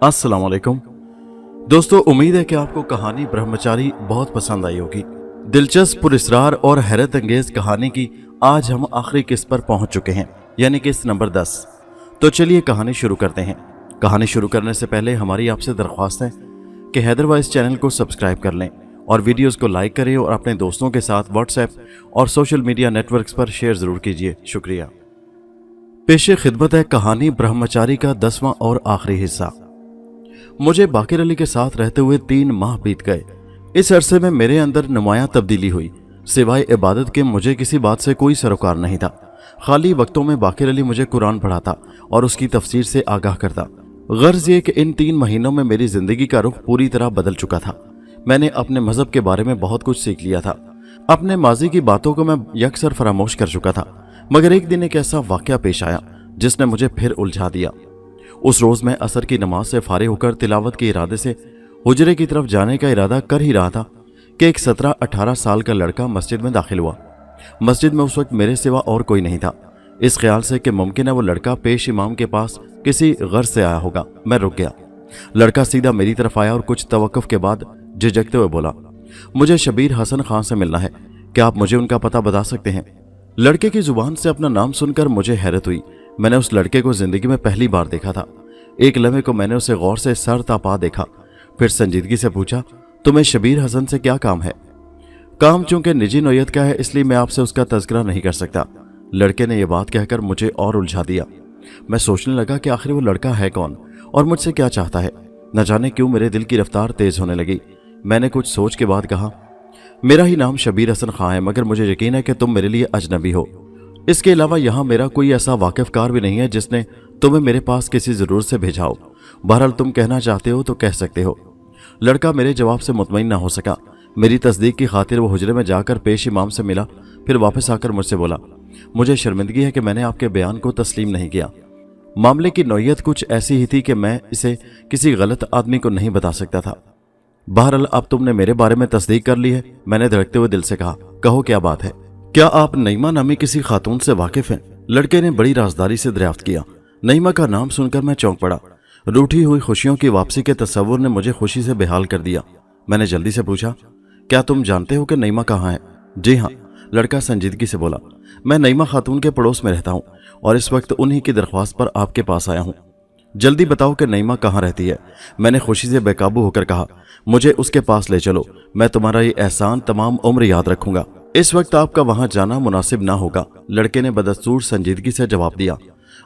अस्सलाम वालेकुम दोस्तों, उम्मीद है कि आपको कहानी ब्रह्मचारी बहुत पसंद आई होगी। दिलचस्प, पुरस्रार और हैरत अंगेज कहानी की आज हम आखिरी किस्त पर पहुंच चुके हैं, यानी किस्त नंबर 10। तो चलिए कहानी शुरू करते हैं। कहानी शुरू करने से पहले हमारी आपसे दरख्वास्त है कि हैदर वाइस चैनल को सब्सक्राइब कर लें और वीडियोस को लाइक करें और अपने दोस्तों के साथ व्हाट्सएप और सोशल मीडिया नेटवर्क्स पर शेयर ज़रूर कीजिए। शुक्रिया। पेशे खिदमत है कहानी ब्रह्मचारी का 10वां और आखिरी हिस्सा। मुझे बाकिर अली के साथ रहते हुए 3 माह बीत गए। इस अरसे में मेरे अंदर नुमायां तब्दीली हुई। सिवाय इबादत के मुझे किसी बात से कोई सरोकार नहीं था। खाली वक्तों में बाकिर अली मुझे कुरान पढ़ाता और उसकी तफसीर से आगाह करता। गर्ज ये कि इन 3 महीनों में मेरी जिंदगी का रुख पूरी तरह बदल चुका था। मैंने अपने मजहब के बारे में बहुत कुछ सीख लिया था। अपने माजी की बातों को मैं यकसर फरामोश कर चुका था, मगर एक दिन एक ऐसा वाकया पेश आया जिसने मुझे फिर उलझा दिया। उस रोज मैं असर की नमाज से फारिग होकर तिलावत के इरादे से हुजरे की तरफ जाने का इरादा कर ही रहा था कि एक 17-18 साल का लड़का मस्जिद में दाखिल हुआ। मस्जिद में उस वक्त मेरे सिवा और कोई नहीं था। इस ख्याल से कि मुमकिन है वो लड़का पेश इमाम के पास किसी गर्ज से आया होगा, मैं रुक गया। लड़का सीधा मेरी तरफ आया और कुछ तवक्कुफ के बाद झिझकते हुए बोला, मुझे शबीर हसन खान से मिलना है, क्या आप मुझे उनका पता बता सकते हैं? लड़के की जुबान से अपना नाम सुनकर मुझे हैरत हुई। मैंने उस लड़के को जिंदगी में पहली बार देखा था। एक लम्हे को मैंने उसे गौर से सर तपा देखा, फिर संजीदगी से पूछा, तुम्हें शबीर हसन से क्या काम है? काम चूंकि निजी नौयत का है, इसलिए मैं आपसे उसका तज़किरा नहीं कर सकता। लड़के ने यह बात कहकर मुझे और उलझा दिया। मैं सोचने लगा कि आखिर वो लड़का है कौन और मुझसे क्या चाहता है। न जाने क्यों मेरे दिल की रफ्तार तेज होने लगी। मैंने कुछ सोच के बाद कहा, मेरा ही नाम शबीर हसन खां है, मगर मुझे यकीन है कि तुम मेरे लिए अजनबी हो। इसके अलावा यहाँ मेरा कोई ऐसा वाकिफकार भी नहीं है जिसने तुम्हें मेरे पास किसी ज़रूरत से भेजा हो। बहरहाल तुम कहना चाहते हो तो कह सकते हो। लड़का मेरे जवाब से मुतमईन ना हो सका। मेरी तस्दीक की खातिर वो हुजरे में जाकर पेश इमाम से मिला, फिर वापस आकर मुझसे बोला, मुझे शर्मिंदगी है कि मैंने आपके बयान को तस्लीम नहीं किया। मामले की नौयत कुछ ऐसी ही थी कि मैं इसे किसी गलत आदमी को नहीं बता सकता था। बहरहाल अब तुमने मेरे बारे में तस्दीक कर ली है, मैंने धड़कते हुए दिल से कहा। कहो क्या बात है? क्या आप नईमा नामी किसी खातून से वाकिफ हैं? लड़के ने बड़ी राजदारी से दरियाफ्त किया। नईमा का नाम सुनकर मैं चौंक पड़ा। रूठी हुई खुशियों की वापसी के तस्वुर ने मुझे खुशी से बेहाल कर दिया। मैंने जल्दी से पूछा, क्या तुम जानते हो कि नईमा कहाँ है? जी हाँ, लड़का संजीदगी से बोला। मैं नईमा खातून के पड़ोस में रहता हूँ और इस वक्त उन्हीं की दरख्वास्त पर आपके पास आया हूँ। जल्दी बताओ कि नईमा कहाँ रहती है? मैंने खुशी से बेकाबू होकर कहा, मुझे उसके पास ले चलो, मैं तुम्हारा ये एहसान तमाम उम्र याद रखूंगा। इस वक्त आपका वहां जाना मुनासिब ना होगा, लड़के ने बदस्तूर संजीदगी से जवाब दिया।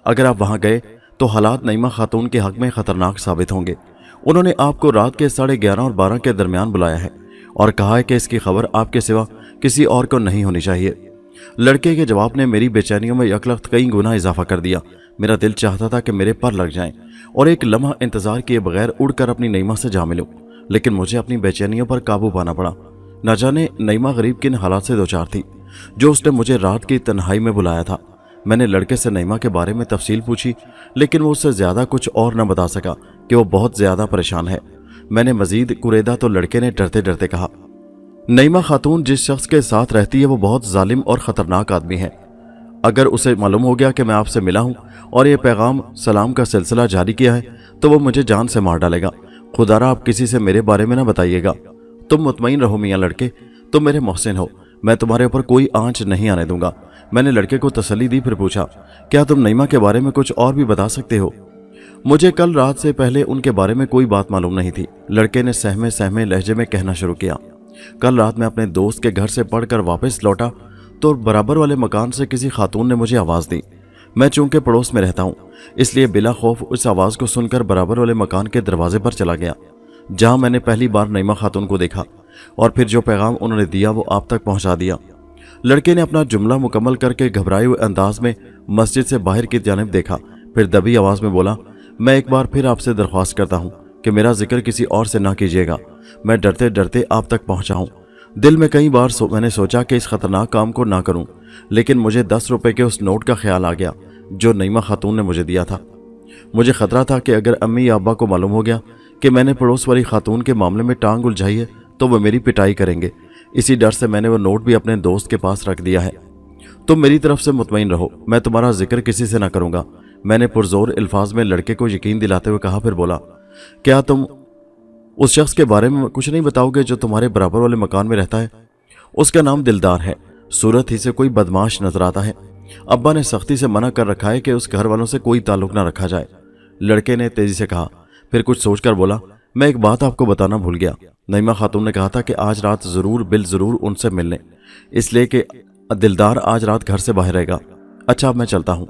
अगर आप वहां गए तो हालात नईमा खातून के हक में खतरनाक साबित होंगे। उन्होंने आपको रात के 11:30 और 12 के दरमियान बुलाया है और कहा है कि इसकी खबर आपके सिवा किसी और को नहीं होनी चाहिए। लड़के के जवाब ने मेरी बेचैनियों में यकलख्त कई गुना इजाफा कर दिया। मेरा दिल चाहता था कि मेरे पर लग जाएं और एक लम्हा इंतजार किए बगैर उड़कर अपनी नईमा से जा मिलूं, लेकिन मुझे अपनी बेचैनियों पर काबू पाना पड़ा। न जाने नईमा गरीब किन हालात से दोचार थी जो उसने मुझे रात की तन्हाई में बुलाया था। मैंने लड़के से नईमा के बारे में तफसील पूछी, लेकिन वो उससे ज्यादा कुछ और न बता सका कि वो बहुत ज्यादा परेशान है। मैंने मजीद कुरेदा तो लड़के ने डरते डरते कहा, नईमा खातून जिस शख्स के साथ रहती है वो बहुत जालिम और खतरनाक आदमी है। अगर उसे मालूम हो गया कि मैं आपसे मिला हूं और ये पैगाम सलाम का सिलसिला जारी किया है तो वो मुझे जान से मार डालेगा। खुदारा आप किसी से मेरे बारे में न बताइएगा। तुम मुतमईन रहो मियाँ लड़के, तुम मेरे मोहसिन हो, मैं तुम्हारे ऊपर कोई आंच नहीं आने दूंगा। मैंने लड़के को तसल्ली दी, फिर पूछा, क्या तुम नईमा के बारे में कुछ और भी बता सकते हो? मुझे कल रात से पहले उनके बारे में कोई बात मालूम नहीं थी, लड़के ने सहमे सहमे लहजे में कहना शुरू किया। कल रात मैं अपने दोस्त के घर से पढ़कर वापस लौटा तो बराबर वाले मकान से किसी खातून ने मुझे आवाज़ दी। मैं चूंकि पड़ोस में रहता हूँ, इसलिए बिला खौफ उस आवाज़ को सुनकर बराबर वाले मकान के दरवाजे पर चला गया, जहां मैंने पहली बार नईमा खातून को देखा और फिर जो पैगाम उन्होंने दिया वो आप तक पहुंचा दिया। लड़के ने अपना जुमला मुकम्मल करके घबराए हुए अंदाज में मस्जिद से बाहर की जानिब देखा, फिर दबी आवाज़ में बोला, मैं एक बार फिर आपसे दरख्वास्त करता हूँ कि मेरा जिक्र किसी और से ना कीजिएगा। मैं डरते डरते आप तक पहुँचा हूँ। दिल में कई बार मैंने सोचा कि इस खतरनाक काम को ना करूँ, लेकिन मुझे 10 रुपए के उस नोट का ख्याल आ गया जो नईमा खातून ने मुझे दिया था। मुझे खतरा था कि अगर अम्मी या अब्बा को मालूम हो गया कि मैंने पड़ोस वाली खातून के मामले में टांग उलझाई है तो वो मेरी पिटाई करेंगे। इसी डर से मैंने वो नोट भी अपने दोस्त के पास रख दिया है। तुम मेरी तरफ से मुतमईन रहो, मैं तुम्हारा जिक्र किसी से ना करूँगा। मैंने पुरजोर अल्फाज में लड़के को यकीन दिलाते हुए कहा, फिर बोला, क्या तुम उस शख्स के बारे में कुछ नहीं बताओगे जो तुम्हारे बराबर वाले मकान में रहता है? उसका नाम दिलदार है, सूरत ही से कोई बदमाश नजर आता है। अब्बा ने सख्ती से मना कर रखा है कि उस घर वालों से कोई ताल्लुक ना रखा जाए। लड़के ने तेजी से कहा, फिर कुछ सोचकर बोला, मैं एक बात आपको बताना भूल गया। नईमा खातून ने कहा था कि आज रात जरूर उनसे मिल लें, इसलिए कि दिलदार आज रात घर से बाहर रहेगा। अच्छा, अब मैं चलता हूँ।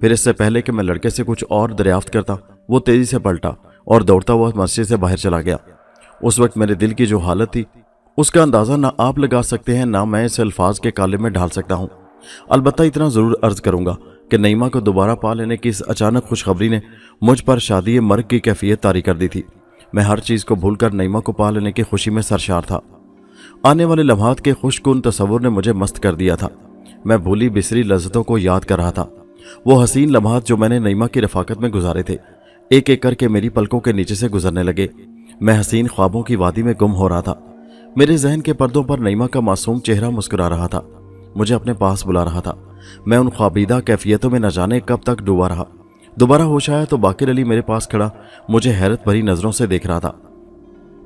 फिर इससे पहले कि मैं लड़के से कुछ और दरियाफ्त करता, वो तेजी से पलटा और दौड़ता हुआ मस्जिद से बाहर चला गया। उस वक्त मेरे दिल की जो हालत थी उसका अंदाज़ा ना आप लगा सकते हैं, ना मैं इसे अल्फाज के काले में ढाल सकता हूँ। अलबत्ता इतना ज़रूर अर्ज़ करूँगा कि नईमा को दोबारा पा लेने की इस अचानक खुशखबरी ने मुझ पर शादी मर्ग की कैफियत तारी कर दी थी। मैं हर चीज़ को भूलकर नईमा को पा लेने की खुशी में सरशार था। आने वाले लम्हात के खुशकुन तस्वुर ने मुझे मस्त कर दिया था। मैं भूली बिसरी लज्जतों को याद कर रहा था। वो हसीन लम्हात जो मैंने नईमा की रफाकत में गुजारे थे एक एक करके मेरी पलकों के नीचे से गुजरने लगे। मैं हसीन ख्वाबों की वादी में गुम हो रहा था। मेरे जहन के पर्दों पर नईमा का मासूम चेहरा मुस्कुरा रहा था, मुझे अपने पास बुला रहा था। मैं उन ख्वाबीदा कैफियतों में न जाने कब तक डूबा रहा। दोबारा होश आया तो बाकिर अली मेरे पास खड़ा मुझे हैरत भरी नजरों से देख रहा था।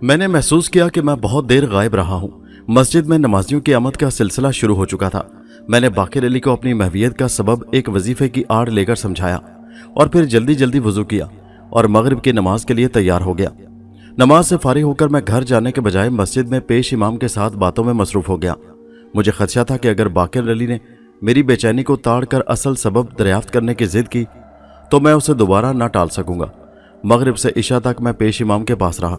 मैंने महसूस किया कि मैं बहुत देर गायब रहा हूँ। मस्जिद में नमाजियों की आमद का सिलसिला शुरू हो चुका था। मैंने बाकिर अली को अपनी महवियत का सबब एक वजीफे की आड़ लेकर समझाया और फिर जल्दी जल्दी वजू किया और मगरिब की नमाज के लिए तैयार हो गया। नमाज से फारिग होकर मैं घर जाने के बजाय मस्जिद में पेश इमाम के साथ बातों में मसरूफ हो गया। मुझे खदशा था कि अगर बाकिर अली ने मेरी बेचैनी को ताड़ कर असल सबब दरियाफ्त करने की जिद की तो मैं उसे दोबारा ना टाल सकूंगा। मगरिब से इशा तक मैं पेश इमाम के पास रहा।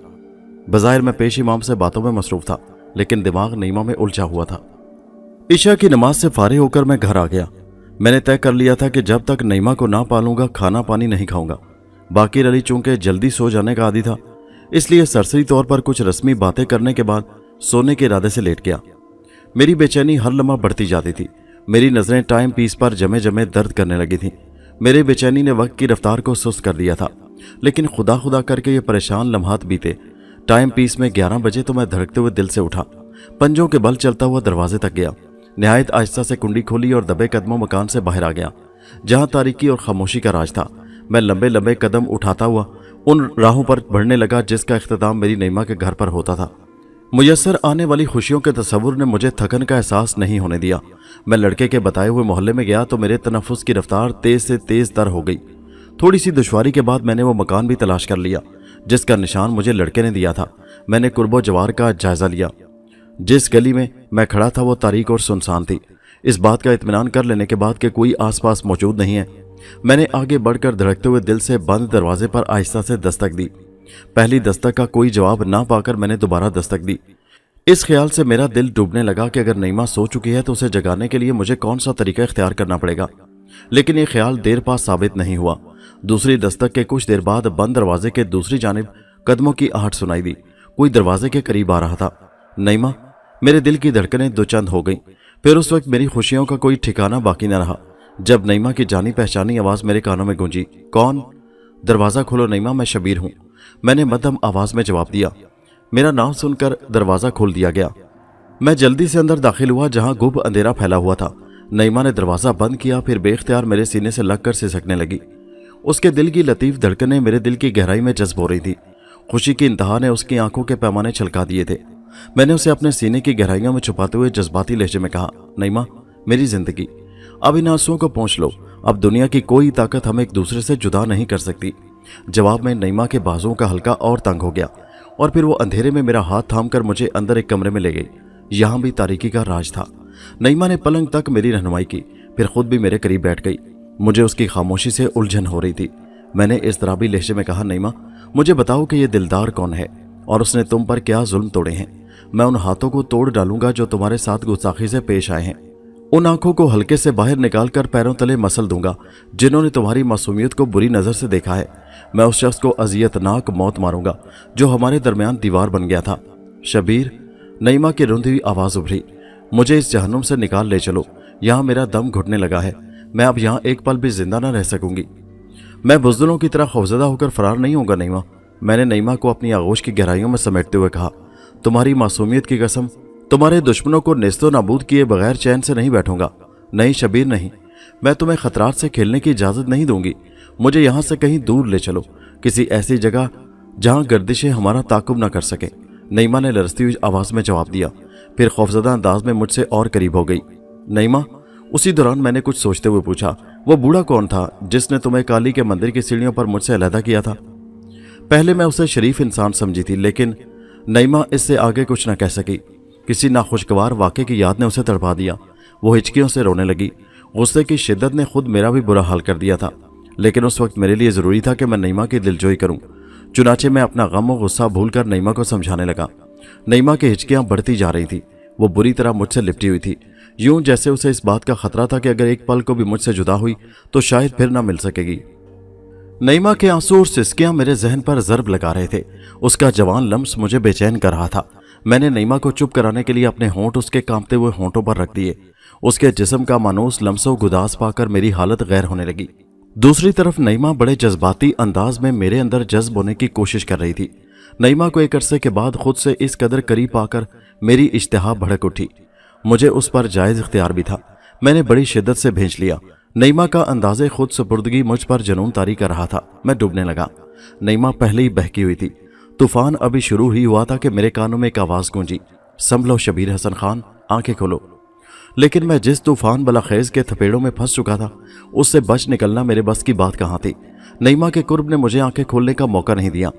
बज़ाहिर मैं पेश इमाम से बातों में मसरूफ था, लेकिन दिमाग नईमा में उलझा हुआ था। इशा की नमाज से फारिग होकर मैं घर आ गया। मैंने तय कर लिया था कि जब तक नईमा को ना पालूंगा खाना पानी नहीं खाऊंगा। बाकिर अली चूंकि जल्दी सो जाने का आदी था, इसलिए सरसरी तौर पर कुछ रस्मी बातें करने के बाद सोने के इरादे से लेट गया। मेरी बेचैनी हर लम्हा बढ़ती जाती थी। मेरी नजरें टाइम पीस पर जमे जमे दर्द करने लगी थीं। मेरे बेचैनी ने वक्त की रफ्तार को सुस्त कर दिया था, लेकिन खुदा खुदा करके ये परेशान लम्हात बीते। टाइम पीस में 11 बजे तो मैं धड़कते हुए दिल से उठा, पंजों के बल चलता हुआ दरवाजे तक गया। निहायत आहिस्ता से कुंडी खोली और दबे कदमों मकान से बाहर आ गया, जहां तारीकी और खामोशी का राज था। मैं लंबे लंबे कदम उठाता हुआ उन राहों पर बढ़ने लगा जिसका इख्तिताम मेरी नईमा के घर पर होता था। मुयस्सर आने वाली खुशियों के तस्वुर ने मुझे थकन का एहसास नहीं होने दिया। मैं लड़के के बताए हुए मोहल्ले में गया तो मेरे तनफ्फुस की रफ्तार तेज से तेज तर हो गई। थोड़ी सी दुश्वारी के बाद मैंने वो मकान भी तलाश कर लिया जिसका निशान मुझे लड़के ने दिया था। मैंने कुर्बो जवार का जायजा लिया। जिस गली में मैं खड़ा था वो तारीक और सुनसान थी। इस बात का इत्मीनान कर लेने के बाद कि कोई आसपास मौजूद नहीं है, मैंने आगे बढ़कर धड़कते हुए दिल से बंद दरवाजे पर आहिस्ता से दस्तक दी। पहली दस्तक का कोई जवाब ना पाकर मैंने दोबारा दस्तक दी। इस ख्याल से मेरा दिल डूबने लगा कि अगर नईमा सो चुकी है तो उसे जगाने के लिए मुझे कौन सा तरीका इख्तियार करना पड़ेगा। लेकिन ये ख्याल देर पास साबित नहीं हुआ। दूसरी दस्तक के कुछ देर बाद बंद दरवाजे के दूसरी जानिब कदमों की आहट सुनाई दी। कोई दरवाजे के करीब आ रहा था। नईमा, मेरे दिल की धड़कनें दो चंद हो गईं। फिर उस वक्त मेरी खुशियों का कोई ठिकाना बाकी न रहा जब नईमा की जानी पहचानी आवाज मेरे कानों में गूंजी। कौन? दरवाजा खोलो नईमा, मैं शबीर हूं। मैंने मध्यम आवाज में जवाब दिया। मेरा नाम सुनकर दरवाजा खोल दिया गया। मैं जल्दी से अंदर दाखिल हुआ जहां गुब अंधेरा फैला हुआ था। नईमा ने दरवाजा बंद किया, फिर बेख्तियार मेरे सीने से लगकर सिसकने लगी। उसके दिल की लतीफ धड़कनें मेरे दिल की गहराई में जज्ब हो रही थी। खुशी की इंतहा ने उसकी आंखों के पैमाने छलका दिए थे। मैंने उसे अपने सीने की गहराइयों में छुपाते हुए जज्बाती लहजे में कहा, नईमा, मेरी जिंदगी, अब इन आंसुओं को पोंछ लो। अब दुनिया की कोई ताकत हमें एक दूसरे से जुदा नहीं कर सकती। जवाब में नईमा के बाजुओं का हल्का और तंग हो गया और फिर वो अंधेरे में मेरा हाथ थामकर मुझे अंदर एक कमरे में ले गई। यहां भी तारीकी का राज था। नईमा ने पलंग तक मेरी रहनुमाई की, फिर खुद भी मेरे करीब बैठ गई। मुझे उसकी खामोशी से उलझन हो रही थी। मैंने इस तरह लहजे में कहा, नईमा, मुझे बताओ कि ये दिलदार कौन है और उसने तुम पर क्या जुल्म तोड़े हैं। मैं उन हाथों को तोड़ डालूंगा जो तुम्हारे साथ गुस्ताखी से पेश आए हैं। उन आंखों को हल्के से बाहर निकालकर पैरों तले मसल दूंगा जिन्होंने तुम्हारी मासूमियत को बुरी नजर से देखा है। मैं उस शख्स को अजियतनाक मौत मारूंगा जो हमारे दरमियान दीवार बन गया था। शबीर, नईमा की रुंधी हुई आवाज उभरी, मुझे इस जहन्नुम से निकाल ले चलो। यहाँ मेरा दम घुटने लगा है। मैं अब यहाँ एक पल भी जिंदा न रह सकूंगी। मैं बुज़दिलों की तरह खौफजदा होकर फरार नहीं होगा नईमा। मैंने नईमा को अपनी आगोश की गहराइयों में समेटते हुए कहा, तुम्हारी मासूमियत की कसम, तुम्हारे दुश्मनों को नेस्तो नाबूद किए बगैर चैन से नहीं बैठूंगा। नहीं शबीर, नहीं, मैं तुम्हें खतरात से खेलने की इजाजत नहीं दूंगी। मुझे यहाँ से कहीं दूर ले चलो, किसी ऐसी जगह जहां गर्दिशें हमारा ताकुब न कर सके। नईमा ने लरसती हुई आवाज में जवाब दिया, फिर खौफजदा अंदाज में मुझसे और करीब हो गई। नईमा, उसी दौरान मैंने कुछ सोचते हुए पूछा, वो बूढ़ा कौन था जिसने तुम्हें काली के मंदिर की सीढ़ियों पर मुझसे अलहदा किया था? पहले मैं उसे शरीफ इंसान समझी थी, लेकिन नईमा इससे आगे कुछ न कह सकी। किसी नाखुशगवार वाक़े की याद ने उसे तड़पा दिया। वो हिचकियों से रोने लगी। गुस्से की शिद्दत ने खुद मेरा भी बुरा हाल कर दिया था, लेकिन उस वक्त मेरे लिए ज़रूरी था कि मैं नईमा की दिलजोई करूं। चुनाचे मैं अपना गम और गुस्सा भूलकर नईमा को समझाने लगा। नईमा की हिचकियां बढ़ती जा रही थी। वो बुरी तरह मुझसे लिपटी हुई थी, यूं जैसे उसे इस बात का खतरा था कि अगर एक पल को भी मुझसे जुदा हुई तो शायद फिर ना मिल सकेगी। नईमा के आंसू और सिसकियां मेरे जहन पर ज़र्ब लगा रहे थे। उसका जवान लम्स मुझे बेचैन कर रहा था। मैंने नईमा को चुप कराने के लिए अपने होंठ उसके कांपते हुए होंठों पर रख दिए। उसके जिस्म का मानूस लम्सों गुदास पाकर मेरी हालत गैर होने लगी। दूसरी तरफ नईमा बड़े जज्बाती अंदाज में मेरे अंदर जज्ब होने की कोशिश कर रही थी। नईमा को एक अरसे के बाद खुद से इस कदर करीब पाकर मेरी इश्तिहा भड़क उठी। मुझे उस पर जायज़ इख्तियार भी था। मैंने बड़ी शिद्दत से भेंच लिया। नईमा का अंदाज़े खुद सुपुर्दगी मुझ पर जुनून तारी कर रहा था। मैं डूबने लगा। नईमा पहले ही बहकी हुई थी। तूफान अभी शुरू ही हुआ था कि मेरे कानों में एक आवाज़ गूंजी, संभलो शबीर हसन खान, आंखें खोलो। लेकिन मैं जिस तूफान बलाखेज के थपेड़ों में फंस चुका था, उससे बच निकलना मेरे बस की बात कहाँ थी। नईमा के कुर्ब ने मुझे आंखें खोलने का मौका नहीं दिया।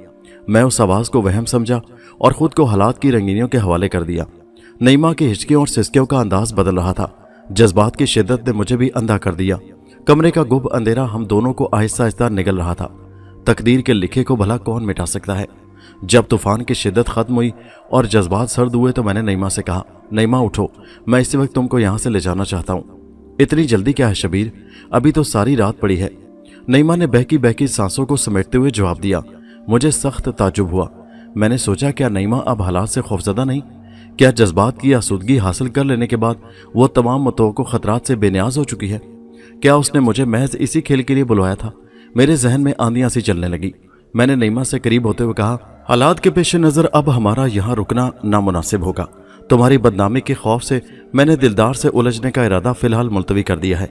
मैं उस आवाज़ को वहम समझा और ख़ुद को हालात की रंगीनियों के हवाले कर दिया। नईमा की हिचकियों और सिसकियों का अंदाज बदल रहा था। जज्बात की शिद्दत ने मुझे भी अंधा कर दिया। कमरे का गुब अंधेरा हम दोनों को आहिस्ता आहिस्ता निगल रहा था। तकदीर के लिखे को भला कौन मिटा सकता है। जब तूफान की शिद्दत खत्म हुई और जज्बात सर्द हुए तो मैंने नईमा से कहा, नईमा उठो, मैं इसी वक्त तुमको यहाँ से ले जाना चाहता हूँ। इतनी जल्दी क्या है शबीर, अभी तो सारी रात पड़ी है। नईमा ने बहकी बहकी सांसों को समेटते हुए जवाब दिया। मुझे सख्त ताजुब हुआ। मैंने सोचा, क्या नईमा अब हालात से खौफजदा नहीं? क्या जज्बात की आसूदगी हासिल कर लेने के बाद वो तमाम मतोक़ो खतरात से बेनियाज हो चुकी है? क्या उसने मुझे महज इसी खेल के लिए बुलवाया था? मेरे जहन में आंधियां सी चलने लगी। मैंने नईमा से करीब होते हुए कहा, हालात के पेश नज़र अब हमारा यहाँ रुकना नामुनासिब होगा। तुम्हारी बदनामी के खौफ से मैंने दिलदार से उलझने का इरादा फ़िलहाल मुलतवी कर दिया है।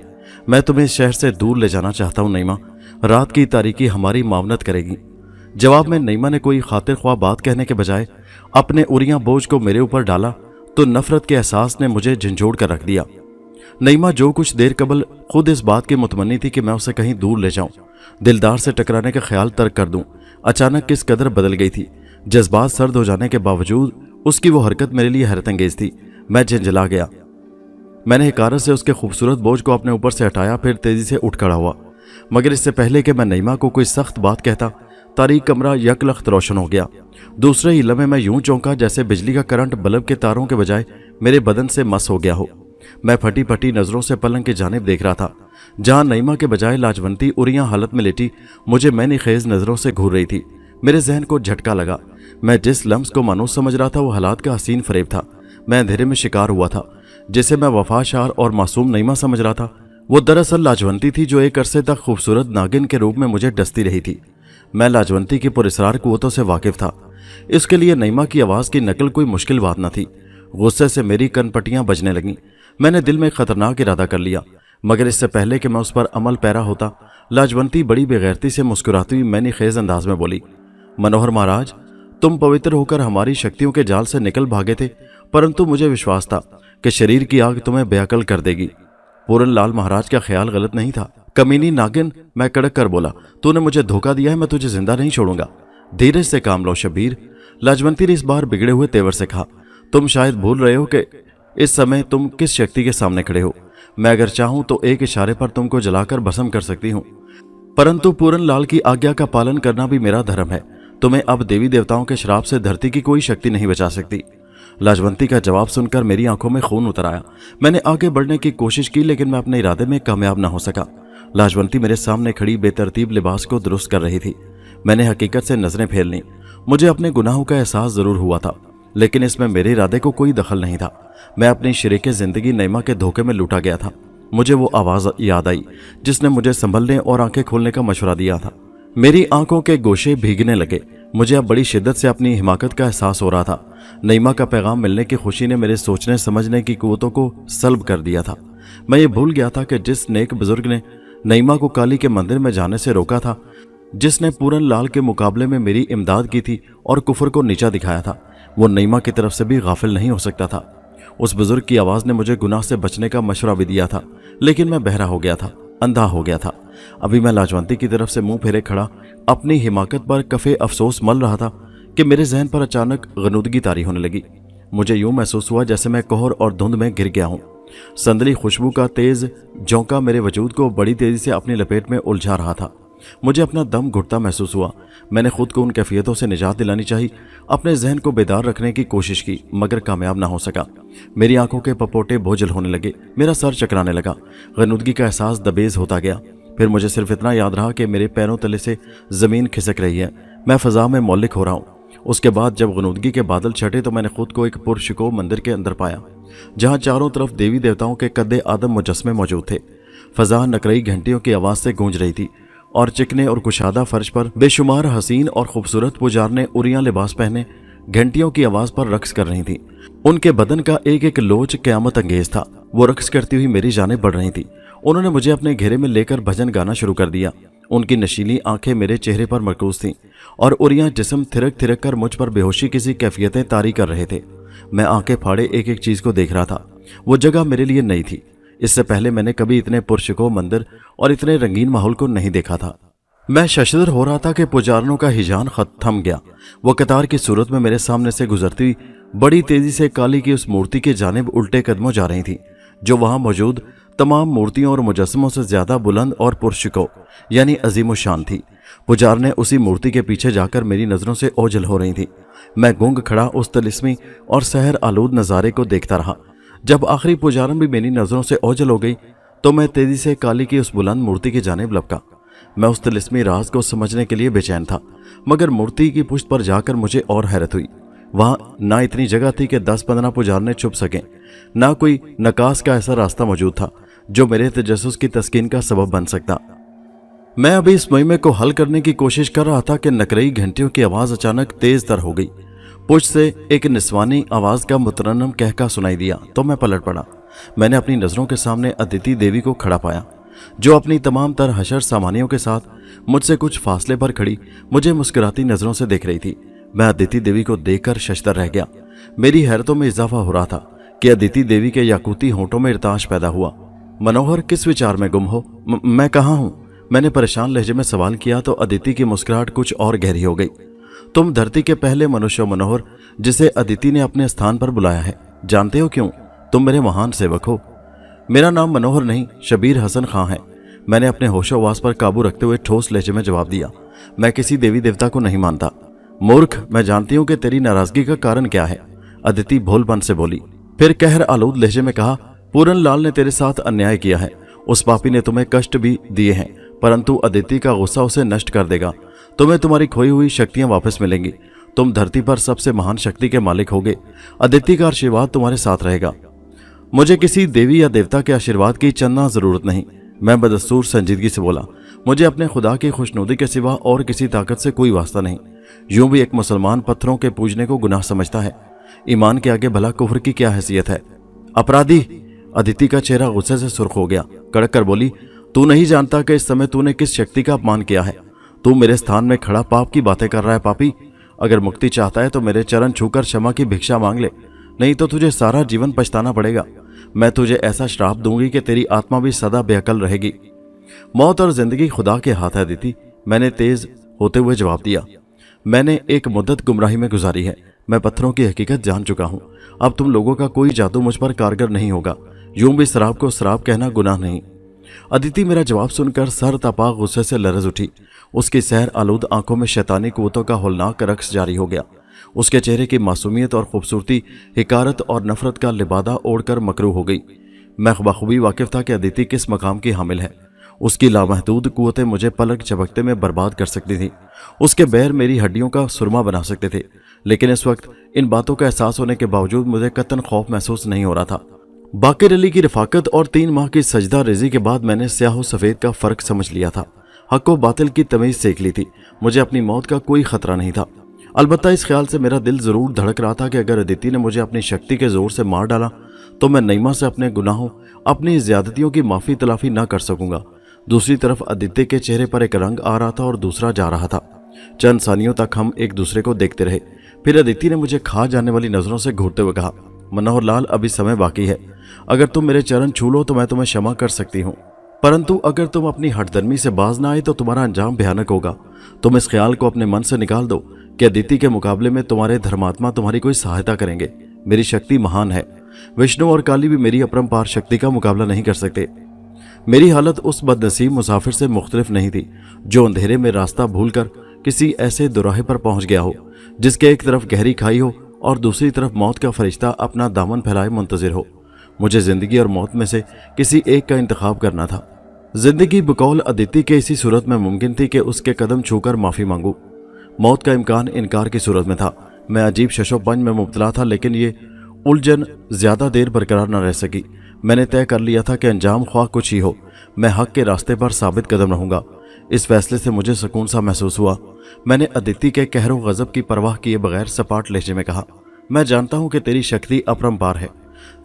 मैं तुम्हें इस शहर से दूर ले जाना चाहता हूँ नईमा। रात की तारीकी हमारी मावनत करेगी। जवाब में नईमा ने कोई खातिर ख्वाह बात कहने के बजाय अपने उरियां बोझ को मेरे ऊपर डाला तो नफरत के एहसास ने मुझे झंझोड़ कर रख दिया। नईमा जो कुछ देर कबल खुद इस बात की मुतमन्नी थी कि मैं उसे कहीं दूर ले जाऊं, दिलदार से टकराने का ख्याल तर्क कर दूं, अचानक किस कदर बदल गई थी। जज्बात सर्द हो जाने के बावजूद उसकी वो हरकत मेरे लिए हैरत अंगेज थी। मैं झंझला गया। मैंने हिकारत से उसके खूबसूरत बोझ को अपने ऊपर से हटाया, फिर तेजी से उठ खड़ा हुआ। मगर इससे पहले कि मैं नईमा को कोई सख्त बात कहता, तारीक कमरा यकलख्त रोशन हो गया। दूसरे ही लम्हे में यूं चौंका जैसे बिजली का करंट बल्ब के तारों के बजाय मेरे बदन से मस हो गया हो। मैं फटी फटी नजरों से पलंग की जानिब देख रहा था, जहां नईमा के बजाय लाजवंती उरियां हालत में लेटी मुझे मैंने खेज नजरों से घूर रही थी। मेरे जहन को झटका लगा। मैं जिस लम्स को मानूस समझ रहा था वो हालात का हसीन फरेब था। मैं अंधेरे में शिकार हुआ था। जिसे मैं वफाशार और मासूम नईमा समझ रहा था, वो दरअसल लाजवंती थी जो एक अरसे तक खूबसूरत नागिन के रूप में मुझे डसती रही थी। मैं लाजवंती की पुरस्रार कुव्वतों से वाकिफ था। इसके लिए नईमा की आवाज़ की नकल कोई मुश्किल बात न थी। गुस्से से मेरी कनपटियां बजने लगीं। मैंने दिल में खतरनाक इरादा कर लिया, मगर इससे पहले कि मैं उस पर अमल पैरा होता, लाजवंती बड़ी बेगैरती से मुस्कुराती हुई मैंने खेज अंदाज में बोली, मनोहर महाराज, तुम पवित्र होकर हमारी शक्तियों के जाल से निकल भागे थे, परंतु मुझे विश्वास था कि शरीर की आग तुम्हें बेअकल कर देगी। पूरन लाल महाराज का ख्याल गलत नहीं था। कमीनी नागिन, मैं कड़क कर बोला, तूने मुझे धोखा दिया है, मैं तुझे जिंदा नहीं छोड़ूंगा। धीरज से काम लो शबीर, लाजवंती ने इस बार बिगड़े हुए तेवर से कहा। तुम शायद भूल रहे हो कि इस समय तुम किस शक्ति के सामने खड़े हो। मैं अगर चाहूं तो एक इशारे पर तुमको जलाकर भस्म कर सकती हूं, परंतु पूरन लाल की आज्ञा का पालन करना भी मेरा धर्म है। तुम्हें अब देवी देवताओं के श्राप से धरती की कोई शक्ति नहीं बचा सकती। लाजवंती का जवाब सुनकर मेरी आंखों में खून उतर आया। मैंने आगे बढ़ने की कोशिश की, लेकिन मैं अपने इरादे में कामयाब न हो सका। लाजवंती मेरे सामने खड़ी बेतरतीब लिबास को दुरुस्त कर रही थी। मैंने हकीकत से नजरें फेर लीं। मुझे अपने गुनाहों का एहसास जरूर हुआ था, लेकिन इसमें मेरे इरादे को कोई दखल नहीं था। मैं अपनी शरीके जिंदगी नईमा के धोखे में लूटा गया था। मुझे वो आवाज़ याद आई जिसने मुझे संभलने और आंखें खोलने का मशवरा दिया था। मेरी आंखों के गोशे भीगने लगे। मुझे अब बड़ी शिद्दत से अपनी हिमाकत का एहसास हो रहा था। नईमा का पैगाम मिलने की खुशी ने मेरे सोचने समझने की कुव्वतों को सल्ब कर दिया था। मैं ये भूल गया था कि जिस नेक बुजुर्ग ने नईमा को काली के मंदिर में जाने से रोका था, जिसने पूरन लाल के मुकाबले में मेरी इमदाद की थी और कुफर को नीचा दिखाया था, वो नईमा की तरफ से भी गाफिल नहीं हो सकता था। उस बुजुर्ग की आवाज़ ने मुझे गुनाह से बचने का मशवरा भी दिया था, लेकिन मैं बहरा हो गया था, अंधा हो गया था। अभी मैं लाजवंती की तरफ से मुंह फेरे खड़ा अपनी हिमाकत पर कफ़े अफसोस मल रहा था कि मेरे जहन पर अचानक गनूदगी तारी होने लगी। मुझे यूं महसूस हुआ जैसे मैं कोहर और धुंध में गिर गया हूं। संदली खुशबू का तेज झोंका मेरे वजूद को बड़ी तेजी से अपनी लपेट में उलझा रहा था। मुझे अपना दम घुटता महसूस हुआ। मैंने खुद को उन कैफियतों से निजात दिलानी चाहिए, अपने जहन को बेदार रखने की कोशिश की, मगर कामयाब ना हो सका। मेरी आंखों के पपोटे बोझल होने लगे, मेरा सर चकराने लगा, गनूदगी का एहसास दबेज होता गया। फिर मुझे सिर्फ इतना याद रहा कि मेरे पैरों तले से ज़मीन खिसक रही है, मैं फ़ज़ा में मौलिक हो रहा हूँ। उसके बाद जब गनूदगी के बादल छटे तो मैंने खुद को एक पुरशिको मंदिर के अंदर पाया, जहाँ चारों तरफ देवी देवताओं के कद्दे आदम मुजस्मे मौजूद थे। फ़ज़ा नकरई घंटियों की आवाज़ से गूंज रही थी और चिकने और कुशादा फर्श पर बेशुमार हसीन और खूबसूरत पुजारने उरिया लिबास पहने घंटियों की आवाज़ पर रक्स कर रही थी। उनके बदन का एक एक लोच क़यामत अंगेज था। वो रक्स करती हुई मेरी जानिब बढ़ रही थी। उन्होंने मुझे अपने घेरे में लेकर भजन गाना शुरू कर दिया। उनकी नशीली आंखें मेरे चेहरे पर मरकूज थीं और उरिया जिस्म थिरक थिरक कर मुझ पर बेहोशी किसी कैफियतें तारी कर रहे थे। मैं आंखें फाड़े एक एक चीज़ को देख रहा था। वो जगह मेरे लिए नई थी। इससे पहले मैंने कभी इतने पुरशिको मंदिर और इतने रंगीन माहौल को नहीं देखा था। मैं शशदर हो रहा था कि पुजारनों का हिजान थम गया। वो कतार की सूरत में मेरे सामने से गुजरती बड़ी तेजी से काली की उस मूर्ति के जानिब उल्टे कदमों जा रही थी, जो वहां मौजूद तमाम मूर्तियों और मुजस्समों से ज्यादा बुलंद और पुरशिको यानी अजीमुशान थी। पुजारने उसी मूर्ति के पीछे जाकर मेरी नज़रों से ओझल हो रही थी। मैं गूंग खड़ा उस तिलिस्मी और सहर आलूद नज़ारे को देखता रहा। जब आखिरी पुजारन भी मेरी नज़रों से ओझल हो गई तो मैं तेजी से काली की उस बुलंद मूर्ति की जानिब लपका। मैं उस तिलिस्मी राज को समझने के लिए बेचैन था, मगर मूर्ति की पुष्ट पर जाकर मुझे और हैरत हुई। वहां ना इतनी जगह थी कि 10-15 पुजारने छुप सकें, ना कोई नकास का ऐसा रास्ता मौजूद था जो मेरे तजस्सुस की तस्कीन का सबब बन सकता। मैं अभी इस मुहिमे को हल करने की कोशिश कर रहा था कि नकरई घंटियों की आवाज़ अचानक तेज तर हो गई। पुष्ट से एक निस्वानी आवाज़ का मुतरन्नम कहका सुनाई दिया तो मैं पलट पड़ा। मैंने अपनी नज़रों के सामने अदिति देवी को खड़ा पाया, जो अपनी तमाम तर हशर सामानियों के साथ मुझसे कुछ फासले पर खड़ी मुझे मुस्कुराती नज़रों से देख रही थी। मैं अदिति देवी को देखकर शशदर रह गया। मेरी हैरतों में इजाफा हो रहा था कि अदिति देवी के याकूती होंठों में इर्ताश पैदा हुआ। मनोहर, किस विचार में गुम हो? मैं कहाँ हूँ? मैंने परेशान लहजे में सवाल किया तो अदिति की मुस्कुराहट कुछ और गहरी हो गई। तुम धरती के पहले मनुष्य हो मनोहर, जिसे अदिति ने अपने स्थान पर बुलाया है। जानते हो क्यों? तुम मेरे महान सेवक हो। मेरा नाम मनोहर नहीं, शबीर हसन खां है। मैंने अपने होशोवास पर काबू रखते हुए ठोस लहजे में जवाब दिया। मैं किसी देवी देवता को नहीं मानता। मूर्ख, मैं जानती हूँ कि तेरी नाराजगी का कारण क्या है, अदिति भोलपन से बोली। फिर कहर आलूद लहजे में कहा, पूरन लाल ने तेरे साथ अन्याय किया है। उस पापी ने तुम्हें कष्ट भी दिए हैं, परंतु अदिति का गुस्सा उसे नष्ट कर देगा। तुम्हें तुम्हारी खोई हुई शक्तियां वापस मिलेंगी। तुम धरती पर सबसे महान शक्ति के मालिक होगे। अदिति का आशीर्वाद तुम्हारे साथ रहेगा। मुझे किसी देवी या देवता के आशीर्वाद की चंदा जरूरत नहीं। मैं बदस्तूर संजीदगी से बोला, मुझे अपने खुदा की खुशनुदी के सिवा और किसी ताकत से कोई वास्ता नहीं। यूं भी एक मुसलमान पत्थरों के पूजने को गुनाह समझता है। ईमान के आगे भला कुफ्र की क्या हैसियत है? अपराधी! अदिति का चेहरा गुस्से से सुर्ख हो गया। कड़क कर बोली, तू नहीं जानता कि इस समय तूने किस शक्ति का अपमान किया है। तू मेरे स्थान में खड़ा पाप की बातें कर रहा है। पापी, अगर मुक्ति चाहता है तो मेरे चरण छूकर क्षमा की भिक्षा मांग ले, नहीं तो तुझे सारा जीवन पछताना पड़ेगा। मैं तुझे ऐसा श्राप दूंगी कि तेरी आत्मा भी सदा बेअकल रहेगी। मौत और जिंदगी खुदा के हाथ है अदिति, मैंने तेज होते हुए जवाब दिया। मैंने एक मुद्दत गुमराही में गुजारी है। मैं पत्थरों की हकीकत जान चुका हूँ। अब तुम लोगों का कोई जादू मुझ पर कारगर नहीं होगा। यूं भी शराब को शराब कहना गुनाह नहीं। अदिति मेरा जवाब सुनकर सर तपा गुस्से से लरज उठी। उसकी सहर आलूद आंखों में शैतानी कुव्वतों का होलनाक रक्स जारी हो गया। उसके चेहरे की मासूमियत और खूबसूरती हिकारत और नफरत का लिबादा ओढ़कर मकरू हो गई। मैं बखूबी वाकिफ था कि अदिति किस मकाम की हामिल है। उसकी लामहदूद कुव्वतें मुझे पलक झपकते में बर्बाद कर सकती थीं। उसके बैर मेरी हड्डियों का सुरमा बना सकते थे। लेकिन इस वक्त इन बातों का एहसास होने के बावजूद मुझे कतन खौफ महसूस नहीं हो रहा था। बाकिर अली की रफाकत और 3 माह की सजदा रेजी के बाद मैंने स्याह सफ़ेद का फ़र्क समझ लिया था। हक व बातिल की तमीज़ सीख ली थी। मुझे अपनी मौत का कोई ख़तरा नहीं था। अलबत्ता इस ख्याल से मेरा दिल ज़रूर धड़क रहा था कि अगर अदिति ने मुझे अपनी शक्ति के ज़ोर से मार डाला तो मैं नईमा से अपने गुनाहों, अपनी ज़्यादतियों की माफ़ी तलाफ़ी ना कर सकूँगा। दूसरी तरफ आदित्य के चेहरे पर एक रंग आ रहा था और दूसरा जा रहा था। चंद सानियों तक हम एक दूसरे को देखते रहे। फिर आदित्य ने मुझे खा जाने वाली नजरों से घूरते हुए कहा, मनोहर लाल, अभी समय बाकी है। अगर तुम मेरे चरण छू लो तो मैं तुम्हें क्षमा कर सकती हूँ, परंतु अगर तुम अपनी हठधर्मी से बाज ना आए तो तुम्हारा अंजाम भयानक होगा। तुम इस ख्याल को अपने मन से निकाल दो कि आदित्य के मुकाबले में तुम्हारे धर्मात्मा तुम्हारी कोई सहायता करेंगे। मेरी शक्ति महान है। विष्णु और काली भी मेरी अपरंपार शक्ति का मुकाबला नहीं कर सकते। मेरी हालत उस बदनसीब मुसाफिर से मुख्तलिफ नहीं थी जो अंधेरे में रास्ता भूलकर किसी ऐसे दुराहे पर पहुंच गया हो जिसके एक तरफ गहरी खाई हो और दूसरी तरफ मौत का फरिश्ता अपना दामन फैलाए मुंतजिर हो। मुझे जिंदगी और मौत में से किसी एक का इंतखाब करना था। जिंदगी बकौल आदित्य के इसी सूरत में मुमकिन थी कि उसके कदम छूकर माफी मांगूं। मौत का इम्कान इनकार की सूरत में था। मैं अजीब शशोपंज में मुब्तला था, लेकिन ये उलझन ज्यादा देर बरकरार न रह सकी। मैंने तय कर लिया था कि अंजाम ख्वाह कुछ ही हो, मैं हक के रास्ते पर साबित कदम रहूंगा। इस फैसले से मुझे सुकून सा महसूस हुआ। मैंने आदित्य के कहरो गजब की परवाह किए बगैर सपाट लहजे में कहा, मैं जानता हूं कि तेरी शक्ति अपरंपार है।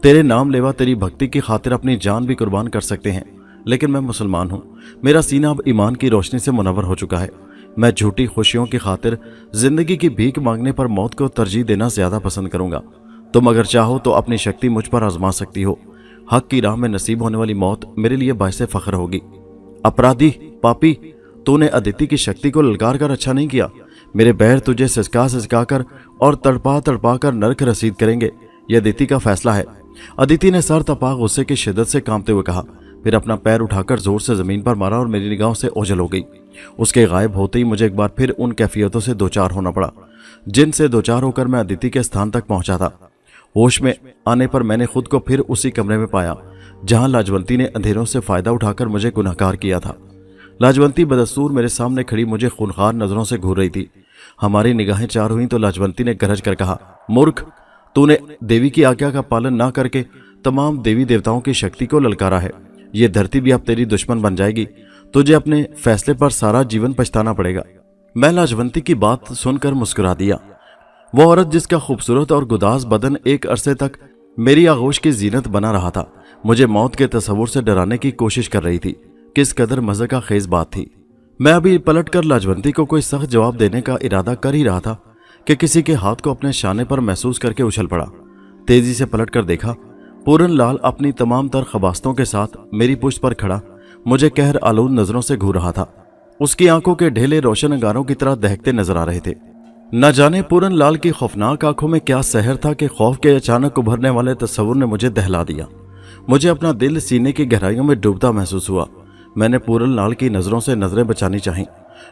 तेरे नाम लेवा तेरी भक्ति की खातिर अपनी जान भी कुर्बान कर सकते हैं, लेकिन मैं मुसलमान हूं। मेरा सीना अब ईमान की रोशनी से मुनव्वर हो चुका है। मैं झूठी खुशियों की खातिर जिंदगी की भीख मांगने पर मौत को तरजीह देना ज्यादा पसंद करूंगा। तुम अगर चाहो तो अपनी शक्ति मुझ पर आजमा सकती हो। हक की राह में नसीब होने वाली मौत मेरे लिए बाइसे फख्र होगी। अपराधी, पापी, तूने आदित्य की शक्ति को ललकार कर अच्छा नहीं किया। मेरे बैर तुझे सिसका सिसका कर और तड़पा तड़पा कर नरक रसीद करेंगे। यह आदित्य का फैसला है। आदित्य ने सर तपा गुस्से की शिद्दत से कांपते हुए कहा, फिर अपना पैर उठाकर जोर से जमीन पर मारा और मेरी निगाहों से ओझल हो गई। उसके गायब होते ही मुझे एक बार फिर उन कैफियतों से दो चार होना पड़ा जिनसे दो चार होकर मैं आदित्य के स्थान तक पहुंचा था। होश में आने पर मैंने खुद को फिर उसी कमरे में पाया जहां लाजवंती ने अंधेरों से फायदा उठाकर मुझे गुनहगार किया था। लाजवंती बदस्तूर मेरे सामने खड़ी मुझे खूनखार नजरों से घूर रही थी। हमारी निगाहें चार हुई तो लाजवंती ने गरज कर कहा, मूर्ख, तूने देवी की आज्ञा का पालन ना करके तमाम देवी देवताओं की शक्ति को ललकारा है। ये धरती भी अब तेरी दुश्मन बन जाएगी। तुझे अपने फैसले पर सारा जीवन पछताना पड़ेगा। मैं लाजवंती की बात सुनकर मुस्कुरा दिया। वो औरत जिसका खूबसूरत और गुदाज बदन एक अरसे तक मेरी आगोश की जीनत बना रहा था, मुझे मौत के तस्वुर से डराने की कोशिश कर रही थी। किस कदर मजे का खेज बात थी। मैं अभी पलटकर लाजवंती को कोई सख्त जवाब देने का इरादा कर ही रहा था कि किसी के हाथ को अपने शाने पर महसूस करके उछल पड़ा। तेजी से पलटकर देखा, पूरन लाल अपनी तमाम तर खबास्तों के साथ मेरी पुश्त पर खड़ा मुझे कहर आलूद नजरों से घूर रहा था। उसकी आंखों के ढेले रोशन अंगारों की तरह दहकते नजर आ रहे थे। न जाने पूरन लाल की खौफनाक आंखों में क्या सहर था कि खौफ के अचानक उभरने वाले तस्वुर ने मुझे दहला दिया। मुझे अपना दिल सीने की गहराइयों में डूबता महसूस हुआ। मैंने पूरन लाल की नजरों से नजरें बचानी चाहीं,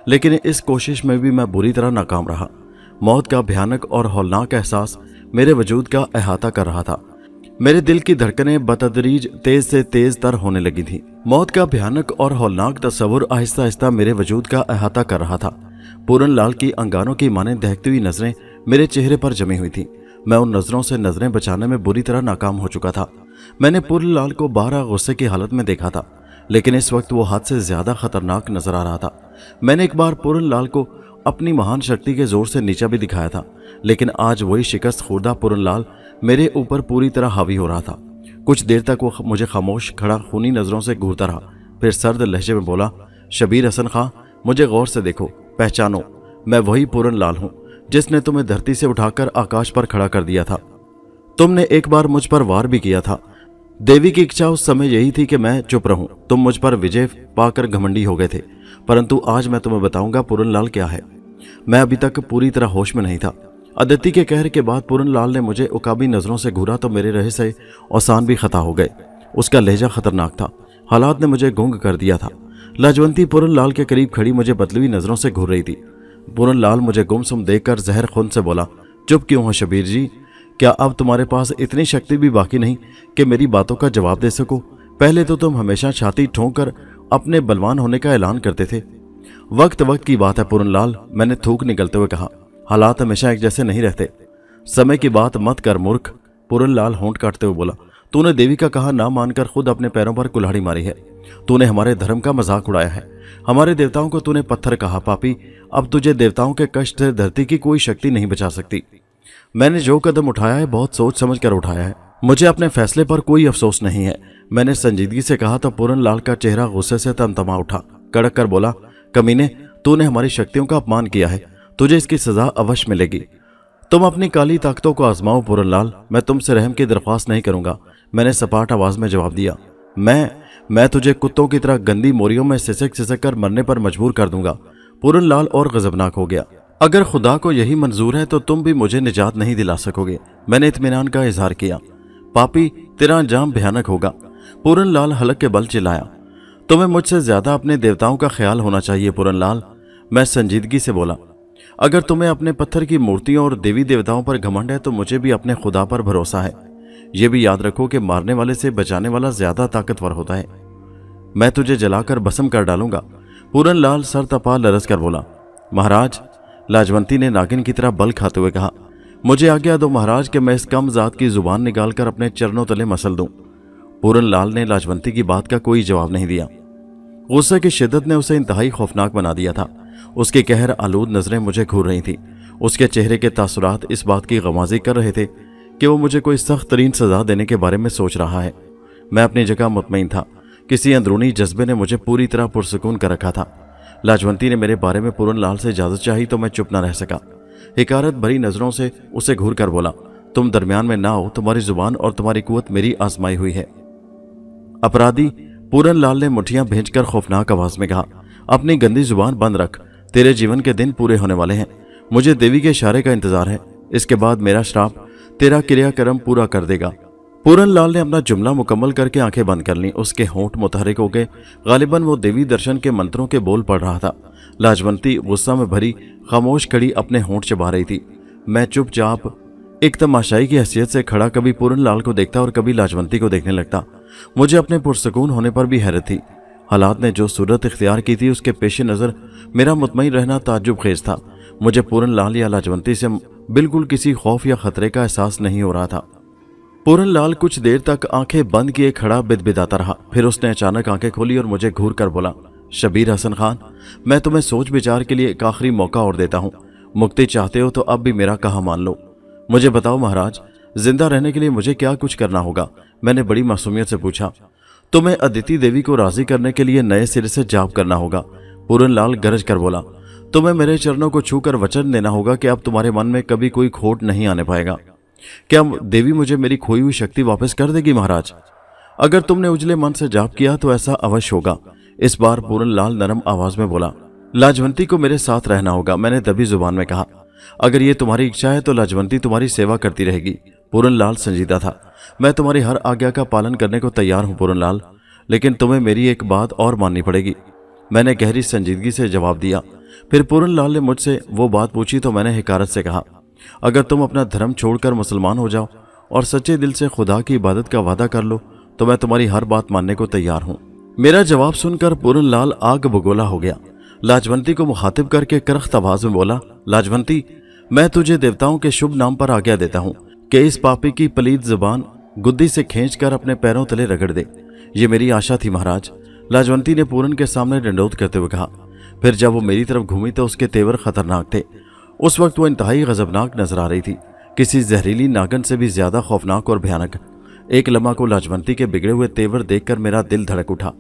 लेकिन इस कोशिश में भी मैं बुरी तरह नाकाम रहा। मौत का भयानक और हौलनाक एहसास मेरे वजूद का अहाता कर रहा था। मेरे दिल की धड़कनें बतदरीज तेज से तेज तर होने लगी थी। मौत का भयानक और हौलनाक तस्वुर आहिस्ता आहिस्ता मेरे वजूद का अहाता कर रहा था। पूरन लाल की अंगारों की माने दहकती हुई नजरें मेरे चेहरे पर जमी हुई थी। मैं उन नजरों से नजरें बचाने में बुरी तरह नाकाम हो चुका था। मैंने पूरन लाल को बारह गुस्से की हालत में देखा था, लेकिन इस वक्त वो हद से ज्यादा खतरनाक नजर आ रहा था। मैंने एक बार पूरन लाल को अपनी महान शक्ति के जोर से नीचा भी दिखाया था, लेकिन आज वही शिकस्त खुर्दा पूरन लाल मेरे ऊपर पूरी तरह हावी हो रहा था। कुछ देर तक वो मुझे खामोश खड़ा खूनी नजरों से घूरता रहा, फिर सर्द लहजे में बोला, शबीर हसन खां, मुझे गौर से देखो, पहचानो, मैं वही पूरन लाल हूं जिसने तुम्हें धरती से उठाकर आकाश पर खड़ा कर दिया था। तुमने एक बार मुझ पर वार भी किया था। देवी की इच्छा उस समय यही थी कि मैं चुप रहूं। तुम मुझ पर विजय पाकर घमंडी हो गए थे, परंतु आज मैं तुम्हें बताऊंगा पूरन लाल क्या है। मैं अभी तक पूरी तरह होश में नहीं था। आदित्य के कहर के बाद पूरन लाल ने मुझे उकाबी नजरों से घूरा तो मेरे रहे से औसान भी खता हो गए। उसका लहजा खतरनाक था। हालात ने मुझे गूंग कर दिया था। लाजवंती पूरन लाल के करीब खड़ी मुझे बदलवी नजरों से घूर रही थी। पूरन लाल मुझे गुमसुम देखकर जहर खून से बोला, चुप क्यों हो शबीर जी? क्या अब तुम्हारे पास इतनी शक्ति भी बाकी नहीं कि मेरी बातों का जवाब दे सको? पहले तो तुम हमेशा छाती ठोंक कर अपने बलवान होने का ऐलान करते थे। वक्त वक्त की बात है पूरन लाल, मैंने थूक निकलते हुए कहा। हालात हमेशा एक जैसे नहीं रहते। समय की बात मत कर मूर्ख, पूरन लाल होंठ काटते हुए बोला। तूने देवी का कहा ना मानकर खुद अपने पैरों पर कुल्हाड़ी मारी है। तूने हमारे धर्म का मजाक उड़ाया है। हमारे देवताओं को तूने पत्थर कहा। पापी, अब तुझे देवताओं के कष्ट से धरती की कोई शक्ति नहीं बचा सकती। मैंने जो कदम उठाया है बहुत सोच समझ कर उठाया है। मुझे अपने फैसले पर कोई अफसोस नहीं है। मैंने संजीदगी से कहा तो पूरन लाल का चेहरा गुस्से से तमतमा उठा। कड़क कर बोला, कमीने, तूने हमारी शक्तियों का अपमान किया है, तुझे इसकी सजा अवश्य मिलेगी। तुम अपनी काली ताकतों को आजमाओ पूरन लाल, मैं तुमसे रहम की दरख्वास्त नहीं करूंगा, मैंने सपाट आवाज में जवाब दिया। मैं तुझे कुत्तों की तरह गंदी मोरियों में सिसक सिसक कर मरने पर मजबूर कर दूंगा। पूरन लाल और गजबनाक हो गया। अगर खुदा को यही मंजूर है तो तुम भी मुझे निजात नहीं दिला सकोगे, मैंने इत्मीनान का इजहार किया। पापी, तेरा अंजाम भयानक होगा, पूरन लाल हलक के बल चिल्लाया। तुम्हें मुझसे ज्यादा अपने देवताओं का ख्याल होना चाहिए पूरन लाल, मैं संजीदगी से बोला। अगर तुम्हें अपने पत्थर की मूर्तियों और देवी देवताओं पर घमंड है तो मुझे भी अपने खुदा पर भरोसा है। यह भी याद रखो कि मारने वाले से बचाने वाला ज्यादा ताकतवर होता है। मैं तुझे जलाकर भस्म कर डालूंगा, पूरन लाल सर तपा लरस कर बोला। महाराज, लाजवंती ने नागिन की तरह बल खाते हुए कहा, मुझे आज्ञा दो महाराज कि मैं इस कम जात की जुबान निकालकर अपने चरणों तले मसल दूं। पूरन लाल ने लाजवंती की बात का कोई जवाब नहीं दिया। गुस्से की शिद्दत ने उसे इंतहाई खौफनाक बना दिया था। उसकी कहर आलूद नजरें मुझे घूर रही थी। उसके चेहरे के तासुरात इस बात की गमाजी कर रहे थे कि वो मुझे कोई सख्त तरीन सजा देने के बारे में सोच रहा है। मैं अपनी जगह मुतमईन था। किसी अंदरूनी जज्बे ने मुझे पूरी तरह पुरसुकून कर रखा था। लाजवंती ने मेरे बारे में पूरन लाल से इजाजत चाही तो मैं चुप न रह सका। हिकारत भरी नजरों से उसे घूर कर बोला, तुम दरमियान में ना हो, तुम्हारी जुबान और तुम्हारी कुव्वत मेरी आजमाई हुई है। अपराधी, पूरन लाल ने मुठ्ठियां भेजकर खौफनाक आवाज में कहा, अपनी गंदी जुबान बंद रख, तेरे जीवन के दिन पूरे होने वाले हैं। मुझे देवी के इशारे का इंतजार है, इसके बाद मेरा श्राप तेरा क्रियाक्रम पूरा कर देगा। पूरन लाल ने अपना जुमला मुकम्मल करके आंखें बंद कर लीं। उसके होंठ मुतहरिक हो गए। गालिबन वो देवी दर्शन के मंत्रों के बोल पढ़ रहा था। लाजवंती गुस्सा में भरी खामोश खड़ी अपने होंठ चबा रही थी। मैं चुपचाप एक तमाशाई की हैसियत से खड़ा कभी पूरन लाल को देखता और कभी लाजवंती को देखने लगता। मुझे अपने पुरसकून होने पर भी हैरत थी। हालात ने जो सूरत इख्तियार की थी उसके पेश नज़र मेरा मुतमईन रहना ताज्जुब खेज था। मुझे पूरन लाल या लाजवंती से बिल्कुल किसी खौफ या खतरे का एहसास नहीं हो रहा था। पूरन लाल कुछ देर तक आंखें बंद किए खड़ा बिदबिदाता रहा। फिर उसने अचानक आंखें खोली और मुझे घूर कर बोला, शबीर हसन खान, मैं तुम्हें सोच विचार के लिए एक आखिरी मौका और देता हूँ। मुक्ति चाहते हो तो अब भी मेरा कहा मान लो। मुझे बताओ महाराज, जिंदा रहने के लिए मुझे क्या कुछ करना होगा? मैंने बड़ी मासूमियत से पूछा। तुम्हें अदिति देवी को राजी करने के लिए नए सिरे से जाप करना होगा, पूरन लाल गरज कर बोला। तुम्हें मेरे चरणों को छूकर वचन देना होगा कि अब तुम्हारे मन में कभी कोई खोट नहीं आने पाएगा। क्या देवी मुझे मेरी खोई हुई शक्ति वापस कर देगी महाराज? अगर तुमने उजले मन से जाप किया तो ऐसा अवश्य होगा। इस बार पूरन लाल नरम आवाज में बोला। लाजवंती को मेरे साथ रहना होगा, मैंने दबी जुबान में कहा। अगर ये तुम्हारी इच्छा है तो लाजवंती तुम्हारी सेवा करती रहेगी। पूरन लाल संजीदा था। मैं तुम्हारी हर आज्ञा का पालन करने को तैयार हूं पूरन लाल, लेकिन तुम्हें मेरी एक बात और माननी पड़ेगी, मैंने गहरी संजीदगी से जवाब दिया। फिर पूरन लाल ने मुझसे वो बात पूछी तो मैंने हिकारत से कहा, अगर तुम अपना धर्म छोड़कर मुसलमान हो जाओ और सच्चे दिल से खुदा की इबादत का वादा कर लो तो मैं तुम्हारी हर बात मानने को तैयार हूं। मेरा जवाब सुनकर पूरन लाल आग बगोला हो गया। लाजवंती को मुखातिब करके करख्त आवाज में बोला, लाजवंती, मैं तुझे देवताओं के शुभ नाम पर आज्ञा देता हूं कि इस पापी की पलीद जुबान गुद्दी से खींचकर अपने पैरों तले रगड़ दे। ये मेरी आशा थी महाराज, लाजवंती ने पूरन के सामने डंडोत करते हुए कहा। फिर जब वो मेरी तरफ घूमी तो उसके तेवर खतरनाक थे। उस वक्त वो इंतहाई गजबनाक नजर आ रही थी, किसी जहरीली नागन से भी ज्यादा खौफनाक और भयानक। एक लम्हा को लाजवंती के बिगड़े हुए तेवर देखकर मेरा दिल धड़क उठा,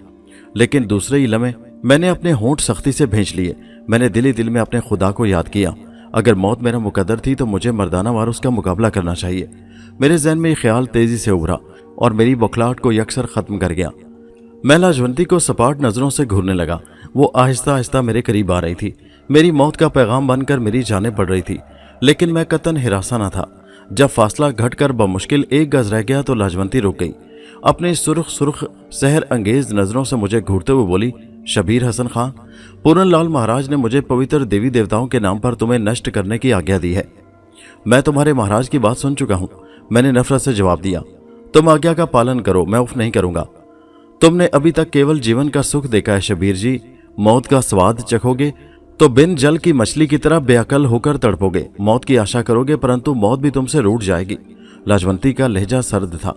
लेकिन दूसरे ही लम्हे मैंने अपने होंठ सख्ती से भींच लिए। मैंने दिल ही दिल में अपने खुदा को याद किया, अगर मौत मेरा मुकद्दर थी तो मुझे मर्दाना वार उसका मुकाबला करना चाहिए। मेरे जहन में ये ख्याल तेजी से उभरा और मेरी बौखलाहट को यकसर खत्म कर गया। मैं लाजवंती को सपाट नजरों से घूरने लगा। वो आहिस्ता आहिस्ता मेरे करीब आ रही थी, मेरी मौत का पैगाम बनकर मेरी जानें पड़ रही थी, लेकिन मैं कतन हिरासा न था। जब फासला घटकर बमुश्किल 1 गज रह गया तो लाजवंती रुक गई। अपने सुर्ख सहर अंगेज नजरों से मुझे घूरते हुए बोली, शबीर हसन खान, पूरन लाल महाराज ने मुझे पवित्र देवी देवताओं के नाम पर तुम्हें नष्ट करने की आज्ञा दी है। मैं तुम्हारे महाराज की बात सुन चुका हूं, मैंने नफरत से जवाब दिया। तुम आज्ञा का पालन करो, मैं उफ नहीं करूंगा। तुमने अभी तक केवल जीवन का सुख देखा है शबीर जी, मौत का स्वाद चखोगे तो बिन जल की मछली की तरह बेअकल होकर तड़पोगे। मौत की आशा करोगे परंतु मौत भी तुमसे रूठ जाएगी। लाजवंती का लहजा सर्द था।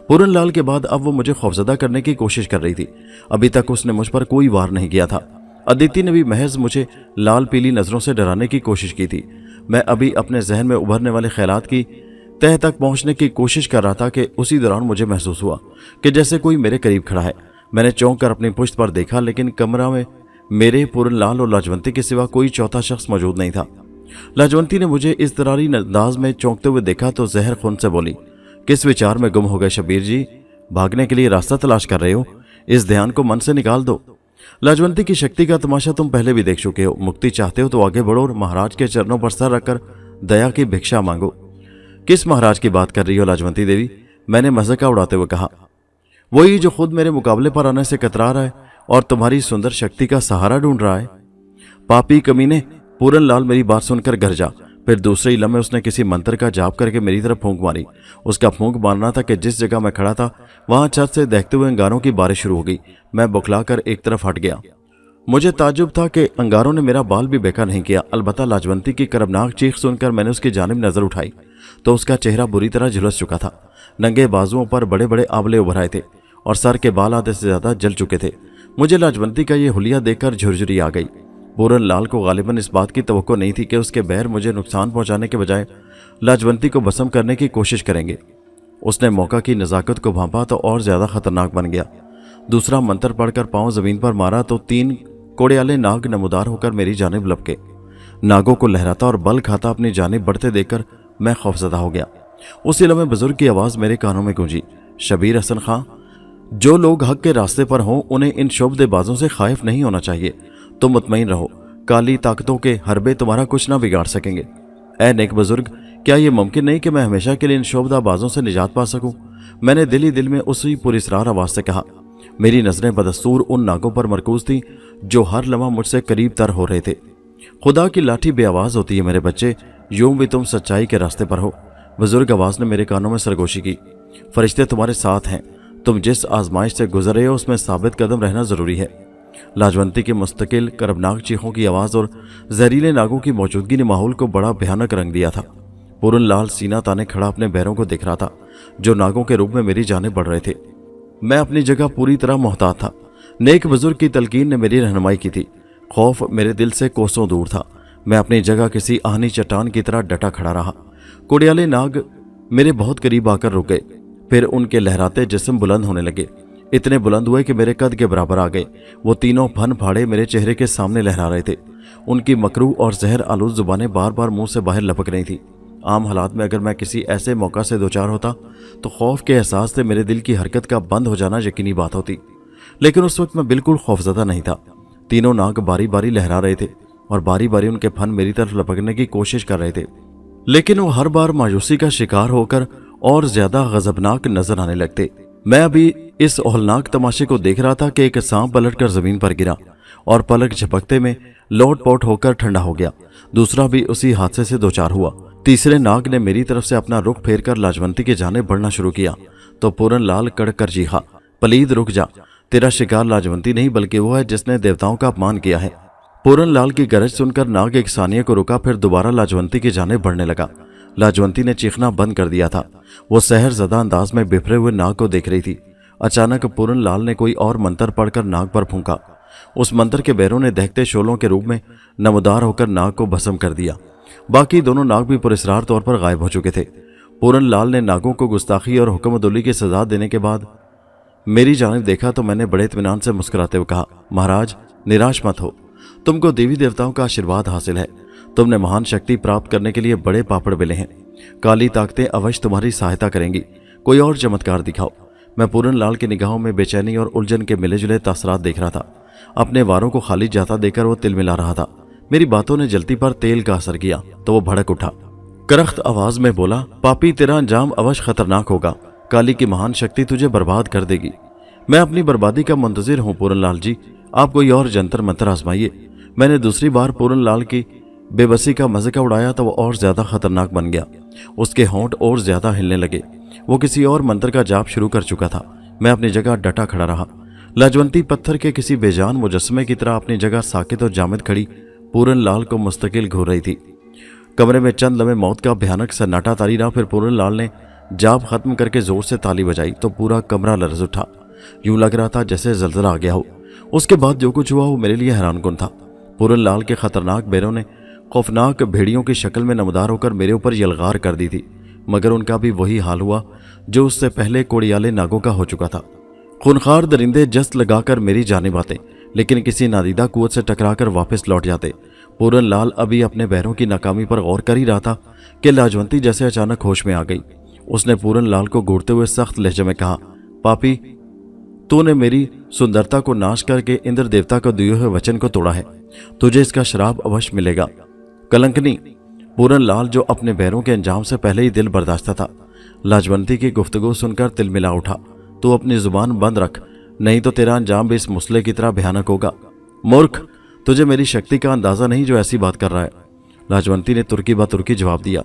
पूरन लाल के बाद अब वो मुझे खौफजदा करने की कोशिश कर रही थी। अभी तक उसने मुझ पर कोई वार नहीं किया था। अदिति ने भी महज मुझे लाल पीली नजरों से डराने की कोशिश की थी। मैं अभी अपने जहन में उभरने वाले ख्यालात की तह तक पहुंचने की कोशिश कर रहा था कि उसी दौरान मुझे महसूस हुआ कि जैसे कोई मेरे करीब खड़ा है। मैंने चौंक कर अपनी पुश्त पर देखा, लेकिन कमरा में मेरे, पूरनलाल और लाजवंती के सिवा कोई चौथा शख्स मौजूद नहीं था। लाजवंती ने मुझे इस तरारी अंदाज में चौंकते हुए देखा तो जहर खून से बोली, किस विचार में गुम हो गए शबीर जी? भागने के लिए रास्ता तलाश कर रहे हो? इस ध्यान को मन से निकाल दो। लाजवंती की शक्ति का तमाशा तुम पहले भी देख चुके हो। मुक्ति चाहते हो तो आगे बढ़ो और महाराज के चरणों पर सर रखकर दया की भिक्षा मांगो। किस महाराज की बात कर रही हो लाजवंती देवी? मैंने मजाक उड़ाते हुए कहा। वही जो खुद मेरे मुकाबले पर आने से कतरा रहा है और तुम्हारी सुंदर शक्ति का सहारा ढूंढ रहा है। पापी कमीने, पूरनलाल मेरी बात सुनकर घर जा। फिर दूसरे ही लम्हे उसने किसी मंत्र का जाप करके मेरी तरफ फूंक मारी। उसका फूंक मारना था कि जिस जगह मैं खड़ा था वहां छत से दहकते हुए अंगारों की बारिश शुरू हो गई। मैं बौखलाकर एक तरफ हट गया। मुझे ताज्जुब था कि अंगारों ने मेरा बाल भी बेकार नहीं किया। अलबत्ता लाजवंती की करबनाक चीख सुनकर मैंने उसकी जानिब नजर उठाई तो उसका चेहरा बुरी तरह झुलस चुका था। नंगे बाजुओं पर बड़े बड़े आंवले उभर आए थे और सर के बाल आधे से ज्यादा जल चुके थे। मुझे लाजवंती का ये हुलिया देखकर झुरझुरी आ गई। पूरनलाल को गालिबन इस बात की तवक्को नहीं थी कि उसके बैर मुझे नुकसान पहुंचाने के बजाय लाजवंती को भस्म करने की कोशिश करेंगे। उसने मौका की नज़ाकत को भांपा तो और ज्यादा खतरनाक बन गया। दूसरा मंत्र पढ़कर पांव जमीन पर मारा तो 3 कोड़ियाले नाग नमूदार होकर मेरी जानिब लपके। नागों को लहराता और बल खाता अपनी जानिब बढ़ते देखकर मैं खौफजदा हो गया। उसी लम्हे बुजुर्ग की आवाज मेरे कानों में गूंजी, शबीर हसन खां, जो लोग हक के रास्ते पर हों उन्हें इन शोबदेबाजों से खाइफ नहीं होना चाहिए। तुम मुतमईन रहो, काली ताकतों के हरबे तुम्हारा कुछ ना बिगाड़ सकेंगे। ऐ नेक बुजुर्ग, क्या यह मुमकिन नहीं कि मैं हमेशा के लिए इन शोबदाबाजों से निजात पा सकूं? मैंने दिल ही दिल में उसी पुरस्रार आवाज से कहा। मेरी नजरें बदस्तूर उन नागों पर मरकूज थीं जो हर लम्हा मुझसे करीब तर हो रहे थे। खुदा की लाठी बेआवाज होती है मेरे बच्चे, यूं भी तुम सच्चाई के रास्ते पर हो। बुजुर्ग आवाज ने मेरे कानों में सरगोशी की। फरिश्ते तुम्हारे साथ हैं। तुम जिस आजमाइश से गुजर रहे हो उसमें साबित कदम रहना जरूरी है। लाजवंती के मुस्तकिल करबनाक चीखों की आवाज और जहरीले नागों की मौजूदगी ने माहौल को बड़ा भयानक रंग दिया था। पूरनलाल सीना ताने खड़ा अपने बैरों को देख रहा था जो नागों के रूप में मेरी जाने बढ़ रहे थे। मैं अपनी जगह पूरी तरह मोहतात था। नेक बुजुर्ग की तलकीन ने मेरी रहनुमाई की थी। खौफ मेरे दिल से कोसों दूर था। मैं अपनी जगह किसी आहनी चट्टान की तरह डटा खड़ा रहा। कोड़ियाले नाग मेरे बहुत करीब आकर रुक गए। फिर उनके लहराते जिस्म बुलंद होने लगे। इतने बुलंद हुए कि मेरे कद के बराबर आ गए। वो तीनों फन फाड़े मेरे चेहरे के सामने लहरा रहे थे। उनकी मकरू और जहर आलूद जुबानें बार बार मुंह से बाहर लपक रही थी। आम हालात में अगर मैं किसी ऐसे मौका से दो चार होता तो खौफ के एहसास से मेरे दिल की हरकत का बंद हो जाना यकीनी बात होती, लेकिन उस वक्त मैं बिल्कुल खौफजदा नहीं था। तीनों नाग बारी बारी लहरा रहे थे और बारी बारी उनके फन मेरी तरफ लपकने की कोशिश कर रहे थे, लेकिन वो हर बार मायूसी का शिकार होकर और ज्यादा गजबनाक नजर आने लगते। मैं अभी इस औलनाक तमाशे को देख रहा था कि एक सांप पलटकर जमीन पर गिरा और पलक झपकते में लोट-पोट होकर ठंडा हो गया। दूसरा भी उसी हादसे से दो चार हुआ। तीसरे नाग ने मेरी तरफ से अपना रुख फेरकर लाजवंती के जाने बढ़ना शुरू किया तो पूरनलाल कड़क कर चीखा, पलीद रुक जा, तेरा शिकार लाजवंती नहीं बल्कि वो है जिसने देवताओं का अपमान किया है। पूरनलाल की गरज सुनकर नाग एक सानिया को रुका, फिर दोबारा लाजवंती के जाने बढ़ने लगा। लाजवंती ने चीखना बंद कर दिया था। वो सहर ज़दा अंदाज में बिफरे हुए नाग को देख रही थी। अचानक पूरनलाल ने कोई और मंत्र पढ़कर नाग पर फूंका। उस मंत्र के बैरों ने दहकते शोलों के रूप में नमदार होकर नाग को भस्म कर दिया। बाकी दोनों नाग भी पुरस्रार तौर पर गायब हो चुके थे। पूरनलाल ने नागों को गुस्ताखी और हुक्मदुली की सजा देने के बाद मेरी जानिब देखा तो मैंने बड़े इत्मीनान से मुस्कुराते हुए कहा, महाराज निराश मत हो, तुमको देवी देवताओं का आशीर्वाद हासिल है। तुमने महान शक्ति प्राप्त करने के लिए बड़े पापड़ बेले हैं। काली ताकतें अवश्य तुम्हारी सहायता करेंगी। कोई और चमत्कार दिखाओ। मैं पूरनलाल की निगाहों में बेचैनी और उलझन के मिले जुले तासरात देख रहा था। अपने वारों को खाली जाता देकर वो तिलमिला रहा था। मेरी बातों ने जलती पर तेल का असर किया तो वो भड़क उठा। करख्त आवाज में बोला, पापी तेरा अंजाम अवश्य खतरनाक होगा। काली की महान शक्ति तुझे बर्बाद कर देगी। मैं अपनी बर्बादी का मुंतजिर हूँ पूरनलाल जी, आप कोई और जंतर मंतर आजमाइए। मैंने दूसरी बार पूरनलाल की बेबसी का मजाक उड़ाया तो वो और ज्यादा खतरनाक बन गया। उसके होंठ और ज्यादा हिलने लगे। वो किसी और मंत्र का जाप शुरू कर चुका था। मैं अपनी जगह डटा खड़ा रहा। लाजवंती पत्थर के किसी बेजान मुजस्मे की तरह अपनी जगह साकित और जामिद खड़ी पूरनलाल को मुस्तकिल घूर रही थी। कमरे में चंद लम्हे मौत का भयानक सन्नाटा तारी रहा। फिर पूरनलाल ने जाप खत्म करके जोर से ताली बजाई तो पूरा कमरा लरज उठा। यूं लग रहा था जैसे जलजला आ गया हो। उसके बाद जो कुछ हुआ वो मेरे लिए हैरानकुन था। पूरनलाल के खतरनाक बैरों ने खौफनाक भेड़ियों की शक्ल में नमदार होकर मेरे ऊपर यलगार कर दी थी। मगर उनका भी वही हाल हुआ जो उससे पहले कोड़ियाले नागों का हो चुका था। खूनखार दरिंदे जस्त लगाकर मेरी जानिब आते, लेकिन किसी नादीदा कुव्वत से टकराकर वापस लौट जाते। पूरन लाल अभी अपने बैरों की नाकामी पर गौर कर ही रहा था कि लाजवंती जैसे अचानक होश में आ गई। उसने पूरन लाल को घूरते हुए सख्त लहजे में कहा, पापी, तूने मेरी सुंदरता को नाश करके इंद्र देवता को दिए हुए वचन को तोड़ा है। तुझे इसका श्राप अवश्य मिलेगा। कलंकनी। पूरन लाल, जो अपने बैरों के अंजाम से पहले ही दिल बर्दाश्ता था, लाजवंती की गुफ्तगू सुनकर तिलमिला उठा। तू अपनी जुबान बंद रख, नहीं तो तेरा अंजाम भी इस मुसले की तरह भयानक होगा। मूर्ख, तुझे मेरी शक्ति का अंदाजा नहीं जो ऐसी बात कर रहा है। लाजवंती ने तुर्की बा तुर्की जवाब दिया।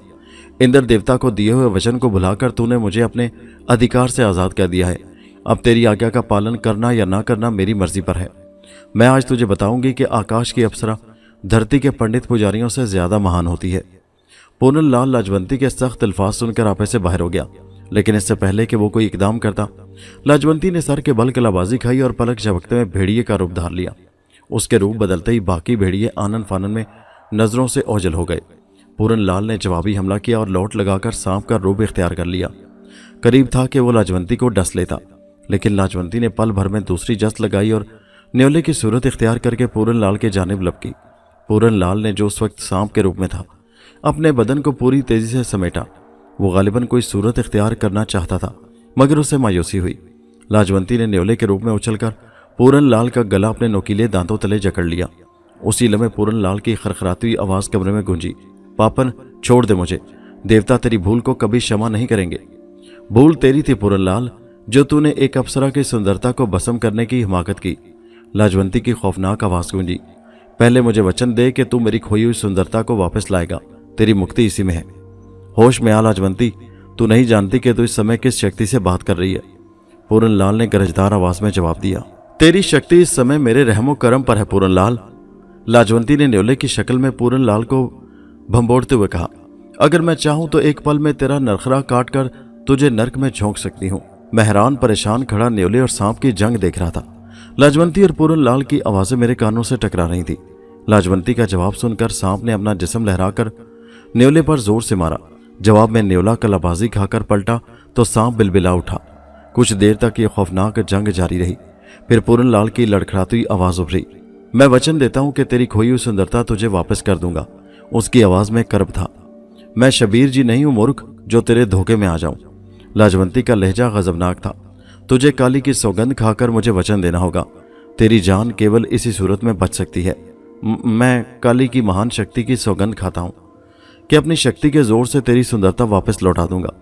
इंद्र देवता को दिए हुए वचन को भुलाकर तूने मुझे अपने अधिकार से आज़ाद कर दिया है। अब तेरी आज्ञा का पालन करना या ना करना मेरी मर्जी पर है। मैं आज तुझे बताऊंगी कि आकाश की अप्सरा धरती के पंडित पुजारियों से ज्यादा महान होती है। पूरन लाल लाजवंती के सख्त अल्फाज सुनकर आपे से बाहर हो गया, लेकिन इससे पहले कि वो कोई इकदाम करता, लाजवंती ने सर के बल कलाबाजी खाई और पलक झपकते में भेड़िए का रूप धार लिया। उसके रूप बदलते ही बाकी भेड़िए आनन फानन में नजरों से ओझल हो गए। पूरन लाल ने जवाबी हमला किया और लौट लगाकर सांप का रूप इख्तियार कर लिया। करीब था कि वो लाजवंती को डस लेता, लेकिन लाजवंती ने पल भर में दूसरी जस्त लगाई और न्योले की सूरत इख्तियार करके पूरन लाल के जानिब लपकी। पूरन लाल ने, जो उस वक्त सांप के रूप में था, अपने बदन को पूरी तेजी से समेटा। वो गालिबन कोई सूरत इख्तियार करना चाहता था, मगर उसे मायूसी हुई। लाजवंती ने न्योले के रूप में उछलकर पूरन लाल का गला अपने नोकीले दांतों तले जकड़ लिया। उसी लम्हे पूरन लाल की खरखराती हुई आवाज कमरे में गूंजी, पापन, छोड़ दे मुझे। देवता तेरी भूल को कभी क्षमा नहीं करेंगे। भूल तेरी थी पूरन लाल, जो तूने एक अप्सरा की सुंदरता को भस्म करने की हिमाकत की। लाजवंती की खौफनाक आवाज गूंजी। पहले मुझे वचन दे कि तू मेरी खोई हुई सुंदरता को वापस लाएगा। तेरी मुक्ति इसी में है। होश में आ लाजवंती, तू नहीं जानती कि तू इस समय किस शक्ति से बात कर रही है। पूरन लाल ने गरजदार आवाज में जवाब दिया, तेरी शक्ति इस समय मेरे रहमो करम पर है पूरन लाल। लाजवंती ने न्योले की शक्ल में पूरन लाल को भंबोड़ते हुए कहा, अगर मैं चाहूं तो एक पल में तेरा नरखरा काट कर तुझे नर्क में झोंक सकती हूं। मैं हैरान परेशान खड़ा न्योले और सांप की जंग देख रहा था। लाजवंती और पूरन लाल की आवाजें मेरे कानों से टकरा रही थी। लाजवंती का जवाब सुनकर सांप ने अपना जिस्म लहराकर न्योले पर जोर से मारा। जवाब में न्योला कलाबाजी खाकर पलटा तो सांप बिलबिला उठा। कुछ देर तक ये खौफनाक जंग जारी रही। फिर पूरन लाल की लड़खड़ाती हुई आवाज उभरी, मैं वचन देता हूं कि तेरी खोई हुई सुंदरता तुझे वापस कर दूंगा। उसकी आवाज में कर्ब था। मैं शबीर जी नहीं हूं मूर्ख, जो तेरे धोखे में आ जाऊं। लाजवंती का लहजा गजबनाक था। तुझे काली की सौगंध खाकर मुझे वचन देना होगा। तेरी जान केवल इसी सूरत में बच सकती है। मैं काली की महान शक्ति की सौगंध खाता हूं कि अपनी शक्ति के जोर से तेरी सुंदरता वापस लौटा दूंगा।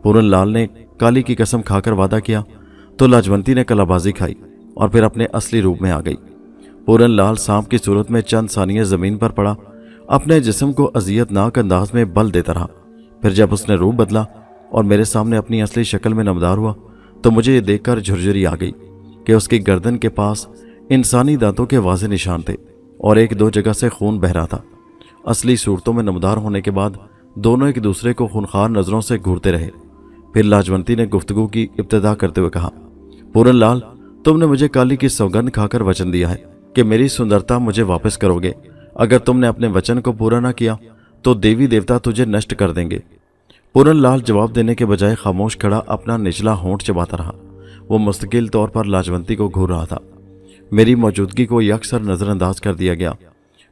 पूरन लाल ने काली की कसम खाकर वादा किया तो लाजवंती ने कलाबाजी खाई और फिर अपने असली रूप में आ गई। पूरन लाल सांप की सूरत में चंद सानिये जमीन पर पड़ा, अपने जिस्म को अजियतनाक अंदाज में बल देता रहा। फिर जब उसने रूप बदला और मेरे सामने अपनी असली शक्ल में नमदार हुआ तो मुझे ये देखकर झुरझुरी आ गई कि उसकी गर्दन के पास इंसानी दांतों के वाज़े निशान थे और एक दो जगह से खून बह रहा था। असली सूरतों में नमदार होने के बाद दोनों एक दूसरे को खूनखार नजरों से घूरते रहे। फिर लाजवंती ने गुफ्तगू की इब्तिदा करते हुए कहा, पूरन लाल, तुमने मुझे काली की सौगंध खाकर वचन दिया है कि मेरी सुंदरता मुझे वापस करोगे। अगर तुमने अपने वचन को पूरा न किया तो देवी देवता तुझे नष्ट कर देंगे। पूरन लाल जवाब देने के बजाय खामोश खड़ा अपना निचला होंठ चबाता रहा। वो मुस्तकिल तौर पर लाजवंती को घूर रहा था। मेरी मौजूदगी को यकसर नजरअंदाज कर दिया गया।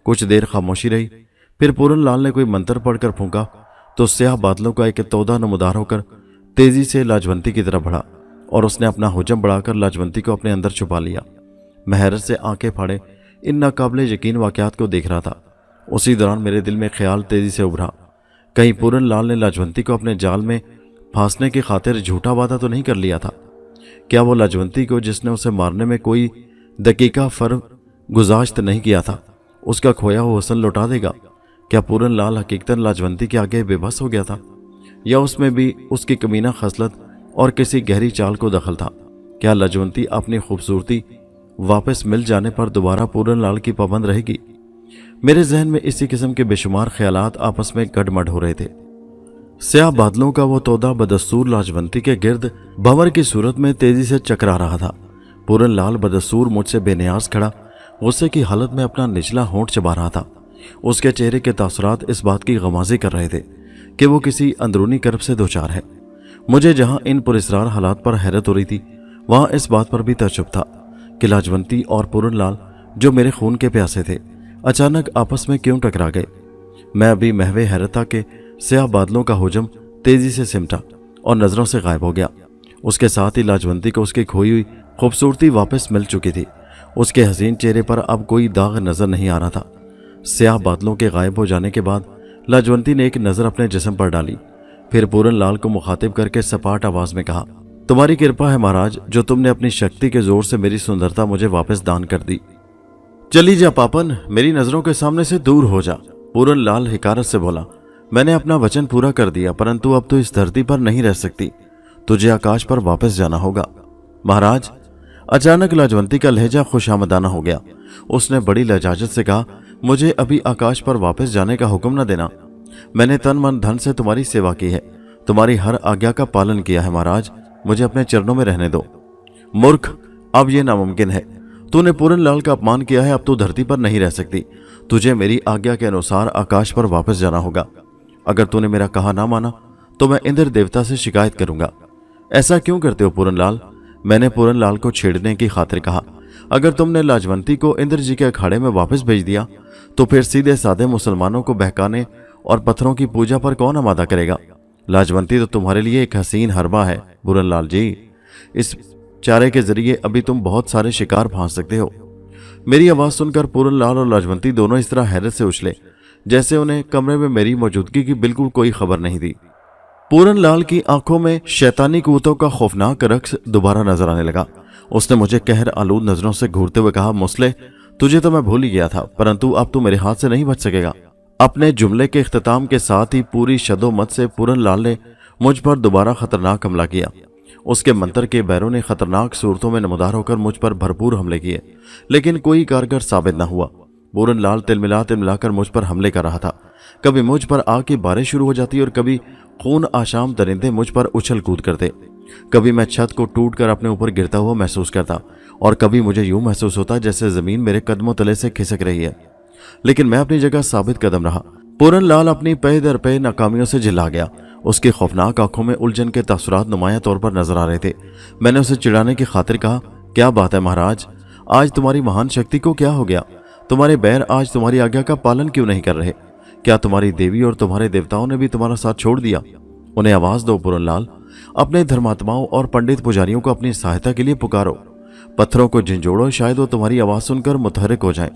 कुछ देर खामोशी रही। फिर पूरन लाल ने कोई मंत्र पढ़कर फूंका तो स्याह बादलों का एक तौदा नमदार होकर तेजी से लाजवंती की तरफ बढ़ा और उसने अपना हुजम बढ़ाकर लाजवंती को अपने अंदर छुपा लिया। मैं हैरत से आंखें फाड़े इन नाकाबिले यकीन वाकयात को देख रहा था। उसी दौरान मेरे दिल में ख्याल तेजी से उभरा, कहीं पूरन लाल ने लाजवंती को अपने जाल में फांसने की खातिर झूठा वादा तो नहीं कर लिया था? क्या वो लाजवंती को, जिसने उसे मारने में कोई दकीका फर्क गुजाश्त नहीं किया था, उसका खोया हुआ हुस्न लौटा देगा? क्या पूरन लाल हकीकतन लाजवंती के आगे बेबस हो गया था, या उसमें भी उसकी कमीना खसलत और किसी गहरी चाल को दखल था? क्या लाजवंती अपनी खूबसूरती वापस मिल जाने पर दोबारा पूरन लाल की पाबंद रहेगी? मेरे जहन में इसी किस्म के बेशुमार ख्यालात आपस में गडमड हो रहे थे। स्याह बादलों का वो तौदा बदस्तूर लाजवंती के गिर्द भंवर की सूरत में तेजी से चकरा रहा था। पूरन लाल बदस्तूर मुझसे बेनियाज खड़ा गुस्से की हालत में अपना निचला होंठ चबा रहा था। उसके चेहरे के तासुरात इस बात की गमाजी कर रहे थे کہ وہ کسی اندرونی کرب سے دوچار ہے۔ مجھے جہاں ان پراسرار حالات پر حیرت ہو رہی تھی، وہاں اس بات پر بھی تعجب تھا کہ لاجونتی اور پورن لال جو میرے خون کے پیاسے تھے اچانک آپس میں کیوں ٹکرا گئے۔ میں ابھی محو حیرت تھا کہ سیاہ بادلوں کا ہجوم تیزی سے سمٹا اور نظروں سے غائب ہو گیا۔ اس کے ساتھ ہی لاجونتی کو اس کی کھوئی ہوئی خوبصورتی واپس مل چکی تھی۔ اس کے حسین چہرے پر اب کوئی داغ نظر نہیں آ رہا تھا۔ سیاہ بادلوں کے غائب ہو جانے کے بعد لاجونتی نے ایک نظر اپنے جسم پر ڈالی، پھر پورن لال کو مخاطب کر کے سپاٹ آواز میں کہا، تمہاری کرپا ہے مہاراج، جو تم نے اپنی شکتی کے زور سے میری سندرتا مجھے واپس دان کر دی۔ چلی جا پاپن، میری نظروں کے سامنے سے دور ہو جا، پورن لال حکارت سے بولا۔ میں نے اپنا وچن پورا کر دیا، پرنتو اب تو اس دھرتی پر نہیں رہ سکتی، تجھے آکاش پر واپس جانا ہوگا۔ مہاراج، اچانک لاجونتی کا لہجہ خوش آمدانہ ہو گیا۔ اس نے بڑی لجاجت سے کہا، مجھے ابھی آکاش پر واپس جانے کا حکم نہ دینا، میں نے تن من دھن سے تمہاری سیوا کی ہے، تمہاری ہر آگیا کا پالن کیا ہے مہاراج، مجھے اپنے چرنوں میں رہنے دو۔ مورکھ، اب یہ ناممکن ہے، تو نے پورن لال کا اپمان کیا ہے، اب تو دھرتی پر نہیں رہ سکتی، تجھے میری آگیا کے انوسار آکاش پر واپس جانا ہوگا۔ اگر تو نے میرا کہا نہ مانا تو میں اندر دیوتا سے شکایت کروں گا۔ ایسا کیوں کرتے ہو پورن لال؟ میں نے پورن لال کو چھیڑنے کی خاطر کہا، اگر تم نے لاجونتی کو اندر جی کے اکھاڑے میں واپس بھیج دیا تو پھر سیدھے سادے مسلمانوں کو بہکانے اور پتھروں کی پوجا پر کون آمادہ کرے گا؟ لاجونتی تو تمہارے لیے ایک حسین حربہ ہے پورن لال جی، اس چارے کے ذریعے ابھی تم بہت سارے شکار پھانس سکتے ہو۔ میری آواز سن کر پورن لال اور لاجونتی دونوں اس طرح حیرت سے اچھلے جیسے انہیں کمرے میں میری موجودگی کی بالکل کوئی خبر نہیں تھی۔ پورن لال کی آنکھوں میں شیطانی قوتوں کا خوفناک رقص دوبارہ نظر آنے لگا۔ اس نے مجھے قہر آلود نظروں سے گھورتے ہوئے کہا، مسلح، تجھے تو میں بھول ہی گیا تھا، پرنتو اب تو میرے ہاتھ سے نہیں بچ سکے گا۔ اپنے جملے کے اختتام کے ساتھ ہی پوری شد و مت سے پورن لال نے مجھ پر دوبارہ خطرناک حملہ کیا۔ اس کے منتر کے بیروں نے خطرناک صورتوں میں نمودار ہو کر مجھ پر بھرپور حملے کیے، لیکن کوئی کارگر ثابت نہ ہوا۔ پورن لال تلملا کر مجھ پر حملے کر رہا تھا، کبھی مجھ پر آگ کی بارش شروع ہو جاتی اور کبھی خون آشام درندے مجھ پر اچھل کود کرتے، کبھی میں چھت کو ٹوٹ کر اپنے اوپر گرتا ہوا محسوس کرتا اور کبھی مجھے یوں محسوس ہوتا جیسے زمین میرے قدموں تلے سے کھسک رہی ہے، لیکن میں اپنی جگہ ثابت قدم رہا۔ پورن لال اپنی پے در پے ناکامیوں سے جھلا گیا، اس کی خوفناک آنکھوں میں الجھن کے تاثرات نمایاں طور پر نظر آ رہے تھے۔ میں نے اسے چڑھانے کی خاطر کہا، کیا بات ہے مہاراج، آج تمہاری مہان شکتی کو کیا ہو گیا؟ تمہارے بیر آج تمہاری آگیا کا پالن کیوں نہیں کر رہے؟ کیا تمہاری دیوی اور تمہارے دیوتاؤں نے بھی تمہارا ساتھ چھوڑ دیا؟ انہیں آواز دو پورن لال، اپنے دھرماتماؤں اور پنڈت پجاریوں کو اپنی سہایتا کے لیے پکارو، پتھروں کو جھنجھوڑو، شاید وہ تمہاری آواز سن کر متحرک ہو جائیں۔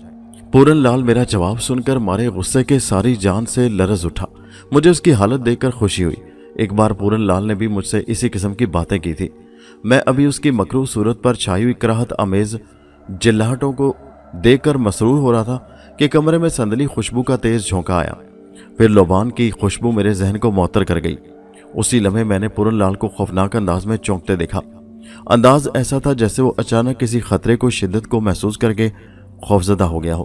پورن لال میرا جواب سن کر مارے غصے کے ساری جان سے لرز اٹھا۔ مجھے اس کی حالت دیکھ کر خوشی ہوئی۔ ایک بار پورن لال نے بھی مجھ سے اسی قسم کی باتیں کی تھی۔ میں ابھی اس کی مکروہ صورت پر چھائی ہوئی کراہت آمیز جلاہٹوں کو دیکھ کر مسرور ہو رہا تھا کہ کمرے میں سندلی خوشبو کا تیز جھونکا آیا، پھر لوبان کی خوشبو میرے ذہن کو معطر کر گئی۔ اسی لمحے میں نے پورن لال کو خوفناک انداز میں چونکتے دیکھا۔ انداز ایسا تھا جیسے وہ اچانک کسی خطرے کو شدت کو محسوس کر کے خوفزدہ ہو گیا ہو۔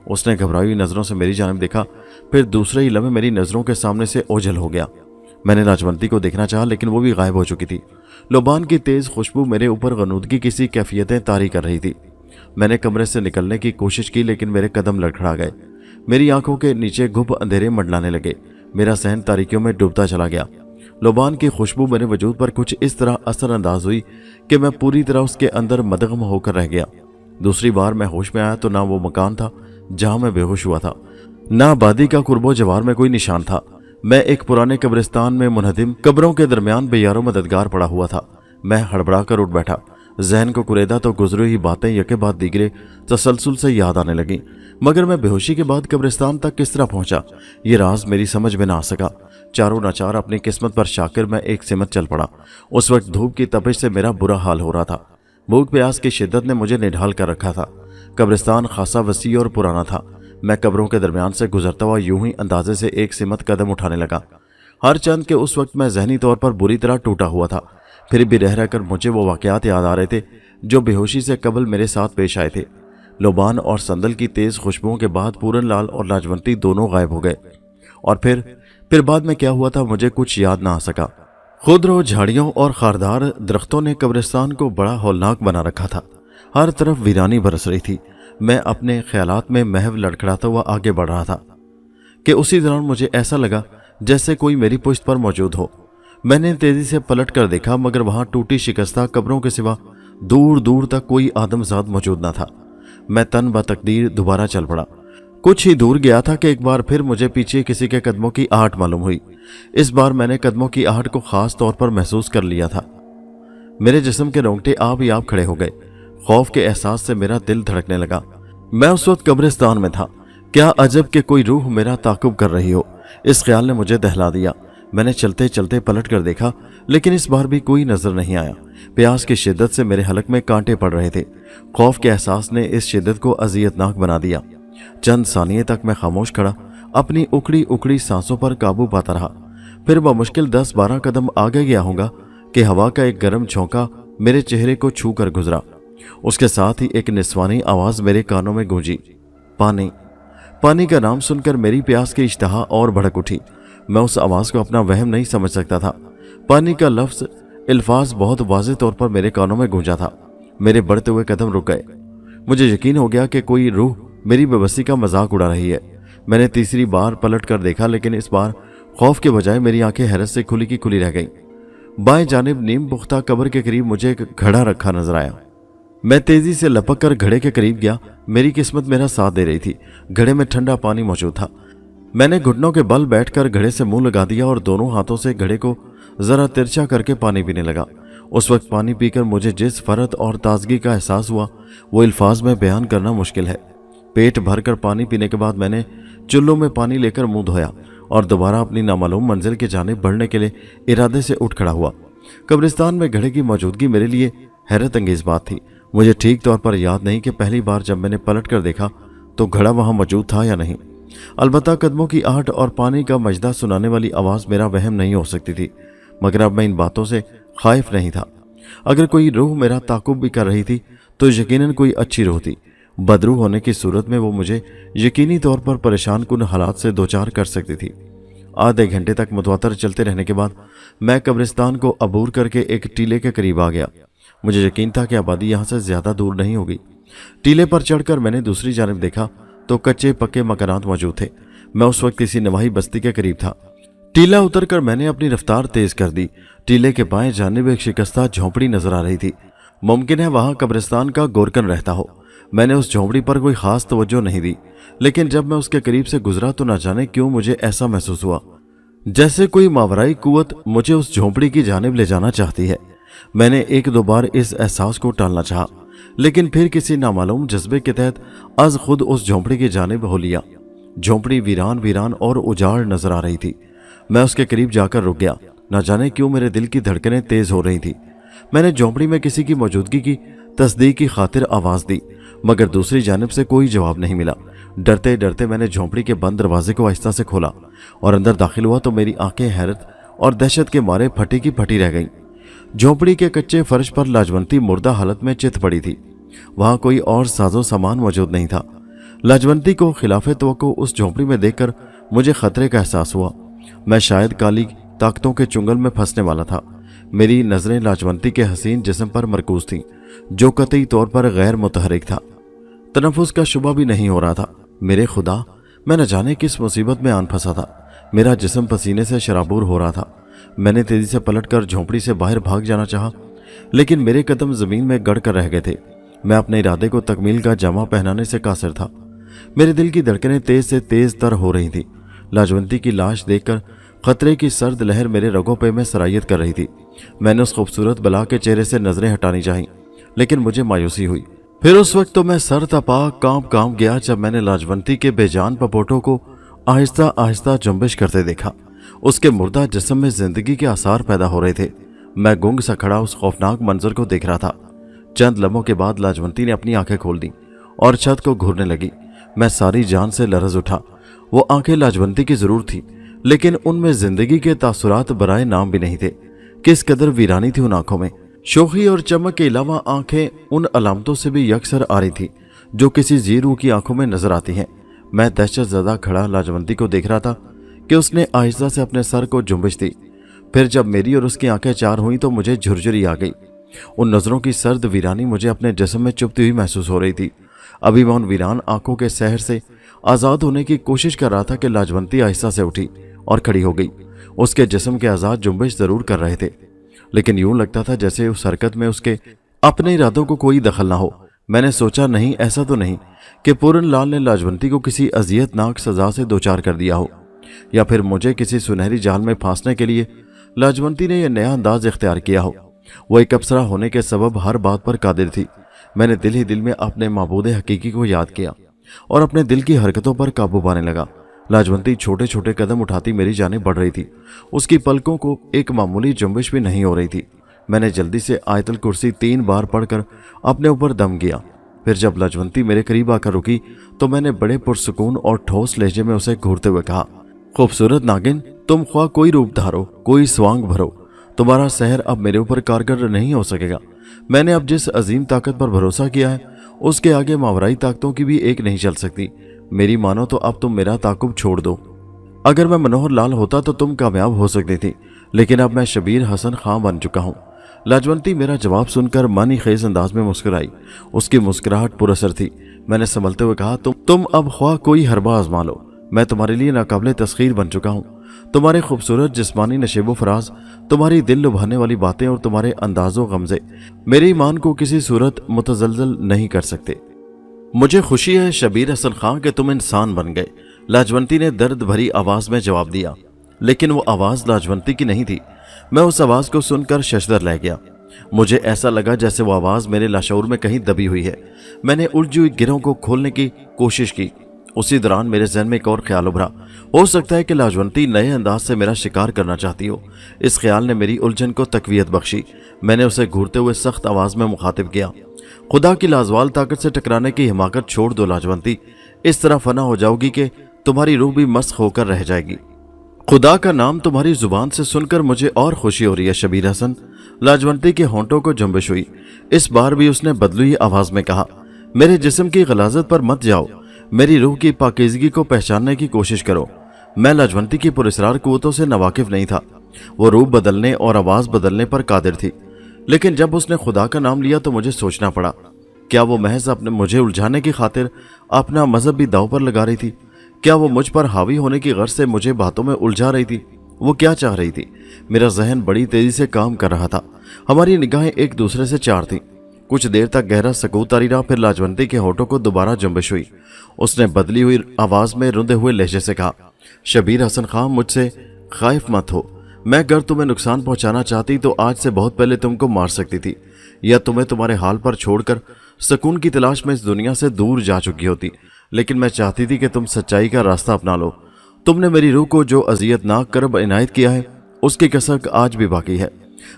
اس نے گھبرائی ہوئی نظروں سے میری جانب دیکھا، پھر دوسرے ہی لمحے میری نظروں کے سامنے سے اوجھل ہو گیا۔ میں نے لاجونتی کو دیکھنا چاہا لیکن وہ بھی غائب ہو چکی تھی۔ لوبان کی تیز خوشبو میرے اوپر غنودگی کسی کیفیتیں طاری کر رہی تھی۔ میں نے کمرے سے نکلنے کی کوشش کی لیکن میرے قدم لڑکھڑا گئے، میری آنکھوں کے نیچے گھپ اندھیرے منڈلانے لگے، میرا ذہن تاریکیوں میں ڈوبتا چلا گیا۔ لوبان کی خوشبو میرے وجود پر کچھ اس طرح اثر انداز ہوئی کہ میں پوری طرح اس کے اندر مدغم ہو کر رہ گیا۔ دوسری بار میں ہوش میں آیا تو نہ وہ مکان تھا جہاں میں بے ہوش ہوا تھا، نہ آبادی کا قرب و جوار میں کوئی نشان تھا۔ میں ایک پرانے قبرستان میں منہدم قبروں کے درمیان بے یار و مددگار پڑا ہوا تھا۔ میں ہڑبڑا کر اٹھ بیٹھا، ذہن کو کریدا تو گزری ہوئی باتیں یکے بعد دیگرے تسلسل سے یاد آنے لگیں، مگر میں بے ہوشی کے بعد قبرستان تک کس طرح پہنچا یہ راز میری سمجھ میں نہ آ سکا۔ چاروں ناچار اپنی قسمت پر شاکر میں ایک سمت چل پڑا۔ اس وقت دھوپ کی تپش سے میرا برا حال ہو رہا تھا، بھوک پیاس کی شدت نے مجھے نڈھال کر رکھا تھا۔ قبرستان خاصا وسیع اور پرانا تھا۔ میں قبروں کے درمیان سے گزرتا ہوا یوں ہی اندازے سے ایک سمت قدم اٹھانے لگا، ہر چند کہ اس وقت میں ذہنی طور پر بری طرح ٹوٹا ہوا تھا، پھر بھی رہ کر مجھے وہ واقعات یاد آ رہے تھے جو بے ہوشی سے قبل میرے ساتھ پیش آئے تھے۔ لوبان اور سندل کی تیز خوشبوؤں کے بعد پورن لال اور لاجونتی دونوں غائب ہو گئے، اور پھر بعد میں کیا ہوا تھا مجھے کچھ یاد نہ آ سکا۔ خودرو جھاڑیوں اور خاردار درختوں نے قبرستان کو بڑا ہولناک بنا رکھا تھا، ہر طرف ویرانی برس رہی تھی۔ میں اپنے خیالات میں محو لڑکھڑاتا ہوا آگے بڑھ رہا تھا کہ اسی دوران مجھے ایسا لگا जैसे कोई मेरी पुश्त पर मौजूद हो। मैंने तेजी से पलट कर देखा, मगर वहां टूटी शिकस्ता कब्रों के सिवा दूर दूर तक कोई आदमजाद मौजूद न था। मैं तन ब तकदीर दोबारा चल पड़ा। कुछ ही दूर गया था कि एक बार फिर मुझे पीछे किसी के कदमों की आहट मालूम हुई। इस बार मैंने कदमों की आहट को खास तौर पर महसूस कर लिया था। मेरे जिस्म के रोंगटे आप ही आप खड़े हो गए। खौफ के एहसास से मेरा दिल धड़कने लगा। मैं उस वक्त कब्रिस्तान में था। क्या अजब कि कोई रूह मेरा ताकुब कर रही हो, इस ख्याल ने मुझे दहला दिया। मैंने चलते चलते पलट कर देखा, लेकिन इस बार भी कोई नजर नहीं आया। प्यास की शिद्दत से मेरे हलक में कांटे पड़ रहे थे। खौफ के एहसास ने इस शिद्दत को अजियतनाक बना दिया। चंद सानिये तक मैं खामोश खड़ा अपनी उखड़ी उखड़ी सांसों पर काबू पाता रहा। फिर बमुश्किल 10-12 कदम आगे गया होगा कि हवा का एक गर्म झोंका मेरे चेहरे को छू कर गुजरा। उसके साथ ही एक निस्वानी आवाज मेरे कानों में गूंजी, पानी। पानी का नाम सुनकर मेरी प्यास की इश्तहा और भड़क उठी। मैं उस आवाज को अपना वहम नहीं समझ सकता था। पानी का लफ्ज अल्फाज बहुत वाज़ेह तौर पर मेरे कानों में गूंजा था। मेरे बढ़ते हुए कदम रुक गए। मुझे यकीन हो गया कि कोई रूह मेरी बेबसी का मजाक उड़ा रही है। मैंने तीसरी बार पलट कर देखा, लेकिन इस बार खौफ के बजाय मेरी आंखें हैरत से खुली की खुली रह गईं। बाएं जानिब नीम पुख्ता कब्र के करीब मुझे एक घड़ा रखा नजर आया। मैं तेजी से लपक कर घड़े के करीब गया। मेरी किस्मत मेरा साथ दे रही थी। घड़े में ठंडा पानी मौजूद था। मैंने घुटनों के बल बैठकर घड़े से मुंह लगा दिया और दोनों हाथों से घड़े को जरा तिरछा करके पानी पीने लगा। उस वक्त पानी पीकर मुझे जिस फरत और ताजगी का एहसास हुआ वो अल्फाज में बयान करना मुश्किल है। पेट भरकर पानी पीने के बाद मैंने चुल्लू में पानी लेकर मुंह धोया और दोबारा अपनी नामालूम मंजिल की जानिब बढ़ने के लिए इरादे से उठ खड़ा हुआ। कब्रिस्तान में घड़े की मौजूदगी मेरे लिए हैरत अंगेज बात थी। मुझे ठीक तौर पर याद नहीं कि पहली बार जब मैंने पलट कर देखा तो घड़ा वहां मौजूद था या नहीं। अलबत्ता कदमों की आहट और पानी का मजदा सुनाने वाली आवाज मेरा वहम नहीं हो सकती थी, मगर अब मैं इन बातों से खाइफ नहीं था। अगर कोई रूह मेरा ताकुब भी कर रही थी तो यकीनन कोई अच्छी रूह थी। बदरूह होने की सूरत में वो मुझे यकीनी तौर पर परेशान कुन हालात से दोचार कर सकती थी। आधे घंटे तक मुतवातर चलते रहने के बाद मैं कब्रिस्तान को अबूर करके एक टीले के करीब आ गया। मुझे यकीन था कि आबादी यहाँ से ज्यादा दूर नहीं होगी। टीले पर चढ़कर मैंने दूसरी जानिब देखा तो कच्चे पक्के मकानात मौजूद थे। मैं उस वक्त किसी नवाही बस्ती के करीब था। टीला उतरकर मैंने अपनी रफ्तार तेज कर दी। टीले के बाएं जानिब एक शिकस्ता झोंपड़ी नजर आ रही थी। मुमकिन है वहां कब्रिस्तान का गोरकन रहता हो। मैंने उस झोंपड़ी पर कोई खास तवज्जो नहीं दी, लेकिन जब मैं उसके करीब से गुजरा तो न जाने क्यों मुझे ऐसा महसूस हुआ जैसे कोई मावराई कुव्वत मुझे उस झोंपड़ी की जानिब ले जाना चाहती है। मैंने 1-2 बार इस एहसास को टालना चाहा, लेकिन फिर किसी नामालूम जज्बे के तहत आज खुद उस झोंपड़ी की जानिब हो लिया। झोंपड़ी वीरान वीरान और उजाड़ नजर आ रही थी। मैं उसके करीब जाकर रुक गया। न जाने क्यों मेरे दिल की धड़कनें तेज हो रही थी। मैंने झोंपड़ी में किसी की मौजूदगी की तस्दीक की खातिर आवाज दी, मगर दूसरी जानिब से कोई जवाब नहीं मिला। डरते डरते मैंने झोंपड़ी के बंद दरवाजे को आहिस्ता से खोला और अंदर दाखिल हुआ तो मेरी आंखें हैरत और दहशत के मारे फटी की फटी रह गईं। झोंपड़ी के कच्चे फर्श पर लाजवंती मुर्दा हालत में चित पड़ी थी। वहां कोई और साजो सामान मौजूद नहीं था। लाजवंती को खिलाफे तवक्को उस झोंपड़ी में देखकर मुझे खतरे का एहसास हुआ। मैं शायद काली ताकतों के चुंगल में फंसने वाला था। मेरी नजरें लाजवंती के हसीन जिस्म पर मरकूज थीं, जो कतई तौर पर गैर मुतहरिक था। तनफ्फुस का शुबा भी नहीं हो रहा था। मेरे खुदा, मैं न जाने किस मुसीबत में आन फंसा था। मेरा जिस्म पसीने से शराबूर हो रहा था। मैंने तेजी से पलटकर झोंपड़ी से बाहर भाग जाना चाहा, लेकिन मेरे कदम जमीन में गड़ कर रह गए थे। मैं अपने इरादे को तकमील का जामा पहनाने से कासिर था। मेरे दिल की धड़कनें तेज से तेज तर हो रही थी। लाजवंती की लाश देखकर खतरे की सर्द लहर मेरे रगों पे में सरायत कर रही थी। मैंने उस खूबसूरत बला के चेहरे से नजरें हटानी चाहीं, लेकिन मुझे मायूसी हुई। फिर उस वक्त तो मैं सर तपा कांप गया जब मैंने लाजवंती के बेजान पपोटों को आहिस्ता आहिस्ता जुम्बिश करते देखा। उसके मुर्दा जिस्म में जिंदगी के आसार पैदा हो रहे थे। मैं गुंग सा खड़ा उस खौफनाक मंजर को देख रहा था। चंद लम्हों के बाद लाजवंती ने अपनी आंखें खोल दी और छत को घूरने लगी। मैं सारी जान से लरज उठा। वो आंखें लाजवंती की जरूर थी, लेकिन उनमें जिंदगी के तासुरात बराए नाम भी नहीं थे। किस कदर वीरानी थी उन आंखों में। शोखी और चमक के अलावा आंखें उन अलामतों से भी यकसर आ रही थी जो किसी जीरू की आंखों में नजर आती हैं। मैं दहशत ज़दा खड़ा लाजवंती को देख रहा था कि उसने आहिस्ता से अपने सर को जुम्बिश दी। फिर जब मेरी और उसकी आंखें चार हुई तो मुझे झुरझुरी आ गई। उन नजरों की सर्द वीरानी मुझे अपने जिस्म में चुभती हुई महसूस हो रही थी। अभी मैं उन वीरान आंखों के सहर से आजाद होने की कोशिश कर रहा था कि लाजवंती आहिस्ता से उठी और खड़ी हो गई। उसके जिस्म के आज़ाद जुम्बिश जरूर कर रहे थे, लेकिन यूं लगता था जैसे उस हरकत में उसके अपने इरादों को कोई दखल ना हो। मैंने सोचा, नहीं, ऐसा तो नहीं कि पूरन लाल ने लाजवंती को किसी अजियतनाक सजा से दोचार कर दिया हो, या फिर मुझे किसी सुनहरी जाल में फांसने के लिए लाजवंती ने यह नया अंदाज इख्तियार किया हो। वो एक अप्सरा होने के सबब हर बात पर कादिर थी। मैंने दिल ही दिल में अपने माबूद हकीकी को याद किया और अपने दिल की हरकतों पर काबू पाने लगा। लाजवंती छोटे छोटे कदम उठाती मेरी जानिब बढ़ रही थी। उसकी पलकों को एक मामूली जुम्बिश भी नहीं हो रही थी। मैंने जल्दी से आयतुल कुर्सी 3 बार पढ़कर अपने ऊपर दम किया। फिर जब लाजवंती मेरे करीब आकर रुकी तो मैंने बड़े पुरसुकून और ठोस लहजे में उसे घूरते हुए कहा, खूबसूरत नागिन, तुम ख्वाह कोई रूप धारो, कोई स्वांग भरो, तुम्हारा सहर अब मेरे ऊपर कारगर नहीं हो सकेगा। मैंने अब जिस अजीम ताकत पर भरोसा किया है उसके आगे मावराई ताकतों की भी एक नहीं चल सकती। मेरी मानो तो अब तुम मेरा ताकुब छोड़ दो। अगर मैं मनोहर लाल होता तो तुम कामयाब हो सकती थी, लेकिन अब मैं शबीर हसन खां बन चुका हूँ। लाजवंती मेरा जवाब सुनकर मानी खेज अंदाज में मुस्कुराई। उसकी मुस्कुराहट पुरअसर थी। मैंने संभलते हुए कहा, तुम अब ख्वाह कोई हरबा आजमा लो, मैं तुम्हारे लिए नाकाबिले तस्खीर बन चुका हूँ। तुम्हारे खूबसूरत जिस्मानी नशेबो फराज, तुम्हारी दिल लुभाने वाली बातें और तुम्हारे अंदाजो गमजे मेरे ईमान को किसी सूरत मुतजलजल नहीं कर सकते। मुझे खुशी है शबीर हसन खां कि तुम इंसान बन गए, लाजवंती ने दर्द भरी आवाज में जवाब दिया। लेकिन वो आवाज लाजवंती की नहीं थी। मैं उस आवाज को सुनकर शशदर रह गया। मुझे ऐसा लगा जैसे वो आवाज मेरे लाशऊर में कहीं दबी हुई है। मैंने उलझी हुई गिरों को खोलने की कोशिश की। उसी दौरान मेरे जहन में एक और ख्याल उभरा। हो सकता है कि लाजवंती नए अंदाज से मेरा शिकार करना चाहती हो। इस ख्याल ने मेरी उलझन को तकवीयत बख्शी। मैंने उसे घूरते हुए सख्त आवाज में मुखातिब किया, खुदा की लाजवाल ताकत से टकराने की हिमाकत छोड़ दो लाजवंती। इस तरह फना हो जाओगी कि तुम्हारी रूह भी मस्क होकर रह जाएगी। खुदा का नाम तुम्हारी जुबान से सुनकर मुझे और खुशी हो रही है शबीर हसन। लाजवंती के होंठों को जुम्बिश हुई। इस बार भी उसने बदली आवाज में कहा, मेरे जिस्म की गलाजत पर मत जाओ, मेरी रूह की पाकीज़गी को पहचानने की कोशिश करो। मैं लाजवंती की पुरस्रार कुव्वतों से नवाकिफ नहीं था। वो रूप बदलने और आवाज बदलने पर कादिर थी। लेकिन जब उसने खुदा का नाम लिया तो मुझे सोचना पड़ा, क्या वो महज अपने मुझे उलझाने की खातिर अपना मजहब भी दांव पर लगा रही थी? क्या वो मुझ पर हावी होने की गर्ज से मुझे बातों में उलझा रही थी? वो क्या चाह रही थी? मेरा जहन बड़ी तेजी से काम कर रहा था। हमारी निगाहें एक दूसरे से चार थीं। कुछ देर तक गहरा सकूत तारी रहा। फिर लाजवंती के होठों को दोबारा जुम्बिश हुई। उसने बदली हुई आवाज में रुंधे हुए लहजे से कहा, शबीर हसन खां, मुझसे खाइफ मत हो। मैं अगर तुम्हें नुकसान पहुंचाना चाहती तो आज से बहुत पहले तुमको मार सकती थी, या तुम्हें तुम्हारे हाल पर छोड़कर सुकून की तलाश में इस दुनिया से दूर जा चुकी होती। लेकिन मैं चाहती थी कि तुम सच्चाई का रास्ता अपना लो। तुमने मेरी रूह को जो अजियतनाक करब इनायत किया है उसकी कसक आज भी बाकी है,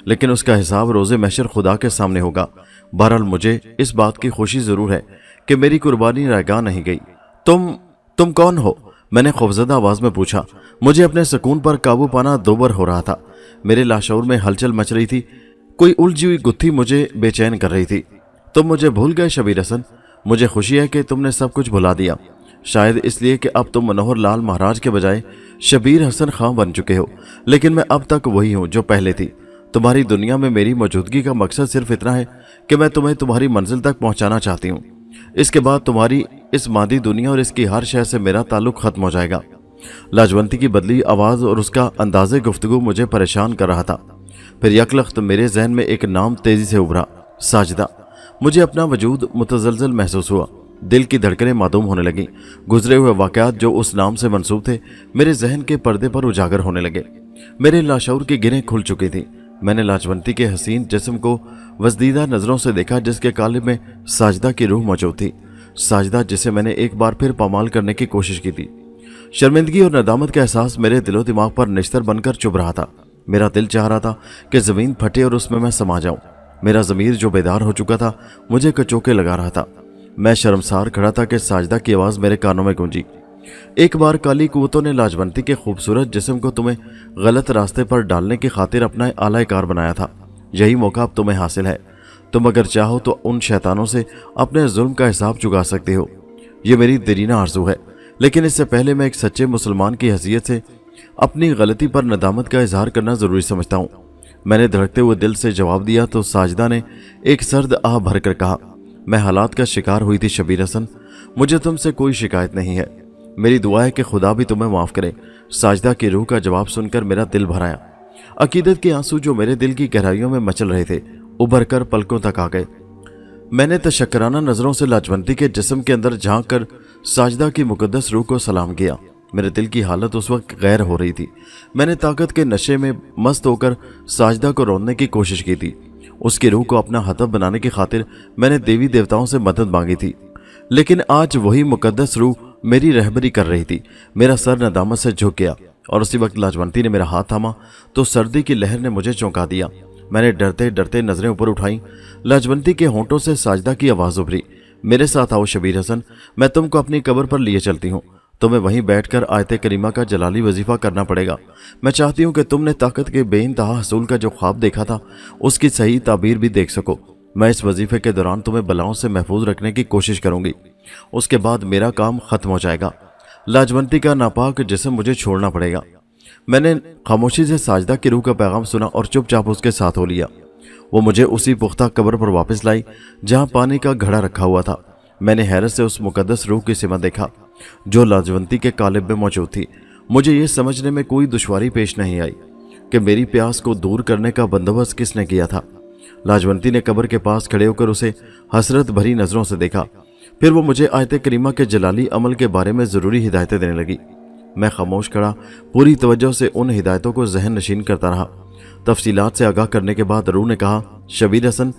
लेकिन उसका हिसाब रोज़े महशर खुदा के सामने होगा। बहरहाल मुझे इस बात की खुशी जरूर है कि मेरी कुर्बानी रैगा नहीं गई। तुम कौन हो? मैंने खौफजदा आवाज में पूछा। मुझे अपने सुकून पर काबू पाना दोबर हो रहा था। मेरे लाशऊर में हलचल मच रही थी। कोई उलझी हुई गुत्थी मुझे बेचैन कर रही थी। तुम मुझे भूल गए शबीर हसन? मुझे खुशी है कि तुमने सब कुछ भुला दिया, शायद इसलिए कि अब तुम मनोहर लाल महाराज के बजाय शबीर हसन खां बन चुके हो। लेकिन मैं अब तक वही हूँ जो पहले थी। तुम्हारी दुनिया में मेरी मौजूदगी का मकसद सिर्फ इतना है कि मैं तुम्हें तुम्हारी मंजिल तक पहुंचाना चाहती हूँ। इसके बाद तुम्हारी इस मादी दुनिया और इसकी हर शय से मेरा ताल्लुक खत्म हो जाएगा। लाजवंती की बदली आवाज और उसका अंदाजे गुफ्तगू मुझे परेशान कर रहा था। फिर यकलख्त मेरे जहन में एक नाम तेजी से उभरा, साजिदा। मुझे अपना वजूद मुतजलजल महसूस हुआ। दिल की धड़कनें मादूम होने लगीं। गुजरे हुए वाक़यात जो उस नाम से मंसूब थे मेरे जहन के पर्दे पर उजागर होने लगे। मेरे लाशऊर की गिरें खुल चुकी थी। मैंने लाजवंती के हसीन जिस्म को वजदीदा नजरों से देखा, जिसके कालिब में साजिदा की रूह मौजूद थी। साजिदा जिसे मैंने एक बार फिर पामाल करने की कोशिश की थी। शर्मिंदगी और नदामत का एहसास मेरे दिलो दिमाग पर निश्तर बनकर चुभ रहा था। मेरा दिल चाह रहा था कि जमीन फटे और उसमें मैं समा जाऊं। मेरा ज़मीर जो बेदार हो चुका था मुझे कचोके लगा रहा था। मैं शर्मसार खड़ा था कि साजिदा की आवाज़ मेरे कानों में गूंजी। एक बार काली कुव्वतों ने लाजवंती के खूबसूरत जिस्म को तुम्हें गलत रास्ते पर डालने की खातिर अपना आलाकार बनाया था। यही मौका अब तुम्हें हासिल है। तुम अगर चाहो तो उन शैतानों से अपने जुल्म का हिसाब चुका सकते हो। ये मेरी दरीना आरज़ू है। लेकिन इससे पहले मैं एक सच्चे मुसलमान की हैसियत से अपनी गलती पर नदामत का इजहार करना ज़रूरी समझता हूँ। मैंने धड़कते हुए दिल से जवाब दिया तो साजिदा ने एक सर्द आह भरकर कहा, मैं हालात का शिकार हुई थी शबीर हसन, मुझे तुमसे कोई शिकायत नहीं है। मेरी दुआ है कि खुदा भी तुम्हें माफ़ करे। साजिदा की रूह का जवाब सुनकर मेरा दिल भर आया। अकीदत के आंसू जो मेरे दिल की गहराइयों में मचल रहे थे उभर कर पलकों तक आ गए। मैंने तशक्कराना नज़रों से लाजवंती के जिस्म के अंदर झांक कर साजिदा की मुकद्दस रूह को सलाम किया। मेरे दिल की हालत उस वक्त गैर हो रही थी। मैंने ताकत के नशे में मस्त होकर साजिदा को रोकने की कोशिश की थी। उसकी रूह को अपना हतफ बनाने की खातिर मैंने देवी देवताओं से मदद मांगी थी, लेकिन आज वही मुकद्दस रूह मेरी रहबरी कर रही थी। मेरा सर नदामत से झुक गया और उसी वक्त लाजवंती ने मेरा हाथ थामा तो सर्दी की लहर ने मुझे चौंका दिया। मैंने डरते डरते नजरें ऊपर उठाई। लाजवंती के होंठों से साजिदा की आवाज़ उभरी, मेरे साथ आओ शबीर हसन, मैं तुमको अपनी कब्र पर लिए चलती हूँ। तुम्हें वहीं बैठकर आयत करीमा का जलाली वजीफा करना पड़ेगा। मैं चाहती हूँ कि तुमने ताकत के बेइंतहा हसूल का जो ख्वाब देखा था उसकी सही ताबीर भी देख सको। मैं इस वजीफे के दौरान तुम्हें बलाओं से महफूज रखने की कोशिश करूंगी। उसके बाद मेरा काम खत्म हो जाएगा। लाजवंती का नापाक जिस्म मुझे छोड़ना पड़ेगा। मैंने खामोशी से साजिदा की रूह का पैगाम सुना और चुपचाप उसके साथ हो लिया। वो मुझे उसी पुख्ता कब्र पर वापस लाई जहाँ पानी का घड़ा रखा हुआ था। मैंने हैरत से उस मुकद्दस रूह की सिमत देखा जो लाजवंती के कालिब में मौजूद थी। मुझे ये समझने में कोई दुश्वारी पेश नहीं आई कि मेरी प्यास को दूर करने का बंदोबस्त किसने किया था। लाजवंती ने कब्र के पास खड़े होकर उसे हसरत भरी नज़रों से देखा। फिर वो मुझे आयत करीमा के जलाली अमल के बारे में ज़रूरी हिदायतें देने लगी। मैं खामोश खड़ा पूरी तवज्जो से उन हिदायतों को जहन नशीन करता रहा। तफसीलात से आगाह करने के बाद रूह ने कहा, शबीर हसन,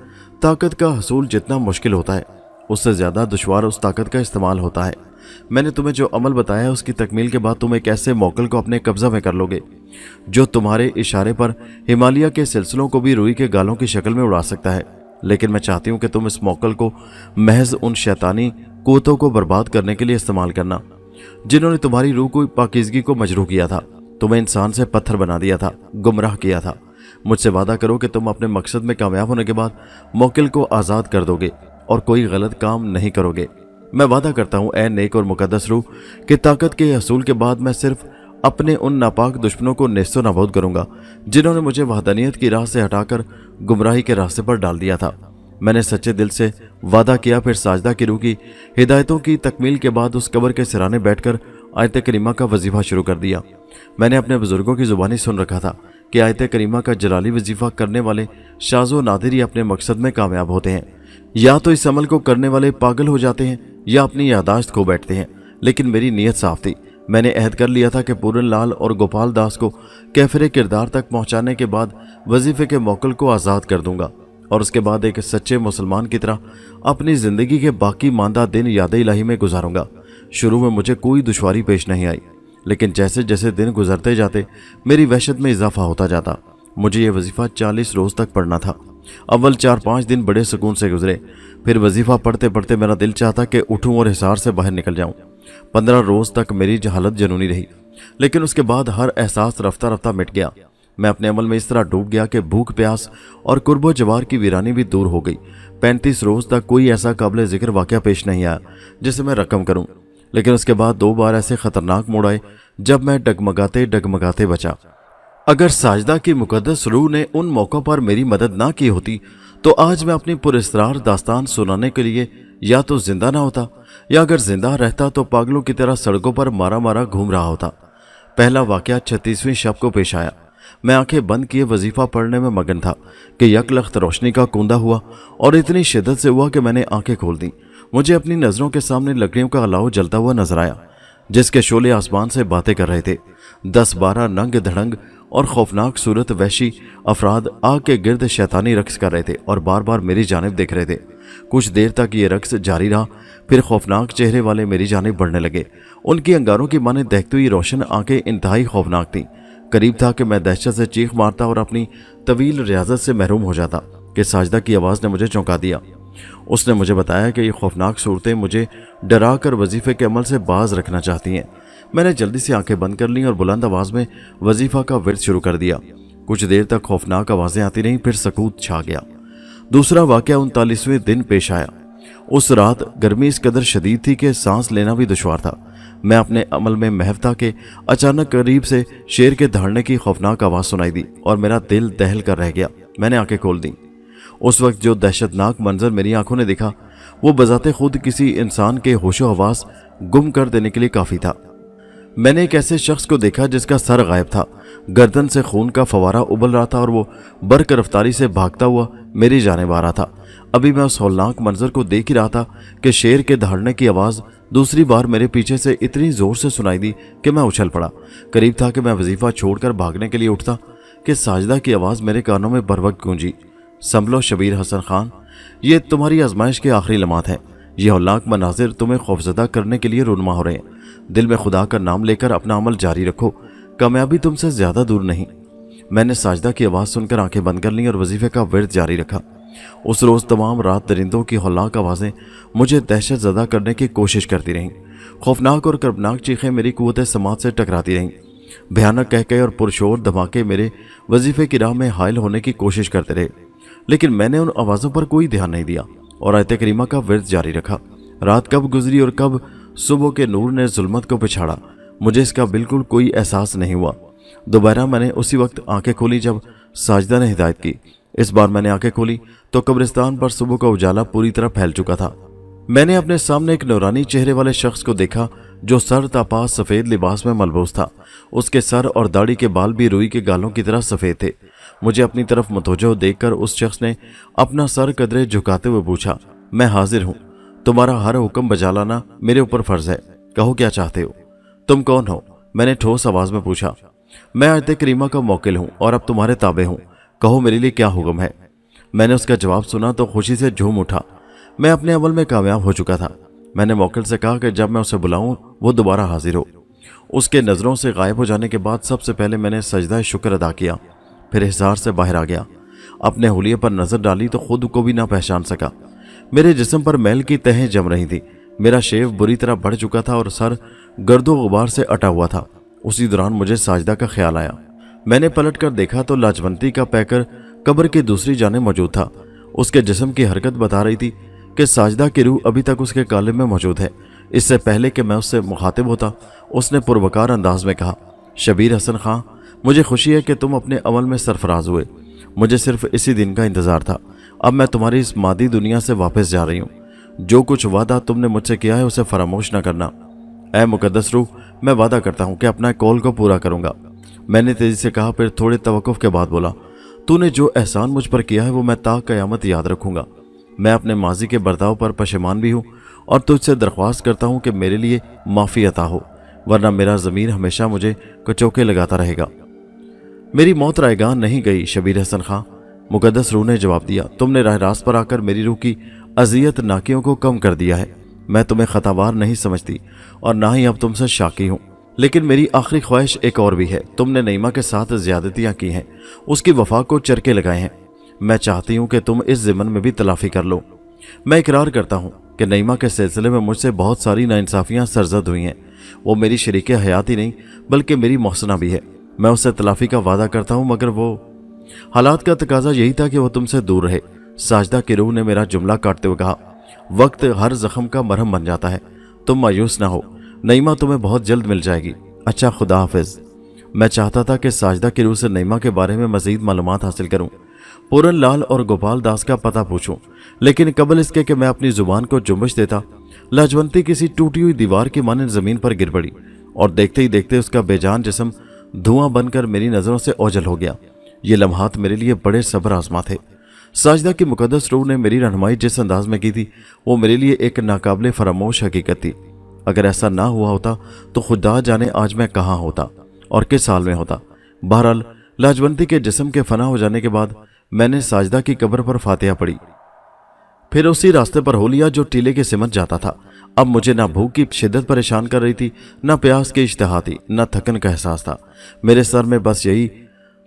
ताकत का हसूल जितना मुश्किल होता है उससे ज़्यादा दुश्वार उस ताकत का इस्तेमाल होता है। मैंने तुम्हें जो अमल बताया है उसकी तकमील के बाद तुम एक ऐसे मौकल को अपने कब्जा में कर लोगे जो तुम्हारे इशारे पर हिमालय के सिलसिलों को भी रुई के गालों की शक्ल में उड़ा सकता है। लेकिन मैं चाहती हूँ कि तुम इस मौकल को महज उन शैतानी कुव्वतों को बर्बाद करने के लिए इस्तेमाल करना जिन्होंने तुम्हारी रूह को पाकीज़गी को मजरूह किया था, तुम्हें इंसान से पत्थर बना दिया था, गुमराह किया था। मुझसे वादा करो कि तुम अपने मकसद में कामयाब होने के बाद मौकल को आज़ाद कर दोगे और कोई गलत काम नहीं करोगे। मैं वादा करता हूँ ऐ नेक और मुकद्दस रूह कि ताकत के हसूल के बाद मैं सिर्फ अपने उन नापाक दुश्मनों को नेस्तो नाबूद करूँगा जिन्होंने मुझे वहदानियत की राह से हटाकर गुमराही के रास्ते पर डाल दिया था। मैंने सच्चे दिल से वादा किया। फिर साजिदा की रूह की हिदायतों की तकमील के बाद उस कब्र के सिराने बैठकर आयत करीमा का वजीफा शुरू कर दिया। मैंने अपने बुजुर्गों की ज़ुबानी सुन रखा था कि आयत करीमा का जलाली वजीफा करने वाले शाज़ो नादिर ही अपने मकसद में कामयाब होते हैं। या तो इस अमल को करने वाले पागल हो जाते हैं या अपनी यादाश्त खो बैठते हैं। लेकिन मेरी नीयत साफ थी। मैंने अहद कर लिया था कि पूरन लाल और गोपाल दास को कैफरे किरदार तक पहुंचाने के बाद वजीफे के मौकल को आज़ाद कर दूंगा और उसके बाद एक सच्चे मुसलमान की तरह अपनी ज़िंदगी के बाकी मांदा दिन याद इलाही में गुजारूंगा। शुरू में मुझे कोई दुश्वारी पेश नहीं आई, लेकिन जैसे जैसे दिन गुजरते जाते मेरी वहशत में इजाफा होता जाता। मुझे ये वजीफ़ा 40 रोज़ तक पढ़ना था। अव्वल 4-5 दिन बड़े सुकून से गुजरे। फिर वजीफ़ा पढ़ते पढ़ते मेरा दिल चाहता कि उठूं और हिसार से बाहर निकल जाऊं। 15 रोज़ तक मेरी हालत जनूनी रही, लेकिन उसके बाद हर एहसास रफ्ता रफ्ता मिट गया। मैं अपने अमल में इस तरह डूब गया कि भूख प्यास और कुर्बो जवार की वीरानी भी दूर हो गई। 35 रोज़ तक कोई ऐसा काबिल ज़िक्र वाक़या पेश नहीं आया जिसे मैं रकम करूं, लेकिन उसके बाद 2 बार ऐसे ख़तरनाक मोड़ आए जब मैं डगमगाते डगमगाते बचा। अगर साजिदा की मुकद्दस रूह ने उन मौक़ों पर मेरी मदद ना की होती तो आज मैं अपनी पुरस्रार दास्तान सुनाने के लिए या तो जिंदा ना होता या अगर जिंदा रहता तो पागलों की तरह सड़कों पर मारा मारा घूम रहा होता। पहला वाक़या 36वीं शब को पेश आया। मैं आंखें बंद किए वजीफ़ा पढ़ने में मगन था कि यकलख्त रोशनी का कूंदा हुआ और इतनी शिद्दत से हुआ कि मैंने आंखें खोल दी। मुझे अपनी नज़रों के सामने लकड़ियों का अलाव जलता हुआ नजर आया जिसके शोले आसमान से बातें कर रहे थे। 10-12 नंग धड़ंग और खौफनाक सूरत वहशी अफराद आग के गिर्द शैतानी रक्स कर रहे थे और बार बार मेरी जानिब देख रहे थे। कुछ देर तक ये रक्स जारी रहा, फिर खौफनाक चेहरे वाले मेरी जानिब बढ़ने लगे। उनकी अंगारों की माने दहकती हुई रोशन आंखें इंतहाई खौफनाक थीं। करीब था कि मैं दहशत से चीख मारता और अपनी तवील रियाजत से महरूम हो जाता कि साजिदा की आवाज़ ने मुझे चौंका दिया। उसने मुझे बताया कि ये खौफनाक सूरतें मुझे डरा कर वजीफ़े के अमल से बाज रखना चाहती हैं। मैंने जल्दी से आंखें बंद कर लीं और बुलंद आवाज़ में वजीफ़ा का विर्द शुरू कर दिया। कुछ देर तक खौफनाक आवाज़ें आती रहीं, फिर सकूत छा गया। दूसरा वाक़या 39वें दिन पेश आया। उस रात गर्मी इस कदर शदीद थी कि सांस लेना भी दुश्वार था। मैं अपने अमल में महव था कि अचानक करीब से शेर के दहाड़ने की खौफनाक आवाज़ सुनाई दी और मेरा दिल दहल कर रह गया। मैंने आंखें खोल दी। उस वक्त जो दहशतनाक मंजर मेरी आंखों ने देखा वो बजाते खुद किसी इंसान के होशो हवास गुम कर देने के लिए काफ़ी था। मैंने एक ऐसे शख्स को देखा जिसका सर गायब था, गर्दन से खून का फवारा उबल रहा था और वो बर्क रफ्तारी से भागता हुआ मेरी जानिब आ रहा था। अभी मैं उस हौलनाक मंजर को देख ही रहा था कि शेर के दहाड़ने की आवाज़ दूसरी बार मेरे पीछे से इतनी ज़ोर से सुनाई दी कि मैं उछल पड़ा। करीब था कि मैं वजीफ़ा छोड़कर भागने के लिए उठता कि साजिदा की आवाज़ मेरे कानों में बर वक्त गूंजी, संभलो शबीर हसन खान, ये तुम्हारी आजमाइश के आखिरी लम्हात हैं। ये हौलनाक मनाजिर तुम्हें खौफजदा करने के लिए रूनमा हो रहे हैं। दिल में खुदा का नाम लेकर अपना अमल जारी रखो, कामयाबी तुमसे ज़्यादा दूर नहीं। मैंने साजिदा की आवाज़ सुनकर आंखें बंद कर लीं और वजीफे का विर्द जारी रखा। उस रोज़ तमाम रात दरिंदों की हौलनाक आवाज़ें मुझे दहशत ज़दा करने की कोशिश करती रहीं। खौफनाक और कर्बनाक चीखें मेरी कुव्वत समात से टकराती रहीं। भयानक कहके और पुरशोर धमाके मेरे वजीफे की राह में हायल होने की कोशिश करते रहे, लेकिन मैंने उन आवाज़ों पर कोई ध्यान नहीं दिया और आयत करीमा का विर्द जारी रखा। रात कब गुजरी और कब सुबह के नूर ने जुल्मत को पिछाड़ा, मुझे इसका बिल्कुल कोई एहसास नहीं हुआ। दोबारा मैंने उसी वक्त आंखें खोली जब साजिदा ने हिदायत की। इस बार मैंने आंखें खोली तो कब्रिस्तान पर सुबह का उजाला पूरी तरह फैल चुका था। मैंने अपने सामने एक नूरानी चेहरे वाले शख्स को देखा जो सर तपा सफ़ेद लिबास में मलबूस था। उसके सर और दाढ़ी के बाल भी रुई के गालों की तरह सफ़ेद थे। मुझे अपनी तरफ मुतवज्जो देखकर उस शख्स ने अपना सर कदरे झुकाते हुए पूछा, मैं हाजिर हूँ, तुम्हारा हर हुक्म बजा लाना मेरे ऊपर फ़र्ज है, कहो क्या चाहते हो। तुम कौन हो? मैंने ठोस आवाज़ में पूछा। मैं आयत करीमा का मौकिल हूँ और अब तुम्हारे ताबे हूँ, कहो मेरे लिए क्या हुक्म है। मैंने उसका जवाब सुना तो खुशी से झूम उठा। मैं अपने अमल में कामयाब हो चुका था। मैंने मौकिल से कहा कि जब मैं उसे बुलाऊं वो दोबारा हाजिर हो। उसके नज़रों से गायब हो जाने के बाद सबसे पहले मैंने सजदा शुक्र अदा किया, फिर हिसार से बाहर आ गया। अपने हुलिये पर नज़र डाली तो खुद को भी ना पहचान सका। मेरे जिस्म पर मैल की तहें जम रही थी। मेरा शेव बुरी तरह बढ़ चुका था और सर गर्दो गुबार से अटा हुआ था। उसी दौरान मुझे साजिदा का ख्याल आया। मैंने पलट कर देखा तो लाजवंती का पैकर कब्र की दूसरी जाने मौजूद था। उसके जिस्म की हरकत बता रही थी कि साजिदा की रूह अभी तक उसके कालिब में मौजूद है। इससे पहले कि मैं उससे मुखातिब होता, उसने पुरवकार अंदाज में कहा, शबीर हसन खां, मुझे खुशी है कि तुम अपने अमल में सरफराज हुए। मुझे सिर्फ इसी दिन का इंतज़ार था। अब मैं तुम्हारी इस मादी दुनिया से वापस जा रही हूँ। जो कुछ वादा तुमने मुझसे किया है उसे फरामोश न करना। ऐ मुकद्दस रूह, मैं वादा करता हूँ कि अपना कौल को पूरा करूँगा। मैंने तेजी से कहा, फिर थोड़े तवक्कुफ के बाद बोला, तूने जो एहसान मुझ पर किया है वो मैं ता क़यामत याद रखूँगा। मैं अपने माजी के बर्ताव पर पशेमान भी हूँ और तुझसे दरख्वास्त करता हूँ कि मेरे लिए माफ़ी अता हो, वरना मेरा ज़मीर हमेशा मुझे कचौके लगाता रहेगा। मेरी मौत रायगान नहीं गई शबीर हसन खां, मुकद्दस रूह ने जवाब दिया। तुमने राह रास्त पर आकर मेरी रूह की अजियत नाकियों को कम कर दिया है। मैं तुम्हें खतावार नहीं समझती और ना ही अब तुमसे शाकी हूँ, लेकिन मेरी आखिरी ख्वाहिश एक और भी है। तुमने नईमा के साथ ज्यादतियाँ की हैं, उसकी वफा को चरके लगाए हैं। मैं चाहती हूँ कि तुम इस ज़िमन में भी तलाफ़ी कर लो। मैं इकरार करता हूँ कि नईमा के सिलसिले में मुझसे बहुत सारी नाइंसाफ़ियाँ सरजद हुई हैं। वो मेरी शरीके हयात ही नहीं बल्कि मेरी मोहसना भी है। मैं उससे तलाफ़ी का वादा करता हूँ, मगर वो हालात का तकाजा यही था कि वो तुमसे दूर रहे। साजिदा की रूह ने मेरा जुमला काटते हुए कहा, वक्त हर जख्म का मरहम बन जाता है, तुम मायूस ना हो, नईमा तुम्हें बहुत जल्द मिल जाएगी। अच्छा, खुदा हाफिज। मैं चाहता था कि साजिदा की रूह से नईमा के बारे में मज़ीद मालूमात हासिल करूँ, पूरन लाल और गोपाल दास का पता पूछूं, लेकिन कबल इसके कि मैं अपनी जुबान को जुम्बश देता, लाजवंती किसी टूटी हुई दीवार की मानंद ज़मीन पर गिर पड़ी और देखते ही देखते उसका बेजान जिस्म धुआं बनकर मेरी नज़रों से ओझल हो गया। ये लम्हात मेरे लिए बड़े सब्र आजमा थे। साजिदा की मुकद्दस रूह ने मेरी रहनुमाई जिस अंदाज में की थी वो मेरे लिए एक नाकाबिले फरामोश हकीकत थी। अगर ऐसा ना हुआ होता तो खुदा जाने आज मैं कहाँ होता और किस हाल में होता। बहरहाल लाजवंती के जिस्म के फना हो जाने के बाद मैंने साजिदा की कब्र पर फातिहा पढ़ी, फिर उसी रास्ते पर हो लिया जो टीले के सिमट जाता था। अब मुझे ना भूख की शिद्दत परेशान कर रही थी, ना प्यास की इश्तहा थी, ना थकन का एहसास था। मेरे सर में बस यही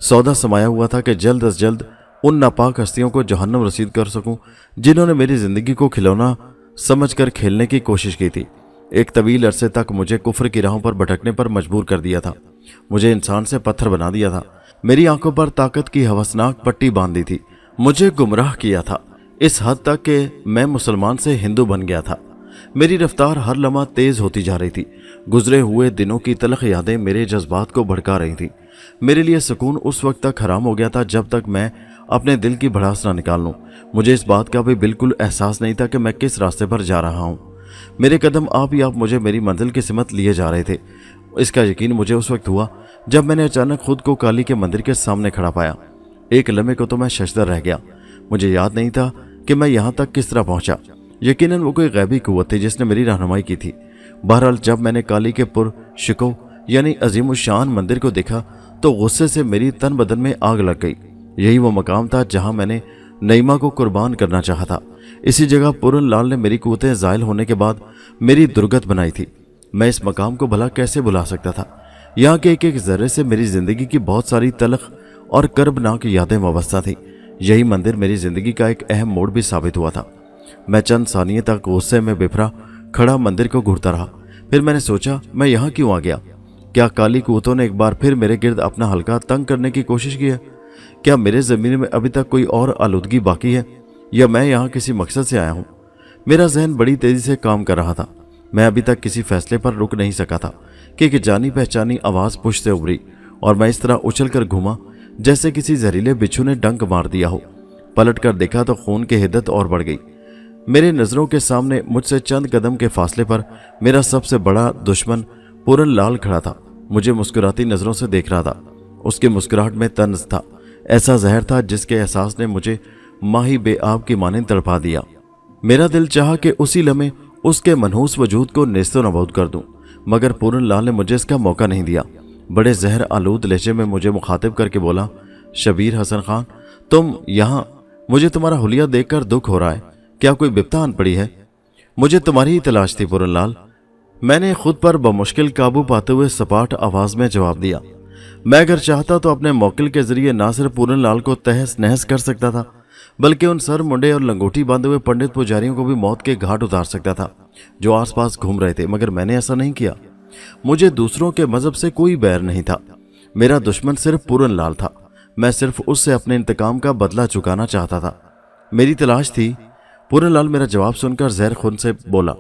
सौदा समाया हुआ था कि जल्द अज जल्द उन नापाक हस्तियों को जहन्नम रसीद कर सकूं जिन्होंने मेरी ज़िंदगी को खिलौना समझकर खेलने की कोशिश की थी। एक तवील अरसे तक मुझे कुफ्र की राहों पर भटकने पर मजबूर कर दिया था, मुझे इंसान से पत्थर बना दिया था, मेरी आंखों पर ताकत की हवसनाक पट्टी बांध दी थी, मुझे गुमराह किया था इस हद तक कि मैं मुसलमान से हिंदू बन गया था। मेरी रफ्तार हर लम्हा तेज होती जा रही थी। गुजरे हुए दिनों की तलख यादें मेरे जज्बात को भड़का रही थी। मेरे लिए सुकून उस वक्त तक हराम हो गया था जब तक मैं अपने दिल की भड़ास ना निकाल लूं। मुझे इस बात का भी बिल्कुल एहसास नहीं था कि मैं किस रास्ते पर जा रहा हूं। मेरे कदम आप ही आप मुझे मेरी मंजिल की सिमत लिए जा रहे थे। इसका यकीन मुझे उस वक्त हुआ जब मैंने अचानक खुद को काली के मंदिर के सामने खड़ा पाया। एक लम्हे को तो मैं शशदर रह गया। मुझे याद नहीं था कि मैं यहाँ तक किस तरह पहुंचा। यकीनन वो कोई गैबी कुव्वत थी जिसने मेरी रहनुमाई की थी। बहरहाल जब मैंने काली के पुरशिको यानी अजीमुशान मंदिर को देखा तो गुस्से से मेरी तन बदन में आग लग गई। यही वो मकाम था जहां मैंने नईमा को कुर्बान करना चाहा था। इसी जगह पूरन लाल ने मेरी कुव्वतें ज़ायल होने के बाद मेरी दुर्गत बनाई थी। मैं इस मकाम को भला कैसे भुला सकता था। यहाँ के एक एक जर्रे से मेरी जिंदगी की बहुत सारी तलख और कर्बनाक यादें वाबस्ता थी। यही मंदिर मेरी जिंदगी का एक अहम मोड़ भी साबित हुआ था। मैं चंद सानिये तक गुस्से में बिफरा खड़ा मंदिर को घूरता रहा। फिर मैंने सोचा, मैं यहाँ क्यों आ गया? क्या काली कुव्वतों ने एक बार फिर मेरे गिर्द अपना हल्का तंग करने की कोशिश की है? क्या मेरे ज़मीन में अभी तक कोई और आलूदगी बाकी है, या मैं यहाँ किसी मकसद से आया हूँ? मेरा जहन बड़ी तेज़ी से काम कर रहा था। मैं अभी तक किसी फैसले पर रुक नहीं सका था कि एक जानी पहचानी आवाज़ पुश से उभरी और मैं इस तरह उछल कर घूमा जैसे किसी जहरीले बिच्छू ने डंक मार दिया हो। पलट कर देखा तो खून की हिद्दत और बढ़ गई। मेरे नज़रों के सामने मुझसे चंद कदम के फासले पर मेरा सबसे बड़ा दुश्मन पूरन लाल खड़ा था। मुझे मुस्कुराती नज़रों से देख रहा था। उसकी मुस्कुराहट में तंज था, ऐसा जहर था जिसके एहसास ने मुझे माही बेआब की मानंद तड़पा दिया। मेरा दिल चाहा कि उसी लम्हे उसके मनहूस वजूद को नेस्तो नबूद कर दूं, मगर पूरन लाल ने मुझे इसका मौका नहीं दिया। बड़े जहर आलूद लहजे में मुझे मुखातिब करके बोला, शबीर हसन खान, तुम यहाँ? मुझे तुम्हारा हुलिया देखकर दुख हो रहा है। क्या कोई बिपता आन पड़ी है? मुझे तुम्हारी ही तलाश थी पूरन लाल। मैंने खुद पर बमुश्किल काबू पाते हुए सपाट आवाज में जवाब दिया। मैं अगर चाहता तो अपने मौकिल के जरिए ना सिर्फ पूरन लाल को तहस नहस कर सकता था, बल्कि उन सर मुंडे और लंगोटी बांधे हुए पंडित पुजारियों को भी मौत के घाट उतार सकता था जो आसपास घूम रहे थे, मगर मैंने ऐसा नहीं किया। मुझे दूसरों के मजहब से कोई बैर नहीं था। मेरा दुश्मन सिर्फ पूरन लाल था। मैं सिर्फ उससे अपने इंतकाम का बदला चुकाना चाहता था। मेरी तलाश थी। पूरन लाल मेरा जवाब सुनकर जहर खून से बोला,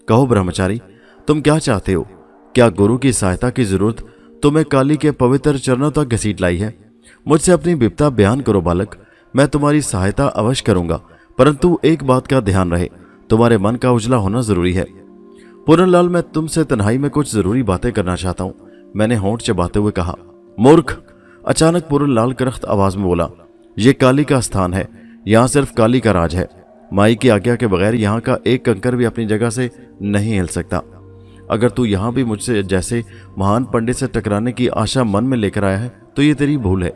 कहो ब्रह्मचारी, तुम क्या चाहते हो? क्या गुरु की सहायता की जरूरत तुम्हें काली के पवित्र चरणों तक घसीट लाई है? मुझसे अपनी विपता बयान करो बालक, मैं तुम्हारी सहायता अवश्य करूंगा, परंतु एक बात का ध्यान रहे, तुम्हारे मन का उजला होना जरूरी है। पूरन लाल, मैं तुमसे तन्हाई में कुछ जरूरी बातें करना चाहता हूँ, मैंने होंठ चबाते हुए कहा। मूर्ख! अचानक पूरन लाल करख्त आवाज में बोला, ये काली का स्थान है, यहाँ सिर्फ काली का राज है। माई की आज्ञा के बगैर यहाँ का एक कंकर भी अपनी जगह से नहीं हिल सकता। अगर तू यहाँ भी मुझसे जैसे महान पंडित से टकराने की आशा मन में लेकर आया है तो ये तेरी भूल है।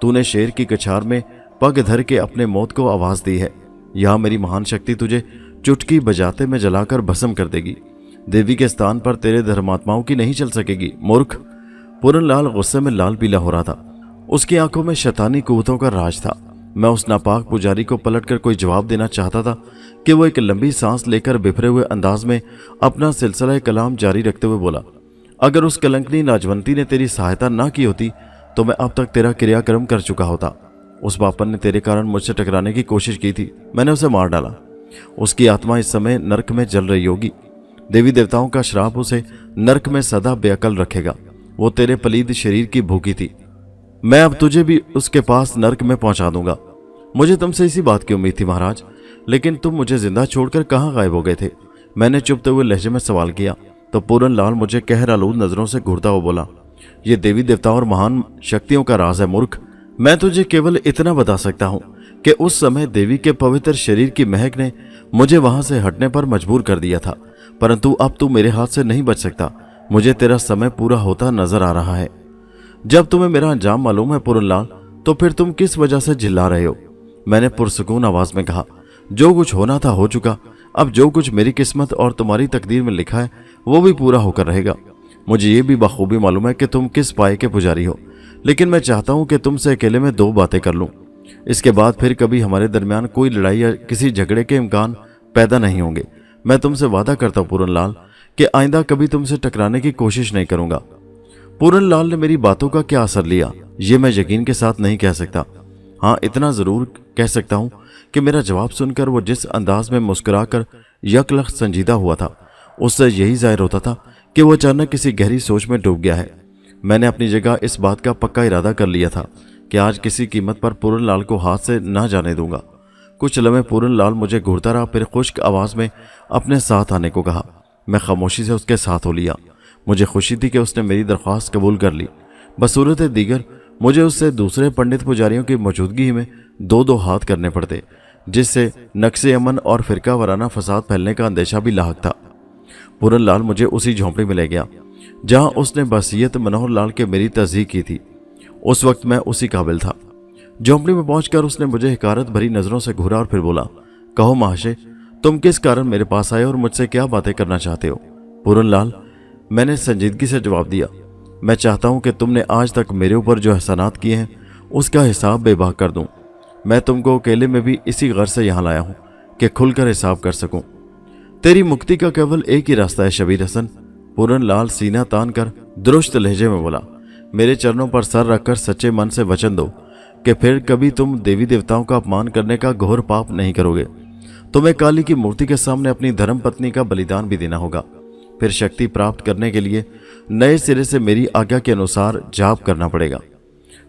तूने शेर की कछार में पग धर के अपने मौत को आवाज दी है। यहाँ मेरी महान शक्ति तुझे चुटकी बजाते में जलाकर भस्म कर देगी। देवी के स्थान पर तेरे धर्मात्माओं की नहीं चल सकेगी, मूर्ख! पूरन लाल गुस्से में लाल पीला हो रहा था। उसकी आंखों में शैतानी कुव्वतों का राज था। मैं उस नापाक पुजारी को पलटकर कोई जवाब देना चाहता था कि वो एक लंबी सांस लेकर बिफरे हुए अंदाज में अपना सिलसिला कलाम जारी रखते हुए बोला, अगर उस कलंकनी लाजवंती ने तेरी सहायता ना की होती तो मैं अब तक तेरा क्रियाक्रम कर चुका होता। उस बापन ने तेरे कारण मुझसे टकराने की कोशिश की थी, मैंने उसे मार डाला। उसकी आत्मा इस समय नरक में जल रही होगी। देवी देवताओं का श्राप उसे नरक में सदा बेअकल रखेगा। वो तेरे पलीद शरीर की भूखी थी। मैं अब तुझे भी उसके पास नरक में पहुंचा दूंगा। मुझे तुमसे इसी बात की उम्मीद थी महाराज, लेकिन तुम मुझे जिंदा छोड़कर कहाँ गायब हो गए थे? मैंने चुपते हुए लहजे में सवाल किया तो पूरन लाल मुझे कहर आलूद नजरों से घूरता हुआ बोला, ये देवी देवताओं और महान शक्तियों का राज है मूर्ख। मैं तुझे केवल इतना बता सकता हूँ कि उस समय देवी के पवित्र शरीर की महक ने मुझे वहां से हटने पर मजबूर कर दिया था, परंतु अब तू मेरे हाथ से नहीं बच सकता। मुझे तेरा समय पूरा होता नजर आ रहा है। जब तुम्हें मेरा अंजाम मालूम है पूरन लाल, तो फिर तुम किस वजह से चिल्ला रहे हो? मैंने पुरसुकून आवाज में कहा, जो कुछ होना था हो चुका। अब जो कुछ मेरी किस्मत और तुम्हारी तकदीर में लिखा है वो भी पूरा होकर रहेगा। मुझे ये भी बखूबी मालूम है कि तुम किस पाए के पुजारी हो, लेकिन मैं चाहता हूँ कि तुमसे अकेले में दो बातें कर लूँ। इसके बाद फिर कभी हमारे दरमियान कोई लड़ाई या किसी झगड़े के इम्कान पैदा नहीं होंगे। मैं तुमसे वादा करता हूँ पूरन लाल कि आइंदा कभी तुमसे टकराने की कोशिश नहीं करूंगा। पूरन लाल ने मेरी बातों का क्या असर लिया ये मैं यकीन के साथ नहीं कह सकता। हाँ, इतना जरूर कह सकता हूँ कि मेरा जवाब सुनकर वो जिस अंदाज में मुस्कुराकर यकलख्त संजीदा हुआ था, उससे यही जाहिर होता था कि वो अचानक किसी गहरी सोच में डूब गया है। मैंने अपनी जगह इस बात का पक्का इरादा कर लिया था कि आज किसी कीमत पर पूरन लाल को हाथ से ना जाने दूंगा। कुछ लम्हे पूरन लाल मुझे घूरता रहा, फिर खुश्क आवाज़ में अपने साथ आने को कहा। मैं खामोशी से उसके साथ हो लिया। मुझे खुशी थी कि उसने मेरी दरख्वास्त कबूल कर ली। बसूरत दीगर मुझे उससे दूसरे पंडित पुजारियों की मौजूदगी में दो दो हाथ करने पड़ते, जिससे नक्शे अमन और फिरका वराना फसाद फैलने का अंदेशा भी लाहक था। पूरन लाल मुझे उसी झोंपड़ी में ले गया जहां उसने बसीयत मनोहर लाल के मेरी तस्दीक की थी। उस वक्त मैं उसी काबिल था। झोंपड़ी में पहुंचकर उसने मुझे हिकारत भरी नजरों से घूरा और फिर बोला, कहो महाशय, तुम किस कारण मेरे पास आए और मुझसे क्या बातें करना चाहते हो? पूरन लाल, मैंने संजीदगी से जवाब दिया, मैं चाहता हूं कि तुमने आज तक मेरे ऊपर जो एहसानात किए हैं उसका हिसाब बेबाक कर दूं। मैं तुमको अकेले में भी इसी गर्ज से यहाँ लाया हूं कि खुलकर हिसाब कर सकूं। तेरी मुक्ति का केवल एक ही रास्ता है शबीर हसन। पूरन लाल सीना तान कर दुरुस्त लहजे में बोला, मेरे चरणों पर सर रखकर सच्चे मन से वचन दो कि फिर कभी तुम देवी देवताओं का अपमान करने का घोर पाप नहीं करोगे। तुम्हें काली की मूर्ति के सामने अपनी धर्म पत्नी का बलिदान भी देना होगा। फिर शक्ति प्राप्त करने के लिए नए सिरे से मेरी आज्ञा के अनुसार जाप करना पड़ेगा।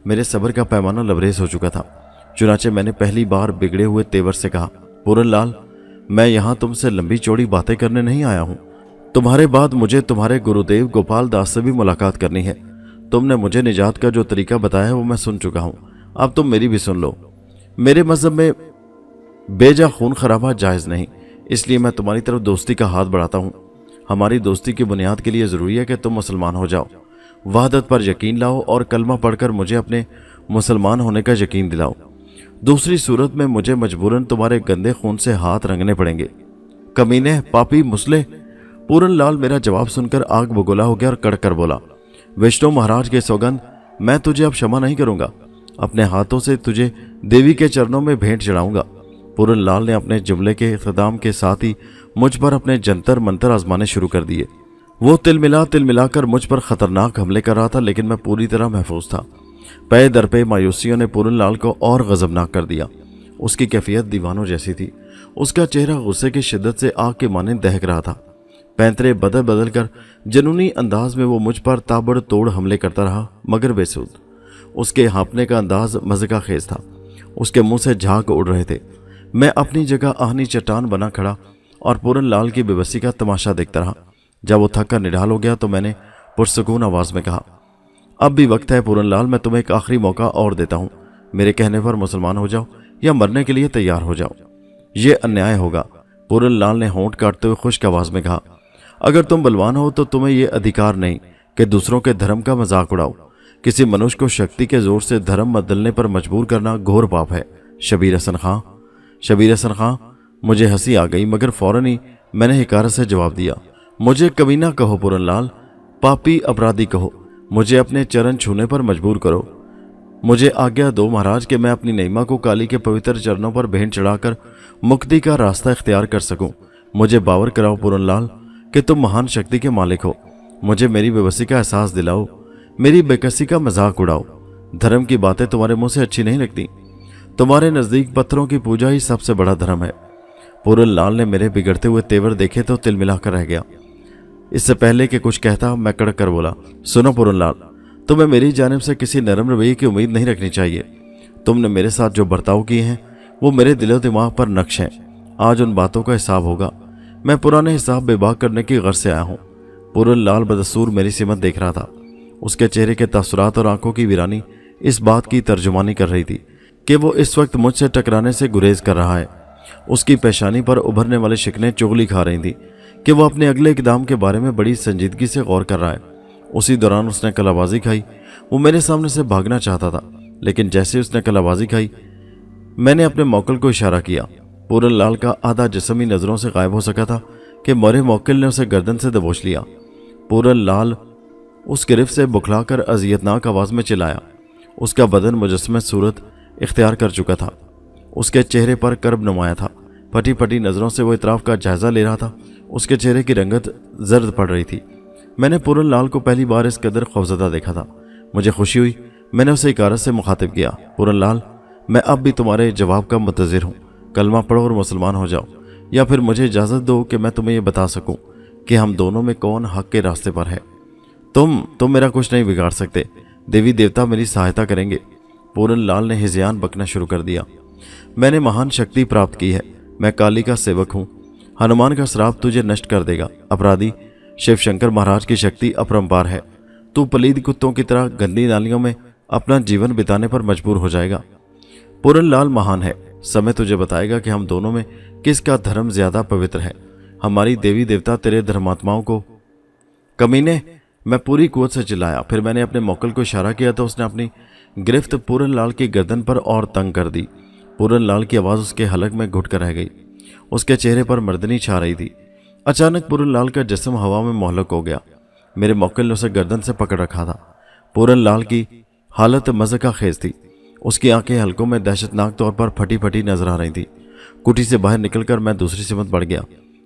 मेरे सब्र का पैमाना लबरेज हो चुका था। चुनाचे मैंने पहली बार बिगड़े हुए तेवर से कहा, पूरन लाल, मैं यहाँ तुमसे लंबी चौड़ी बातें करने नहीं आया हूँ। तुम्हारे बाद मुझे तुम्हारे गुरुदेव गोपाल दास से भी मुलाकात करनी है। तुमने मुझे निजात का जो तरीका बताया है वो मैं सुन चुका हूँ, अब तुम मेरी भी सुन लो। मेरे मजहब में बेजा खून खराबा जायज़ नहीं, इसलिए मैं तुम्हारी तरफ दोस्ती का हाथ बढ़ाता हूँ। हमारी दोस्ती की बुनियाद के लिए ज़रूरी है कि तुम मुसलमान हो जाओ, वहदत पर यकीन लाओ और कलमा पढ़कर मुझे अपने मुसलमान होने का यकीन दिलाओ। दूसरी सूरत में मुझे मजबूरन तुम्हारे गंदे खून से हाथ रंगने पड़ेंगे। कमीने, पापी, मुसले। पूरन लाल मेरा जवाब सुनकर आग बगोला हो गया और कड़क कर बोला, विष्णु महाराज के सौगंध, मैं तुझे अब क्षमा नहीं करूंगा। अपने हाथों से तुझे देवी के चरणों में भेंट चढ़ाऊंगा। पूरन लाल ने अपने जुमले के इख्तिताम के साथ ही मुझ पर अपने जंतर मंतर आजमाने शुरू कर दिए। वो तिल मिलाकर मुझ पर खतरनाक हमले कर रहा था, लेकिन मैं पूरी तरह महफूज था। पे दर पे मायूसियों ने पूरन लाल को और गजबनाक कर दिया। उसकी कैफियत दीवानों जैसी थी। उसका चेहरा गुस्से की शिद्दत से आग के माने दहक रहा था। पैंतरे बदल बदल कर जनूनी अंदाज में वो मुझ पर ताबड़तोड़ हमले करता रहा, मगर बेसूद। उसके हाँपने का अंदाज मजे का खेज था। उसके मुंह से झाग उड़ रहे थे। मैं अपनी जगह आहनी चट्टान बना खड़ा और पूरन लाल की बेबसी का तमाशा देखता रहा। जब वो थक कर निढाल हो गया तो मैंने पुरसकून आवाज में कहा, अब भी वक्त है पूरन लाल, मैं तुम्हें एक आखिरी मौका और देता हूँ। मेरे कहने पर मुसलमान हो जाओ या मरने के लिए तैयार हो जाओ। ये अन्याय होगा। पूरन लाल ने होंठ काटते हुए खुश्क आवाज में कहा, अगर तुम बलवान हो तो तुम्हें यह अधिकार नहीं कि दूसरों के धर्म का मजाक उड़ाओ। किसी मनुष्य को शक्ति के जोर से धर्म बदलने पर मजबूर करना घोर पाप है। शबीर हसन खां। मुझे हंसी आ गई, मगर फौरन ही मैंने हिकारत से जवाब दिया, मुझे कमीना कहो पूरन लाल, पापी अपराधी कहो, मुझे अपने चरण छूने पर मजबूर करो। मुझे आज्ञा दो महाराज कि मैं अपनी नईमा को काली के पवित्र चरणों पर भेंट चढ़ाकर मुक्ति का रास्ता इख्तियार कर सकूं। मुझे बावर कराओ पूरन लाल कि तुम महान शक्ति के मालिक हो। मुझे मेरी बेबसी का एहसास दिलाओ, मेरी बेकसी का मजाक उड़ाओ। धर्म की बातें तुम्हारे मुंह से अच्छी नहीं लगती। तुम्हारे नज़दीक पत्थरों की पूजा ही सबसे बड़ा धर्म है। पूरन लाल ने मेरे बिगड़ते हुए तेवर देखे तो तिल मिलाकर रह गया। इससे पहले कि कुछ कहता मैं कड़क कर बोला, सुनो पूरन लाल, तुम्हें मेरी जानिब से किसी नरम रवैये की उम्मीद नहीं रखनी चाहिए। तुमने मेरे साथ जो बर्ताव किए हैं वो मेरे दिलो दिमाग पर नक्श हैं। आज उन बातों का हिसाब होगा। मैं पुराने हिसाब बेबाक करने की गर्ज से आया हूँ। पूरन लाल बदसूर मेरी सिमत देख रहा था। उसके चेहरे के तासुरात और आंखों की वीरानी इस बात की तर्जुमानी कर रही थी कि वो इस वक्त मुझसे टकराने से गुरेज कर रहा है। उसकी पेशानी पर उभरने वाले शिकने चुगली खा रही थी कि वो अपने अगले इकदाम के बारे में बड़ी संजीदगी से गौर कर रहा है। उसी दौरान उसने कलाबाजी खाई। वो मेरे सामने से भागना चाहता था, लेकिन जैसे उसने कलाबाजी खाई मैंने अपने मौकल को इशारा किया। पूरन लाल का आधा जिस्म ही नजरों से गायब हो सका था कि मोरे मौकल ने उसे गर्दन से दबोच लिया। पूरन लाल उस गिरफ्त से बुखलाकर अजियतनाक आवाज में चिल्लाया। उसका बदन मुजस्सम सूरत इख्तियार कर चुका था। उसके चेहरे पर कर्ब नुमाया था। फटी फटी नजरों से वो इतराफ का जायजा ले रहा था। उसके चेहरे की रंगत जर्द पड़ रही थी। मैंने पूरन लाल को पहली बार इस कदर खौफजदा देखा था। मुझे खुशी हुई। मैंने उसे इकारत से मुखातिब किया, पूरन लाल, मैं अब भी तुम्हारे जवाब का मुंतज़िर हूँ। कलमा पढ़ो और मुसलमान हो जाओ, या फिर मुझे इजाज़त दो कि मैं तुम्हें ये बता सकूं कि हम दोनों में कौन हक के रास्ते पर है। तुम मेरा कुछ नहीं बिगाड़ सकते। देवी देवता मेरी सहायता करेंगे। पूरन लाल ने हिज़यान बकना शुरू कर दिया। मैंने महान शक्ति प्राप्त की है, मैं काली का सेवक हूँ, हनुमान का श्राप तुझे नष्ट कर देगा। अपराधी, शिव शंकर महाराज की शक्ति अपरंपार है, तू पलीद कुत्तों की तरह गंदी नालियों में अपना जीवन बिताने पर मजबूर हो जाएगा। पूरन लाल महान है, समय तुझे बताएगा कि हम दोनों में किसका धर्म ज्यादा पवित्र है। हमारी देवी देवता तेरे धर्मात्माओं को। कमीने, मैं पूरी कुवत से चिल्लाया। फिर मैंने अपने मोक्कल को इशारा किया तो उसने अपनी गिरफ्त पूरन लाल की गर्दन पर और तंग कर दी। पूरन लाल की आवाज़ उसके हलक में घुट कर रह गई। उसके चेहरे पर मर्दनी छा रही थी। अचानक पूरन लाल का जिस्म हवा में मोहलक हो गया। मेरे मोक्कल ने उसे गर्दन से पकड़ रखा था। पूरन लाल की हालत मज़का खेज थी। उसकी आंखें हलकों में दहशतनाक तौर पर फटी फटी नजर आ रही थी। कुटी से बाहर निकलकर मैं दूसरी सिमत बढ़ गया,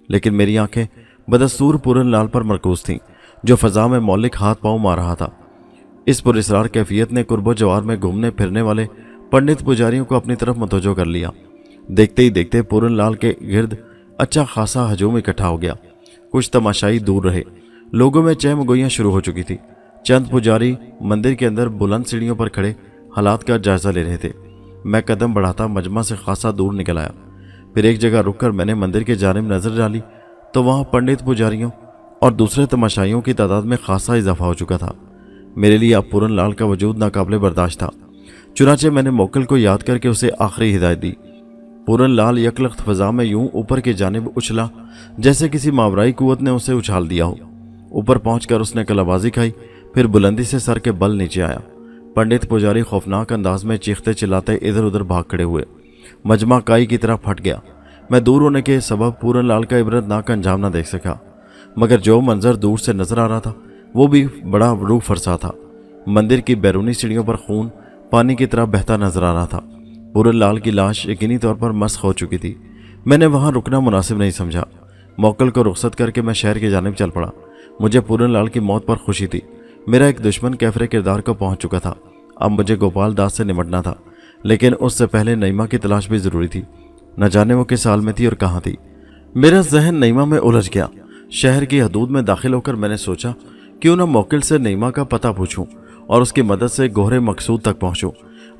लेकिन मेरी आंखें बदस्तूर पूरन लाल पर मरकूज थीं, जो फजा में मौलिक हाथ पांव मार रहा था। इस पुरस्रार कैफियत ने कुर्बो जवार में घूमने फिरने वाले पंडित पुजारियों को अपनी तरफ मतवज्जो कर लिया। देखते ही देखते पूरन लाल के गिर्द अच्छा खासा हजूम इकट्ठा हो गया। कुछ तमाशाई दूर रहे। लोगों में चहमगोइयाँ शुरू हो चुकी थी। चंद पुजारी मंदिर के अंदर बुलंद सीढ़ियों पर खड़े हालात का जायजा ले रहे थे। मैं कदम बढ़ाता मजमा से खासा दूर निकल आया। फिर एक जगह रुककर मैंने मंदिर के जानिब नजर डाली तो वहाँ पंडित पुजारियों और दूसरे तमाशाइयों की तादाद में खासा इजाफा हो चुका था। मेरे लिए अब पूरन लाल का वजूद नाकाबिले बर्दाश्त था। चुनाचे मैंने मोक्कल को याद करके उसे आखिरी हिदायत दी। पूरन लाल यकलख्त फजा में यूं ऊपर की जानिब उछला जैसे किसी मावराई कुव्वत ने उसे उछाल दिया हो। ऊपर पहुंचकर उसने कलाबाजी खाई, फिर बुलंदी से सर के बल नीचे आया। पंडित पुजारी खौफनाक अंदाज में चीखते चिल्लाते इधर उधर भाग खड़े हुए। मजमा काई की तरह फट गया। मैं दूर होने के सबब पूरन लाल का इबरतनाक अंजाम न देख सका, मगर जो मंजर दूर से नजर आ रहा था वो भी बड़ा रूह फरसा था। मंदिर की बैरूनी सीढ़ियों पर खून पानी की तरह बहता नजर आ रहा था। पूरन लाल की लाश यकीनी तौर पर मस्ख हो चुकी थी। मैंने वहां रुकना मुनासिब नहीं समझा। मोक्कल को रुखसत करके मैं शहर की जानिब चल पड़ा। मुझे पूरन लाल की मौत पर खुशी थी। मेरा एक दुश्मन कैफरे किरदार को पहुंच चुका था। अब मुझे गोपाल दास से निमटना था, लेकिन उससे पहले नईमा की तलाश भी जरूरी थी। न जाने वो किस हाल में थी और कहाँ थी। मेरा जहन नईमा में उलझ गया। शहर की हदूद में दाखिल होकर मैंने सोचा क्यों न मोक्कल से नईमा का पता पूछूं और उसकी मदद से गोहरे मकसूद तक पहुंचूं।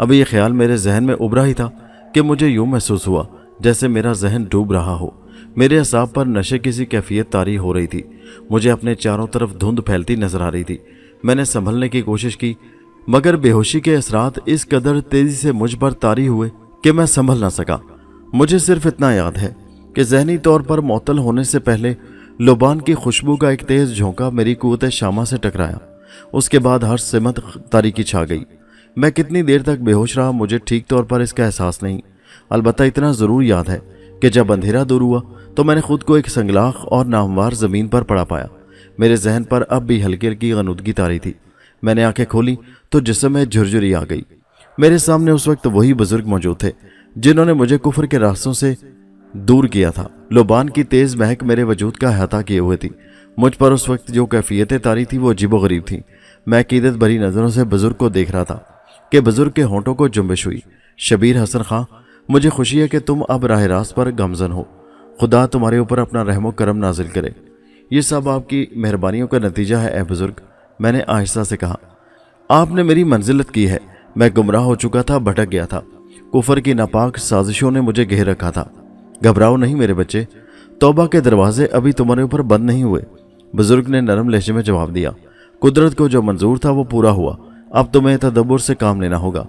अभी ये ख्याल मेरे जहन में उभरा ही था कि मुझे यूं महसूस हुआ जैसे मेरा जहन डूब रहा हो। मेरे असाब पर नशे की सी कैफियत तारी हो रही थी। मुझे अपने चारों तरफ धुंध फैलती नजर आ रही थी। मैंने संभलने की कोशिश की, मगर बेहोशी के असरात इस कदर तेजी से मुझ पर तारी हुए कि मैं संभल न सका। मुझे सिर्फ इतना याद है कि जहनी तौर पर मुअत्तल होने से पहले लोबान की खुशबू का एक तेज झोंका मेरी कुव्वत शामा से टकराया। उसके बाद हर सिमत तारीकी छा गई। मैं कितनी देर तक बेहोश रहा मुझे ठीक तौर पर इसका एहसास नहीं। अलबत्ता इतना ज़रूर याद है कि जब अंधेरा दूर हुआ तो मैंने खुद को एक संगलाख और नामवार ज़मीन पर पड़ा पाया। मेरे जहन पर अब भी हल्की हल्की गनुदगी तारी थी। मैंने आंखें खोली तो जिस्म में झुरझुरी आ गई। मेरे सामने उस वक्त वही बुजुर्ग मौजूद थे जिन्होंने मुझे कुफर के रास्तों से दूर किया था। लोबान की तेज महक मेरे वजूद का अहाता किए हुए थी। मुझ पर उस वक्त जो कैफियतें तारी थी वो अजीबोगरीब थी। मैं अकीदत भरी नज़रों से बुजुर्ग को देख रहा था कि बुजुर्ग के होंठों को जुम्बिश हुई। शबीर हसन खां, मुझे खुशी है कि तुम अब राह रास्त पर गमजन हो। खुदा तुम्हारे ऊपर अपना रहमो करम नाजिल करे। ये सब आपकी मेहरबानियों का नतीजा है ए बुजुर्ग, मैंने आहिस्ता से कहा। आपने मेरी मंजिलत की है। मैं गुमराह हो चुका था, भटक गया था। कुफर की नापाक साजिशों ने मुझे घेर रखा था। घबराओ नहीं मेरे बच्चे, तौबा के दरवाजे अभी तुम्हारे ऊपर बंद नहीं हुए, बुजुर्ग ने नरम लहजे में जवाब दिया। कुदरत को जो मंजूर था वो पूरा हुआ। अब तुम्हें तदब्बुर से काम लेना होगा।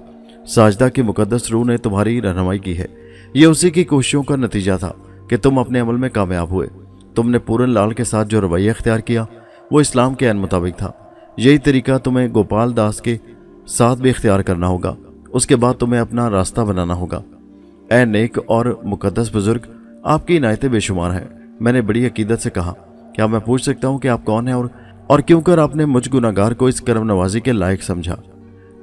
साजदा की मुकद्दस रूह ने तुम्हारी रहनुमाई की है। ये उसी की कोशिशों का नतीजा था कि तुम अपने अमल में कामयाब हुए। तुमने पूरन लाल के साथ जो रवैया इख्तियार किया वो इस्लाम के ऐन मुताबिक था। यही तरीका तुम्हें गोपाल दास के साथ भी इख्तियार करना होगा। उसके बाद तुम्हें अपना रास्ता बनाना होगा। ए नेक और मुकद्दस बुजुर्ग, आपकी इनायतें बेशुमार हैं। मैंने बड़ी अकीदत से कहा, क्या मैं पूछ सकता हूँ कि आप कौन हैं और क्यों कर आपने मुझ गुनाहगार को इस करम नवाजी के लायक समझा?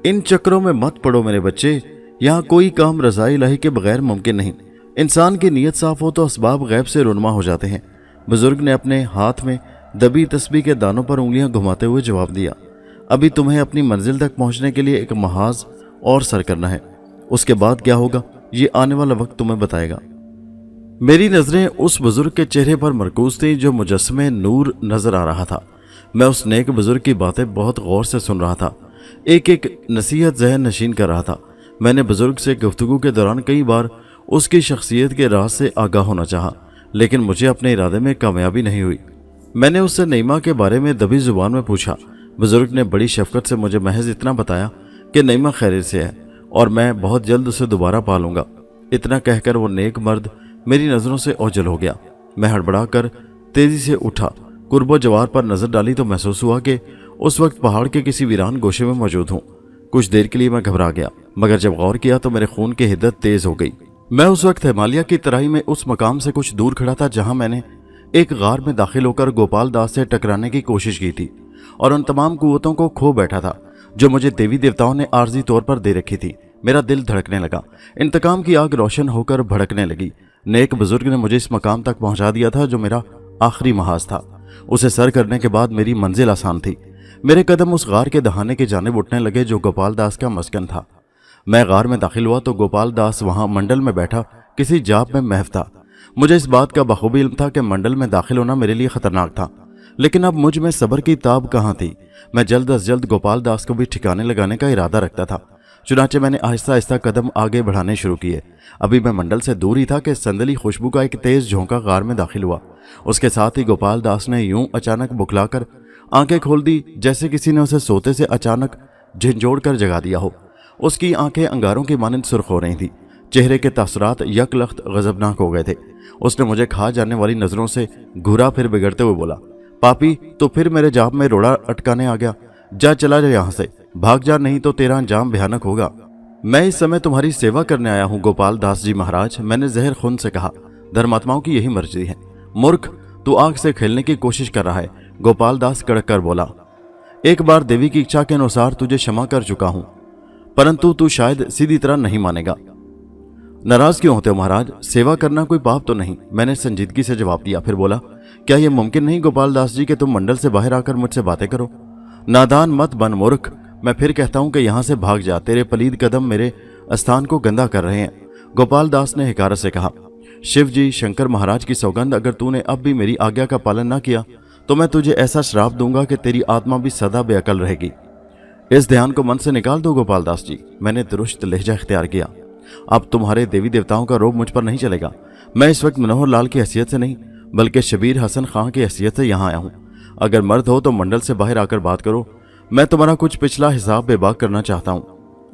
इन चक्रों में मत पड़ो मेरे बच्चे। यहाँ कोई काम रज़ाई इलाही के बगैर मुमकिन नहीं। इंसान की नीयत साफ हो तो असबाब गैब से रुनमा हो जाते हैं। बुजुर्ग ने अपने हाथ में दबी तस्बीह के दानों पर उंगलियां घुमाते हुए जवाब दिया। अभी तुम्हें अपनी मंजिल तक पहुंचने के लिए एक महाज और सर करना है। उसके बाद क्या होगा ये आने वाला वक्त तुम्हें बताएगा। मेरी नजरें उस बुजुर्ग के चेहरे पर मरकूज थी जो मुजस्समे नूर नजर आ रहा था। मैं उस नेक बुजुर्ग की बातें बहुत गौर से सुन रहा था। एक एक नसीहत जहन नशीन कर रहा था। میں نے بزرگ سے گفتگو کے دوران کئی بار اس کی شخصیت کے راز سے آگاہ ہونا چاہا، لیکن مجھے اپنے ارادے میں کامیابی نہیں ہوئی۔ میں نے اس سے نعیمہ کے بارے میں دبی زبان میں پوچھا۔ بزرگ نے بڑی شفقت سے مجھے محض اتنا بتایا کہ نعیمہ خیریت سے ہے اور میں بہت جلد اسے دوبارہ پالوں گا۔ اتنا کہہ کر وہ نیک مرد میری نظروں سے اوجھل ہو گیا۔ میں ہڑبڑا کر تیزی سے اٹھا، قرب و جوار پر نظر ڈالی تو محسوس ہوا کہ اس وقت پہاڑ کے کسی ویران گوشے میں موجود ہوں۔ کچھ دیر کے لیے میں گھبرا گیا، مگر جب غور کیا تو میرے خون کی حدت تیز ہو گئی۔ میں اس وقت ہمالیہ کی ترائی میں اس مقام سے کچھ دور کھڑا تھا جہاں میں نے ایک غار میں داخل ہو کر گوپال داس سے ٹکرانے کی کوشش کی تھی اور ان تمام قوتوں کو کھو بیٹھا تھا جو مجھے دیوی دیوتاؤں نے عارضی طور پر دے رکھی تھی۔ میرا دل دھڑکنے لگا، انتقام کی آگ روشن ہو کر بھڑکنے لگی۔ نیک بزرگ نے مجھے اس مقام تک پہنچا دیا تھا جو میرا آخری محاذ تھا۔ اسے سر کرنے کے بعد میری منزل آسان تھی۔ میرے قدم اس غار کے دہانے کی جانب اٹھنے لگے جو گوپال داس کا مسکن تھا۔ میں غار میں داخل ہوا تو گوپال داس وہاں منڈل میں بیٹھا کسی جاپ میں محو تھا۔ مجھے اس بات کا بخوبی علم تھا کہ منڈل میں داخل ہونا میرے لیے خطرناک تھا، لیکن اب مجھ میں صبر کی تاب کہاں تھی۔ میں جلد از جلد گوپال داس کو بھی ٹھکانے لگانے کا ارادہ رکھتا تھا، چنانچہ میں نے آہستہ آہستہ قدم آگے بڑھانے شروع کیے۔ ابھی میں منڈل سے دور ہی تھا کہ سندلی خوشبو کا ایک تیز جھونکا غار میں داخل ہوا۔ اس کے ساتھ ہی گوپال داس نے یوں اچانک بکھلا کر آنکھیں کھول دی جیسے کسی نے اسے سوتے سے اچانک جھنجھوڑ کر جگا دیا ہو۔ اس کی آنکھیں انگاروں کی مانند سرخ ہو رہی تھیں، چہرے کے تاثرات یک لخت غضبناک ہو گئے تھے۔ اس نے مجھے کھا جانے والی نظروں سے گھورا پھر بگڑتے ہوئے بولا، پاپی تو پھر میرے جاب میں روڑا اٹکانے آ گیا، جا چلا جا یہاں سے، بھاگ جا نہیں تو تیرا انجام بھیانک ہوگا۔ میں اس سمے تمہاری سیوا کرنے آیا ہوں گوپال داس جی مہاراج، میں نے زہر خون سے کہا۔ دھرماتماؤں کی یہی مرضی ہے۔ مورکھ، تو آگ سے کھیلنے کی کوشش کر رہا ہے، گوپال داس کڑک کر بولا۔ ایک بار دیوی کی اچھا کے انوسار تجھے क्षमा کر چکا ہوں، پرنتو تو شاید سیدھی طرح نہیں مانے گا۔ ناراض کیوں ہوتے ہو مہاراج؟ سیوا کرنا کوئی پاپ تو نہیں، میں نے سنجیدگی سے جواب دیا۔ پھر بولا، کیا یہ ممکن نہیں گوپال داس جی کہ تم منڈل سے باہر آ کر مجھ سے باتیں کرو؟ نادان مت بن مورکھ، میں پھر کہتا ہوں کہ یہاں سے بھاگ جا، تیرے پلید قدم میرے استھان کو گندا کر رہے ہیں۔ گوپال داس نے حکارت سے کہا، شیو جی شنکر مہاراج کی سوگند، اگر تو نے اب بھی میری آگیا کا پالن نہ کیا تو میں تجھے ایسا شراپ دوں گا کہ تیری آتما بھی سدا بے عقل رہے گی۔ اس دھیان کو من سے نکال دو گوپال داس جی، میں نے درست لہجہ اختیار کیا۔ اب تمہارے دیوی دیوتاؤں کا روب مجھ پر نہیں چلے گا۔ میں اس وقت منوہر لال کی حیثیت سے نہیں بلکہ شبیر حسن خان کی حیثیت سے یہاں آیا ہوں۔ اگر مرد ہو تو منڈل سے باہر آ کر بات کرو، میں تمہارا کچھ پچھلا حساب بے باک کرنا چاہتا ہوں۔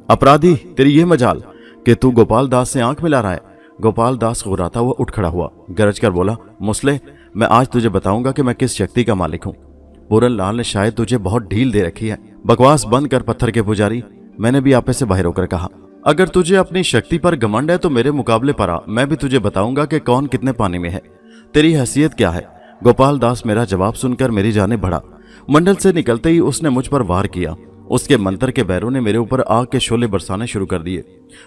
اپرادھی، تیری یہ مجال کہ تو گوپال داس سے آنکھ ملا رہا ہے۔ گوپال داس غراتا ہوا اٹھ کھڑا ہوا، گرج کر بولا، مسلے، میں آج تجھے بتاؤں گا کہ میں کس شکتی کا مالک ہوں۔ پورن لال نے شاید تجھے بہت ڈھیل دے رکھی ہے۔ بکواس بند کر پتھر کے پجاری، میں نے بھی آپے سے باہر ہو کر کہا۔ اگر تجھے اپنی شکتی پر گمنڈ ہے تو میرے مقابلے پر آ، میں بھی تجھے بتاؤں گا کہ کون کتنے پانی میں ہے، تیری حیثیت کیا ہے۔ گوپال داس میرا جواب سن کر میری جانب بڑھا۔ منڈل سے نکلتے ہی اس نے مجھ پر وار کیا۔ اس کے منتر کے بیروں نے میرے اوپر آگ کے شعلے برسانے شروع کر دیے،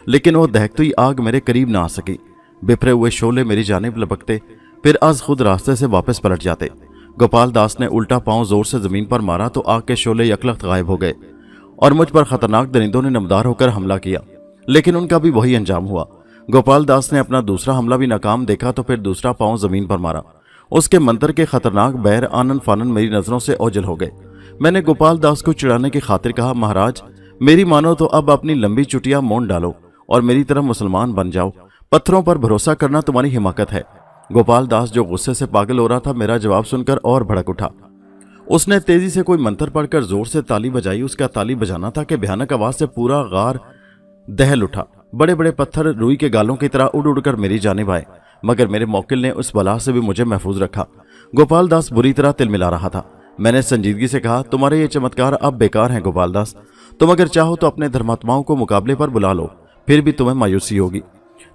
لیکن وہ دہکتی ہوئی آگ میرے قریب نہ آ سکی۔ بپھرے ہوئے شعلے میری جانب لپکتے پھر از خود راستے سے واپس پلٹ جاتے۔ گوپال داس نے الٹا پاؤں زور سے زمین پر مارا تو آگ کے شعلے یکلخت غائب ہو گئے اور مجھ پر خطرناک درندوں نے نمدار ہو کر حملہ کیا، لیکن ان کا بھی وہی انجام ہوا۔ گوپال داس نے اپنا دوسرا حملہ بھی ناکام دیکھا تو پھر دوسرا پاؤں زمین پر مارا۔ اس کے منتر کے خطرناک بیر آنن فانن میری نظروں سے اوجھل ہو گئے۔ میں نے گوپال داس کو چڑھانے کی خاطر کہا، مہاراج میری مانو تو اب اپنی لمبی چٹیا مون ڈالو اور میری طرح مسلمان بن جاؤ، پتھروں پر بھروسہ کرنا تمہاری حماقت ہے۔ گوپال داس جو غصے سے پاگل ہو رہا تھا میرا جواب سن کر اور بھڑک اٹھا۔ اس نے تیزی سے کوئی منتر پڑھ کر زور سے تالی بجائی۔ اس کا تالی بجانا تھا کہ بھیانک آواز سے پورا غار دہل اٹھا۔ بڑے بڑے پتھر روئی کے گالوں کی طرح اڑ اڑ کر میری جانب آئے، مگر میرے موکل نے اس بلا سے بھی مجھے محفوظ رکھا۔ گوپال داس بری طرح تل ملا رہا تھا۔ میں نے سنجیدگی سے کہا، تمہارے یہ چمتکار اب بیکار ہیں گوپال داس، تم اگر چاہو تو اپنے دھرماتماؤں کو مقابلے پر بلا لو، پھر بھی تمہیں مایوسی ہوگی۔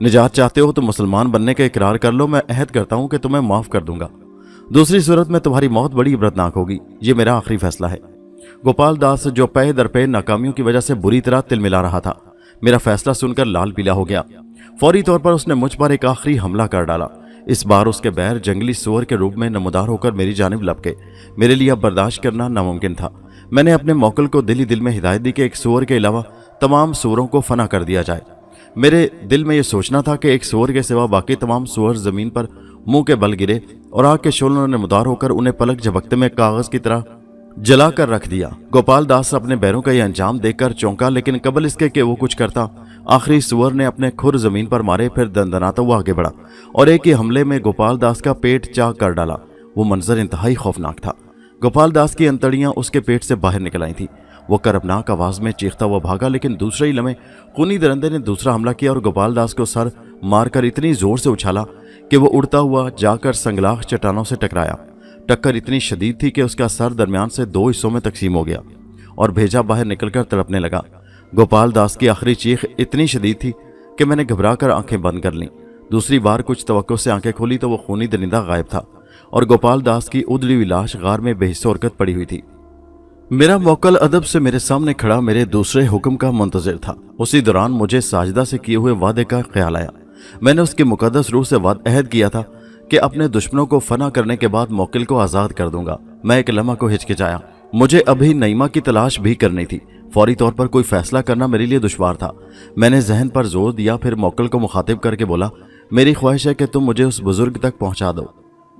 نجات چاہتے ہو تو مسلمان بننے کا اقرار کر لو، میں عہد کرتا ہوں کہ تمہیں معاف کر دوں گا، دوسری صورت میں تمہاری موت بڑی عبرتناک ہوگی، یہ میرا آخری فیصلہ ہے۔ گوپال داس جو پے در پے ناکامیوں کی وجہ سے بری طرح تل ملا رہا تھا، میرا فیصلہ سن کر لال پیلا ہو گیا۔ فوری طور پر اس نے مجھ پر ایک آخری حملہ کر ڈالا۔ اس بار اس کے بیر جنگلی سور کے روپ میں نمودار ہو کر میری جانب لپکے۔ میرے لیے اب برداشت کرنا ناممکن تھا۔ میں نے اپنے موکل کو دل ہی دل میں ہدایت دی کہ ایک سور کے علاوہ تمام سوروں کو فنا کر دیا جائے۔ میرے دل میں یہ سوچنا تھا کہ ایک سور کے سوا باقی تمام سور زمین پر منہ کے بل گرے اور آگ کے شعلوں نے نمودار ہو کر انہیں پلک جھپکتے میں کاغذ کی طرح जला कर रख दिया। गोपाल दास अपने बैरों का यह अंजाम देखकर चौंका, लेकिन कबल इसके कि वो कुछ करता, आखिरी सुअर ने अपने खुर जमीन पर मारे, फिर दंदनाता हुआ आगे बढ़ा और एक ही हमले में गोपाल दास का पेट चाक कर डाला। वो मंजर इंतहाई खौफनाक था। गोपाल दास की अंतड़ियां उसके पेट से बाहर निकल आई थी। वो करबनाक आवाज में चीखता हुआ भागा, लेकिन दूसरे ही लम्हे खूनी दरिंदे ने दूसरा हमला किया और गोपाल दास को सर मारकर इतनी जोर से उछाला कि वो उड़ता हुआ जाकर संगलाख चट्टानों से टकराया। टक्कर इतनी शदीद थी कि उसका सर दरमियान से 2 हिस्सों में तकसीम हो गया और भेजा बाहर निकलकर तड़पने लगा। गोपाल दास की आखिरी चीख इतनी शदीद थी कि मैंने घबराकर आंखें बंद कर लीं। दूसरी बार कुछ तवक्को से आंखें खोली तो वो खूनी दरिंदा गायब था और गोपाल दास की उधड़ी हुई लाश गार में बेहिस्सो हरकत पड़ी हुई थी। मेरा मौक्कल अदब से मेरे सामने खड़ा मेरे दूसरे हुक्म का मुंतजिर था। उसी दौरान मुझे साजिदा से किए हुए वादे का ख्याल आया। मैंने उसकी मुकद्दस रूह से अहद किया था कि अपने दुश्मनों को फना करने के बाद मौक्किल को आज़ाद कर दूंगा। मैं एक लम्हा को हिचकिचाया। मुझे अभी नईमा की तलाश भी करनी थी। फौरी तौर पर कोई फैसला करना मेरे लिए दुश्वार था। मैंने जहन पर जोर दिया, फिर मौक्किल को मुखातिब करके बोला, मेरी ख्वाहिश है कि तुम मुझे उस बुजुर्ग तक पहुंचा दो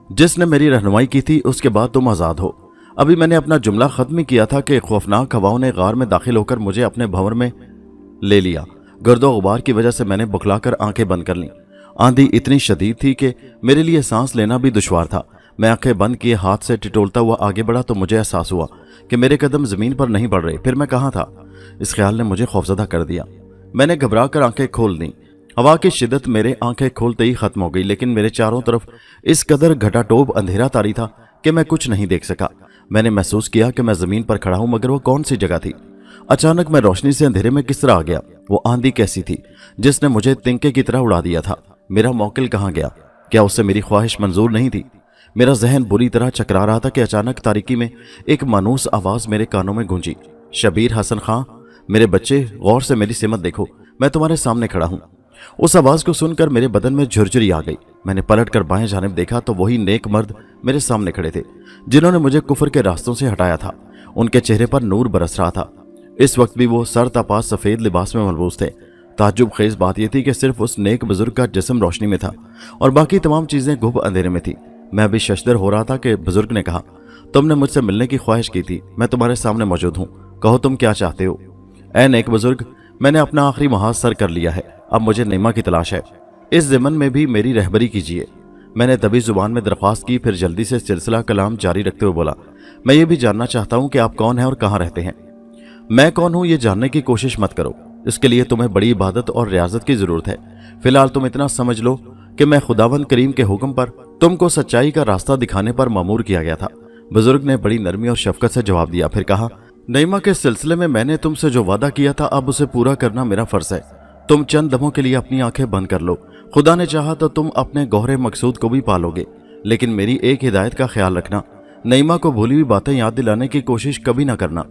जिसने मेरी रहनुमाई की थी, उसके बाद तुम आज़ाद हो। अभी मैंने अपना जुमला खत्म ही किया था कि खौफनाक हवाओं ने गार में दाखिल होकर मुझे अपने भंवर में ले लिया। गर्दो गुबार की वजह से मैंने बुखलाकर आंखें बंद कर लीं। आंधी इतनी शदीद थी कि मेरे लिए सांस लेना भी दुश्वार था। मैं आंखें बंद किए हाथ से टिटोलता हुआ आगे बढ़ा तो मुझे एहसास हुआ कि मेरे कदम जमीन पर नहीं पड़ रहे। फिर मैं कहाँ था? इस ख्याल ने मुझे खौफजदा कर दिया। मैंने घबरा कर आंखें खोल दी। हवा की शिद्दत मेरे आंखें खोलते ही खत्म हो गई, लेकिन मेरे चारों तरफ इस कदर घटाटोप अंधेरा तारी था कि मैं कुछ नहीं देख सका। मैंने महसूस किया कि मैं जमीन पर खड़ा हूं, मगर वो कौन सी जगह थी? अचानक मैं रोशनी से अंधेरे में किस तरह आ गया? वो आंधी कैसी थी जिसने मुझे तिनके की तरह उड़ा दिया था? मेरा मौक्किल कहाँ गया? क्या उससे मेरी ख्वाहिश मंजूर नहीं थी? मेरा जहन बुरी तरह चकरा रहा था कि अचानक तारीकी में एक मानूस आवाज मेरे कानों में गूंजी, शबीर हसन खां, मेरे बच्चे, गौर से मेरी सिमत देखो, मैं तुम्हारे सामने खड़ा हूं। उस आवाज को सुनकर मेरे बदन में झुरझुरी आ गई। मैंने पलटकर बाएं जानिब देखा तो वही नेक मर्द मेरे सामने खड़े थे जिन्होंने मुझे कुफर के रास्तों से हटाया था। उनके चेहरे पर नूर बरस रहा था। इस वक्त भी वो सर तपास सफेद लिबास में मलबूस थे। ताज्जुब खेज बात यह थी कि सिर्फ उस नेक बुजुर्ग का जिस्म रोशनी में था और बाकी तमाम चीजें गुब अंधेरे में थी। मैं अभी शशदर हो रहा था कि बुजुर्ग ने कहा, तुमने मुझसे मिलने की ख्वाहिश की थी, मैं तुम्हारे सामने मौजूद हूँ, कहो तुम क्या चाहते हो। ऐ नेक बुजुर्ग, मैंने अपना आखिरी महाज सर कर लिया है, अब मुझे नईमा की तलाश है। इस ज़मन में भी मेरी रहबरी कीजिए। मैंने दबी जुबान में दरख्वास्त की, फिर जल्दी से सिलसिला कलाम जारी रखते हुए बोला, मैं ये भी जानना चाहता हूँ कि आप कौन हैं और कहाँ रहते हैं। मैं कौन हूँ ये जानने की कोशिश मत करो, इसके लिए तुम्हें बड़ी इबादत और रियाजत की जरूरत है। फिलहाल तुम इतना समझ लो कि मैं खुदावंद करीम के हुक्म पर तुमको सच्चाई का रास्ता दिखाने पर मामूर किया गया था। बुजुर्ग ने बड़ी नरमी और शफकत से जवाब दिया, फिर कहा, नईमा के सिलसिले में मैंने तुमसे जो वादा किया था, अब उसे पूरा करना मेरा फर्ज है। तुम चंद दमों के लिए अपनी आंखें बंद कर लो, खुदा ने चाहा तो तुम अपने गौहरे मकसूद को भी पालोगे। लेकिन मेरी एक हिदायत का ख्याल रखना, नईमा को भूली हुई बातें याद दिलाने की कोशिश कभी ना करना।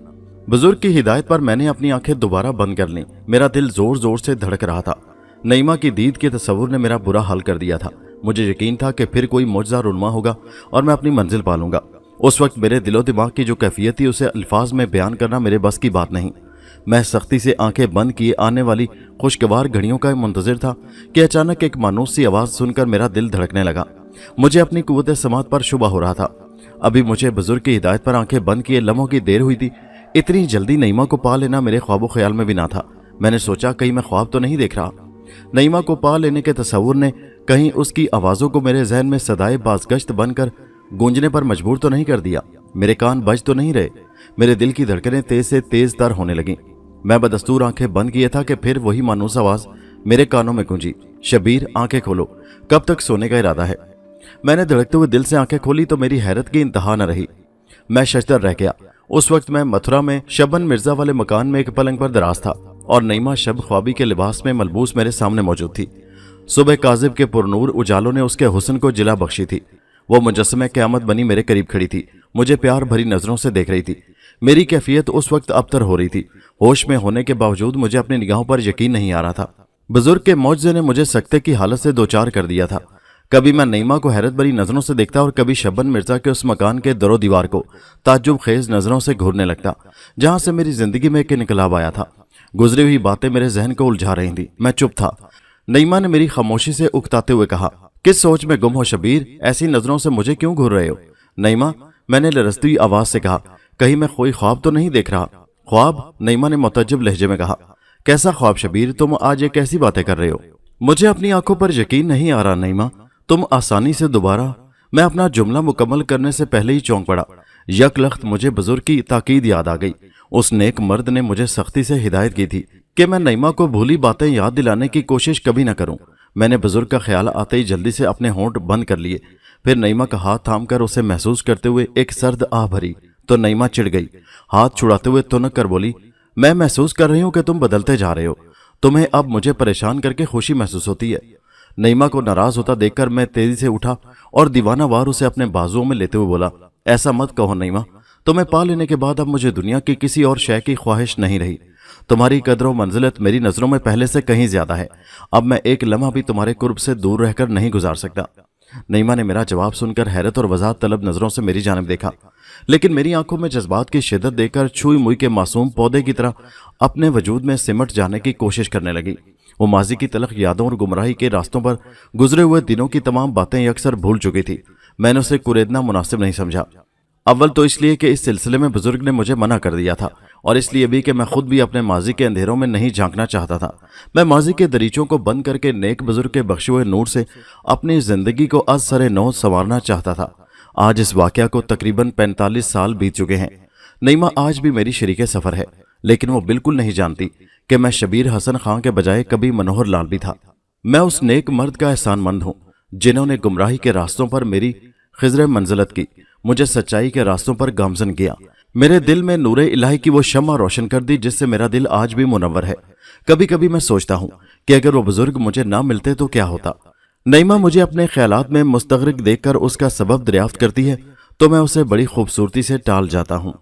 बुजुर्ग की हिदायत पर मैंने अपनी आंखें दोबारा बंद कर लीं। मेरा दिल जोर जोर से धड़क रहा था। नईमा की दीद के तस्वुर ने मेरा बुरा हाल कर दिया था। मुझे यकीन था कि फिर कोई मौजज़ा रुनमा होगा और मैं अपनी मंजिल पालूंगा। उस वक्त मेरे दिलो दिमाग की जो कैफियत थी उसे अल्फाज में बयान करना मेरे बस की बात नहीं। मैं सख्ती से आंखें बंद किए आने वाली खुशगवार घड़ियों का मुंतजिर था कि अचानक एक मानूस सी आवाज़ सुनकर मेरा दिल धड़कने लगा। मुझे अपनी कुव्वत समात पर शुबा हो रहा था। अभी मुझे बुजुर्ग की हिदायत पर आंखें बंद किए लम्हों की देर हुई थी। इतनी जल्दी नईमा को पा लेना मेरे ख्वाबो ख्याल में भी ना था। मैंने सोचा, कहीं मैं ख्वाब तो नहीं देख रहा। नईमा को पा लेने के तस्वुर ने कहीं उसकी आवाज़ों को मेरे जहन में सदाए बाजगश्त बनकर गूंजने पर मजबूर तो नहीं कर दिया। मेरे कान बज तो नहीं रहे। मेरे दिल की धड़कनें तेज से तेज तर होने लगीं। मैं बदस्तूर आंखें बंद किए था कि फिर वही मानूस आवाज़ मेरे कानों में गूंजी, शबीर आंखें खोलो, कब तक सोने का इरादा है। मैंने धड़कते हुए दिल से आंखें खोली तो मेरी हैरत की इंतहा न रही। मैं शशदर रह गया। उस वक्त मैं मथुरा में शबन मिर्जा वाले मकान में एक पलंग पर दराज था और नईमा शब ख्वाबी के लिबास में मलबूस मेरे सामने मौजूद थी। सुबह काजिब के पुरनूर उजालों ने उसके हुस्न को जिला बख्शी थी। वो मुजस्समे क़यामत बनी मेरे करीब खड़ी थी, मुझे प्यार भरी नजरों से देख रही थी। मेरी कैफियत उस वक्त अबतर हो रही थी। होश में होने के बावजूद मुझे अपनी निगाहों पर यकीन नहीं आ रहा था। बुजुर्ग के मौजज़े ने मुझे सकते की हालत से दोचार कर दिया था। कभी मैं नईमा को हैरत भरी नजरों से देखता और कभी शबन मिर्जा के उस मकान के दरो दीवार को ताज्जुब खेज नजरों से घूरने लगता जहां से मेरी जिंदगी में एक इनकलाब आया था। गुजरी हुई बातें मेरे जहन को उलझा रही थी। मैं चुप था। नईमा ने मेरी खामोशी से उकताते हुए कहा, किस सोच में गुम हो शबीर, ऐसी नजरों से मुझे क्यों घूर रहे हो। नईमा, मैंने लरजती हुई आवाज से कहा, کہیں میں کوئی خواب تو نہیں دیکھ رہا؟ خواب؟ نعیمہ نے متعجب لہجے میں کہا۔ کیسا خواب شبیر؟ تم آج یہ کیسی باتیں کر رہے ہو؟ مجھے اپنی آنکھوں پر یقین نہیں آ رہا نعیمہ، تم آسانی سے دوبارہ۔ میں اپنا جملہ مکمل کرنے سے پہلے ہی چونک پڑا۔ یک لخت مجھے بزرگ کی تاکید یاد آ گئی۔ اس نیک مرد نے مجھے سختی سے ہدایت کی تھی کہ میں نعیمہ کو بھولی باتیں یاد دلانے کی کوشش کبھی نہ کروں۔ میں نے بزرگ کا خیال آتے ہی جلدی سے اپنے ہونٹ بند کر لیے، پھر نعیمہ کا ہاتھ تھام کر اسے محسوس کرتے ہوئے ایک سرد آہ بھری تو نعیمہ چڑ گئی، ہاتھ چھڑاتے ہوئے تنک کر بولی، میں محسوس کر رہی ہوں کہ تم بدلتے جا رہے ہو، تمہیں اب مجھے پریشان کر کے خوشی محسوس ہوتی ہے۔ نعیمہ کو ناراض ہوتا دیکھ کر میں تیزی سے اٹھا اور دیوانہ وار اسے اپنے بازوؤں میں لیتے ہوئے بولا، ایسا مت کہو نعیمہ، تمہیں پا لینے کے بعد اب مجھے دنیا کی کسی اور شے کی خواہش نہیں رہی۔ تمہاری قدر و منزلت میری نظروں میں پہلے سے کہیں زیادہ ہے، اب میں ایک لمحہ بھی تمہارے قرب سے دور رہ کر نہیں گزار سکتا۔ نعیمہ نے میرا جواب سن کر حیرت اور وضاحت طلب نظروں سے میری جانب دیکھا، لیکن میری آنکھوں میں جذبات کی شدت دیکھ کر چھوئی موئی کے معصوم پودے کی طرح اپنے وجود میں سمٹ جانے کی کوشش کرنے لگی۔ وہ ماضی کی تلخ یادوں اور گمراہی کے راستوں پر گزرے ہوئے دنوں کی تمام باتیں اکثر بھول چکی تھی۔ میں نے اسے کوریدنا مناسب نہیں سمجھا، اول تو اس لیے کہ اس سلسلے میں بزرگ نے مجھے منع کر دیا تھا، اور اس لیے بھی کہ میں خود بھی اپنے ماضی کے اندھیروں میں نہیں جھانکنا چاہتا تھا۔ میں ماضی کے دریچوں کو بند کر کے نیک بزرگ کے بخشے ہوئے نور سے اپنی زندگی کو از سر نو سنوارنا چاہتا تھا۔ آج اس واقعہ کو تقریباً 45 سال بیت چکے ہیں۔ نعیمہ آج بھی میری شریک سفر ہے، لیکن وہ بالکل نہیں جانتی کہ میں شبیر حسن خان کے بجائے کبھی منوہر لال بھی تھا۔ میں اس نیک مرد کا احسان مند ہوں جنہوں نے گمراہی کے راستوں پر میری خضر منزلت کی، مجھے سچائی کے راستوں پر گامزن کیا، میرے دل میں نور الہی کی وہ شمع روشن کر دی جس سے میرا دل آج بھی منور ہے۔ کبھی کبھی میں سوچتا ہوں کہ اگر وہ بزرگ مجھے نہ ملتے تو کیا ہوتا۔ نعیمہ مجھے اپنے خیالات میں مستغرق دیکھ کر اس کا سبب دریافت کرتی ہے تو میں اسے بڑی خوبصورتی سے ٹال جاتا ہوں۔